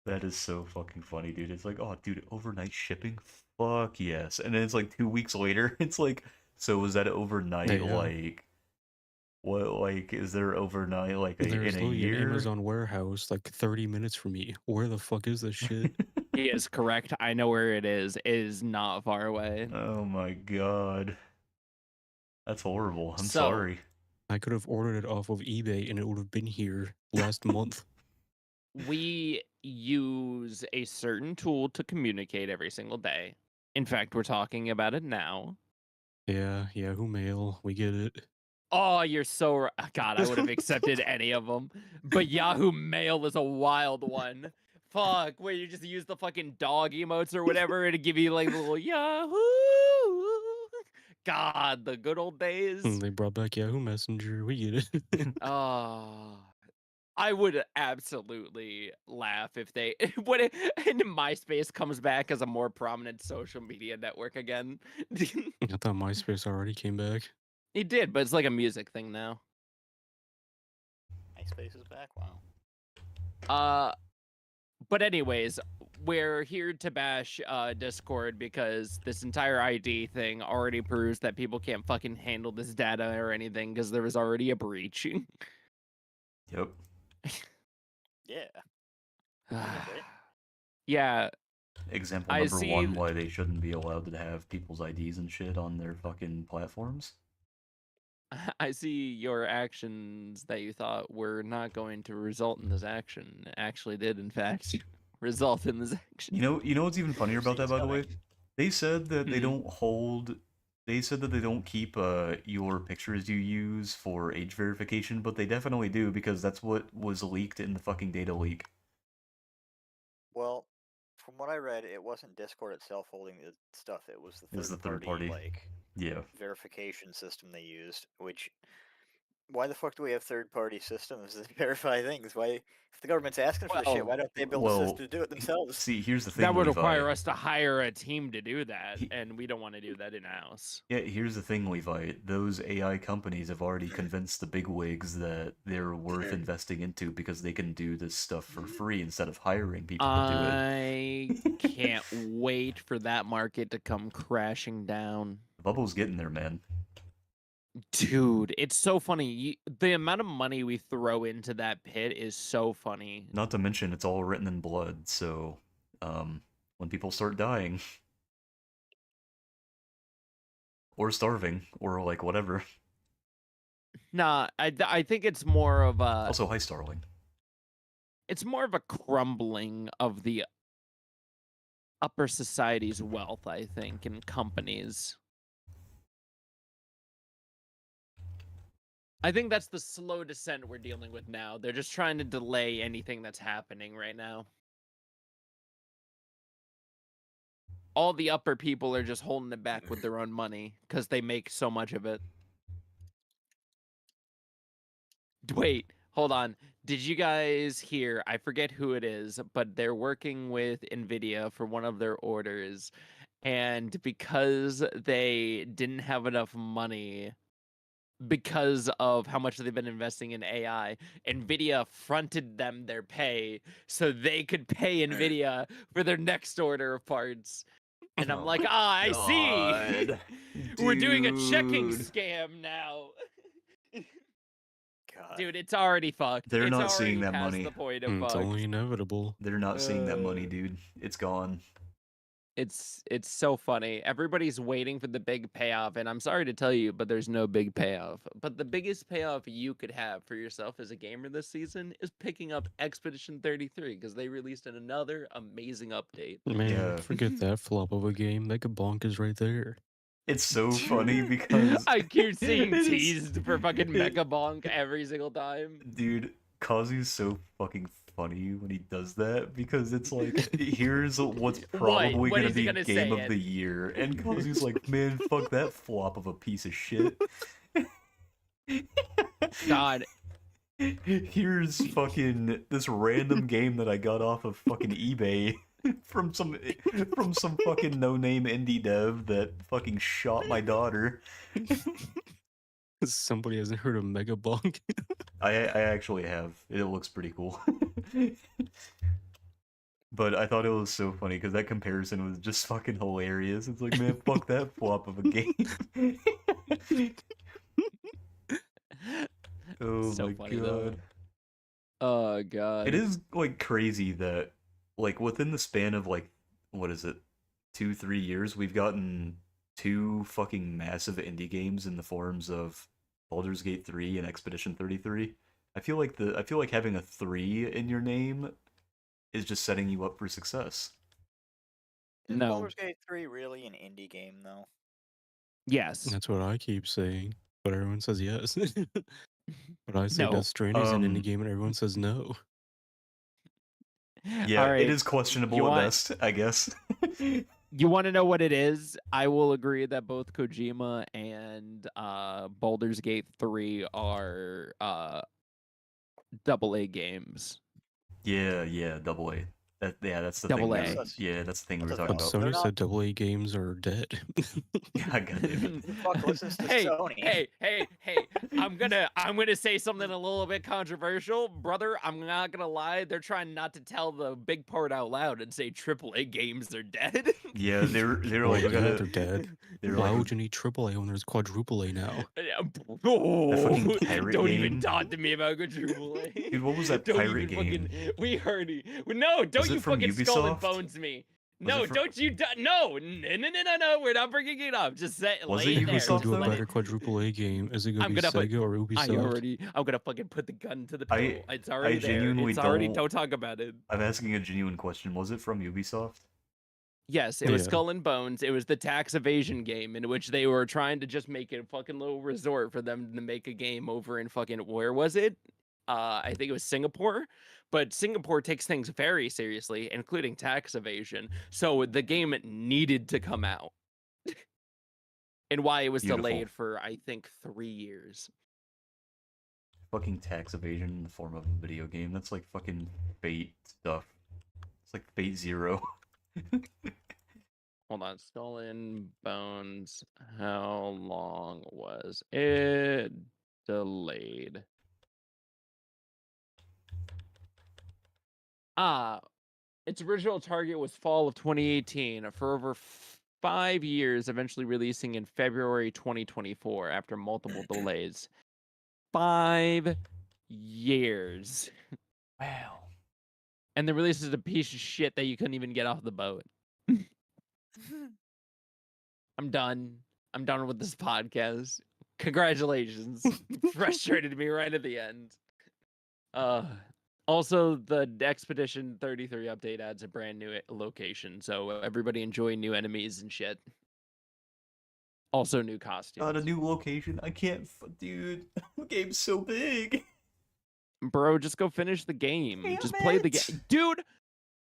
That is so fucking funny, dude. It's like, oh, dude, overnight shipping? Fuck yes. And then it's like 2 weeks later, it's like, so was that overnight? Yeah. Like, what? Like, is there overnight like There's in a literally an year? Amazon warehouse like 30 minutes from me. Where the fuck is this shit? He is correct. I know where it is. It is not far away. Oh my god. That's horrible. I'm So- sorry. I could have ordered it off of eBay and it would have been here last month. We use a certain tool to communicate every single day. In fact, we're talking about it now. Yeah, Yahoo Mail, we get it. Oh, you're so God, I would have accepted any of them. But Yahoo Mail is a wild one. fuck, where you just use the fucking dog emotes or whatever to give you like the little Yahoo. God, the good old days. They brought back Yahoo Messenger. We get it. Oh, I would absolutely laugh if they what if and MySpace comes back as a more prominent social media network again. I thought MySpace already came back. It did, but it's like a music thing now. MySpace is back. Wow. But anyways, we're here to bash Discord because this entire ID thing already proves that people can't fucking handle this data or anything because there was already a breach. Yep. Yeah. Right? Yeah, Example I number see. one, why they shouldn't be allowed to have people's IDs and shit on their fucking platforms. I see your actions that you thought were not going to result in this action actually did, in fact, result in this action. You know what's even funnier about that, Seems by the way? coming. They said that they Hmm. don't hold. They said that they don't keep your pictures you use for age verification, but they definitely do because that's what was leaked in the fucking data leak. Well, from what I read, it wasn't Discord itself holding the stuff. It was the It was the third third party. like Yeah. verification system they used. Which, why the fuck do we have third-party systems that verify things? Why, if the government's asking for the shit, why Well, don't they build a Well, system to do it themselves? see, here's the thing, that would Levi. require us to hire a team to do that, He- and we don't want to do that in-house. Yeah, here's the thing, Levi. Those AI companies have already convinced the bigwigs that they're worth investing into because they can do this stuff for free instead of hiring people to do I it. can't wait for that market to come crashing down. The bubble's getting there, man. Dude, it's so funny. The amount of money we throw into that pit is so funny. Not to mention, it's all written in blood, so when people start dying or starving or like whatever. Nah, I think it's more of a Also, hi, Starling. it's more of a crumbling of the upper society's wealth, I think, and companies. I think that's the slow descent we're dealing with now. They're just trying to delay anything that's happening right now. All the upper people are just holding it back with their own money because they make so much of it. Wait, hold on. Did you guys hear? I forget who it is, but they're working with NVIDIA for one of their orders. And because they didn't have enough money because of how much they've been investing in AI, NVIDIA fronted them their pay so they could pay NVIDIA for their next order of parts. And I'm Oh like, my I see. God, We're doing a checking dude. scam now. God. Dude, it's already fucked. They're It's not seeing already that past money. the point of It's fucked. only inevitable. They're not seeing that money, dude. It's gone. It's so funny. Everybody's waiting for the big payoff, and I'm sorry to tell you, but there's no big payoff. But the biggest payoff you could have for yourself as a gamer this season is picking up Expedition 33 because they released another amazing update. Man, Yeah. forget that flop of a game. Mega Bonk is right there. It's so funny because I keep seeing it's- teased for fucking it- Mega Bonk every single time. Dude, Kazu's so fucking funny when he does that because it's like, here's what's probably What gonna is he be gonna game say of the year, and Kazu's like, man, fuck that flop of a piece of shit. God, Here's fucking this random game that I got off of fucking eBay from some fucking no-name indie dev that fucking shot my daughter. Somebody hasn't heard of Mega Bonk. I actually have. It looks pretty cool. But I thought it was so funny because that comparison was just fucking hilarious. It's like, man, fuck that flop of a game. Oh so my funny god. though. Oh god. It is like crazy that like within the span of like what is it, 2-3 years, we've gotten two fucking massive indie games in the forms of Baldur's Gate 3 and Expedition 33. I feel like having a 3 in your name is just setting you up for success. Is No. Baldur's Gate 3 really an indie game, though? Yes. That's what I keep saying, but everyone says yes. But I say No. Death Stranding's an indie Um, game, and everyone says no. Yeah, All it right. is questionable You at want best, I guess. you want to know what it is? I will agree that both Kojima and Baldur's Gate 3 are AA games. Yeah, double A. That's the thing Double we That's A. were. that's Yeah, that's the thing we that's were a talking But fallacy. about. They're Sony not. said AA games are dead. Yeah, God damn it. Who the fuck listens to Hey, Sony? hey, I'm gonna say something a little bit controversial, brother. I'm not gonna lie. They're trying not to tell the big part out loud and say AAA games are dead. Yeah, they're Well, like, we yeah, gotta. they're dead. They're Why like would you need AAA when there's quadruple A now? that fucking Oh, pirate don't even game. talk to me about AAA. Dude, what was that Don't pirate even fucking. game? We already. No, Was don't it you from fucking skull and Ubisoft? bones me. Was it No, from? don't you. No. We're not bringing it up. Just say, Was lay it it Who there. could Ubisoft Just do a though? let better it. quadruple A game? Is it gonna I'm be gonna put. Sega or Ubisoft? I'm gonna fucking put the gun to the I pillow. It's I already there. genuinely It's already. don't. Don't talk about it. I'm asking a genuine question. Was it from Ubisoft? Yes, it was Yeah. Skull and Bones. It was the tax evasion game in which they were trying to just make it a fucking little resort for them to make a game over in fucking where was it? I think it was Singapore. But Singapore takes things very seriously, including tax evasion. So the game needed to come out. And why it was Beautiful. delayed for I think 3 years. Fucking tax evasion in the form of a video game. That's like fucking Fate stuff. It's like Fate Zero. Hold on, Skull and Bones. How long was it delayed? Its original target was fall of 2018 for over 5 years, eventually releasing in February 2024 after multiple delays. 5 years. Wow. And the release is a piece of shit that you couldn't even get off the boat. I'm done. I'm done with this podcast. Congratulations. Frustrated me right at the end. Also, the Expedition 33 update adds a brand new location, so everybody enjoy new enemies and shit. Also, new costumes. Got a new location. I can't, dude. The game's so big. Bro, just go finish the game. Damn just play the it. game. Dude,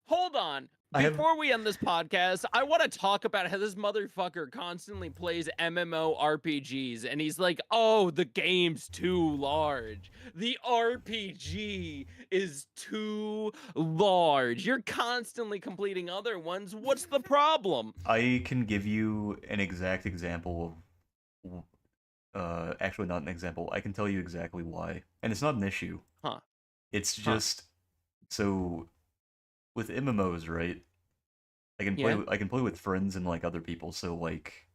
hold on. I have- Before we end this podcast, I want to talk about how this motherfucker constantly plays MMO RPGs, and he's like, oh, the game's too large. The RPG is too large. You're constantly completing other ones. What's the problem? I can give you an exact example of. Actually, not an example. I can tell you exactly why, and it's not an issue. Huh. It's just so with MMOs, right? I can play. Yeah. I can play with friends and like other people. So like,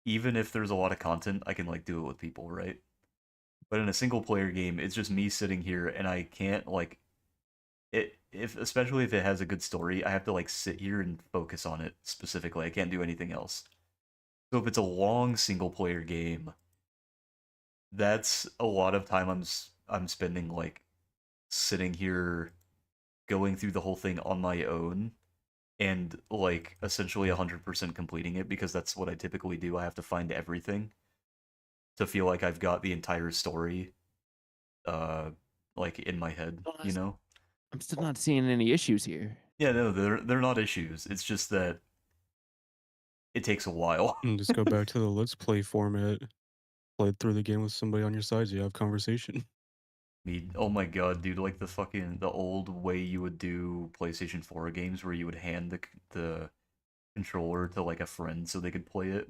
even if there's a lot of content, I can like do it with people, right? But in a single player game, it's just me sitting here, and I can't like it. If especially if it has a good story, I have to like sit here and focus on it specifically. I can't do anything else. So if it's a long single player game, that's a lot of time I'm spending like sitting here going through the whole thing on my own and like essentially 100% completing it because that's what I typically do. I have to find everything to feel like I've got the entire story like in my head, you know? I'm still not seeing any issues here. Yeah, no, they're not issues. It's just that it takes a while. And just go back to the let's play format. Play through the game with somebody on your side, so you have conversation. Oh my god, dude, like the old way you would do PlayStation 4 games where you would hand the controller to like a friend so they could play it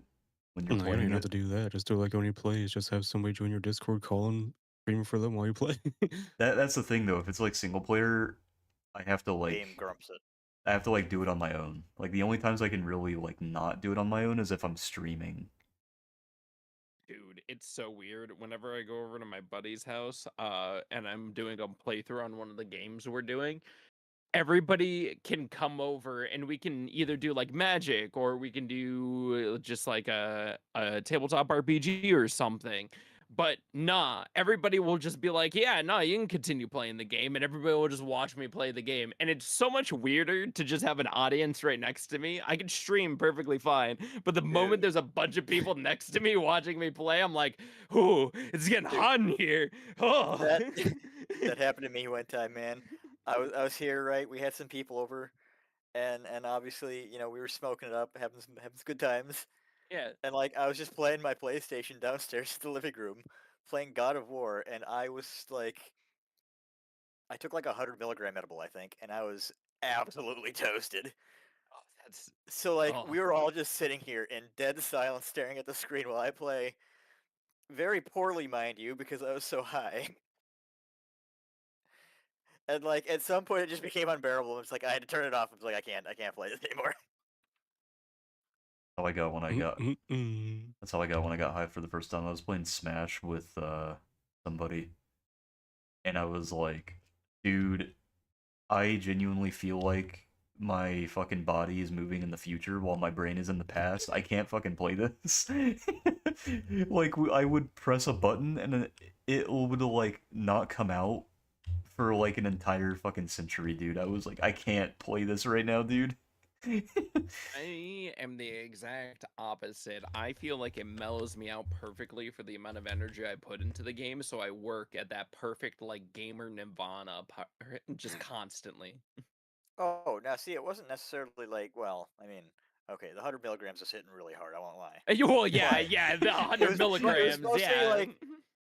when you're No, you don't playing even have it. to do that. Just do it like when you play. Just have somebody join your Discord call and stream for them while you play. That's the thing though, if it's like single player, I have to Game like grumps it. I have to like do it on my own. Like the only times I can really like not do it on my own is if I'm streaming. Dude, it's so weird. Whenever I go over to my buddy's house, and I'm doing a playthrough on one of the games we're doing, everybody can come over and we can either do like Magic or we can do just like a tabletop RPG or something. But nah, everybody will just be like, yeah, nah, you can continue playing the game, and everybody will just watch me play the game. And it's so much weirder to just have an audience right next to me. I can stream perfectly fine, but the moment there's a bunch of people next to me watching me play, I'm like, ooh, it's getting hot in here. Oh. That happened to me one time, man. I was here, right? We had some people over, and obviously, you know, we were smoking it up, having some good times. Yeah. And like I was just playing my PlayStation downstairs in the living room, playing God of War, and I was like, I took like 100 milligram edible, I think, and I was absolutely toasted. Oh, that's So like oh. we were all just sitting here in dead silence, staring at the screen while I play, very poorly, mind you, because I was so high. And like at some point, it just became unbearable. It's like I had to turn it off. I was like, I can't play this anymore. How I got when I got. Mm-mm-mm. That's how I got when I got high for the first time. I was playing Smash with somebody, and I was like, dude, I genuinely feel like my fucking body is moving in the future while my brain is in the past. I can't fucking play this. Like, I would press a button and it would, like, not come out for, like, an entire fucking century, dude. I was like, I can't play this right now, dude. I am the exact opposite. I feel like it mellows me out perfectly for the amount of energy I put into the game, so I work at that perfect like gamer nirvana just constantly. Oh, now see, it wasn't necessarily like, well, I mean, okay, the 100 milligrams was hitting really hard. I won't lie, Well, yeah, but yeah, the it 100 was it was milligrams, mostly yeah. like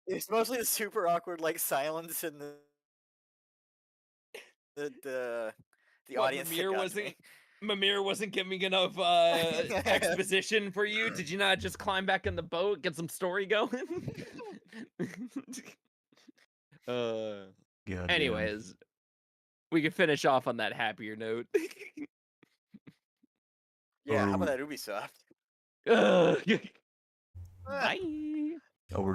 it was mostly the super awkward like silence and the the What, audience that got to me. Mimir wasn't giving enough exposition for you? Did you not just climb back in the boat, get some story going? uh God damn. anyways, we can finish off on that happier note. Yeah, how about Oh, that Ubisoft? Ugh. Ah. Bye. we're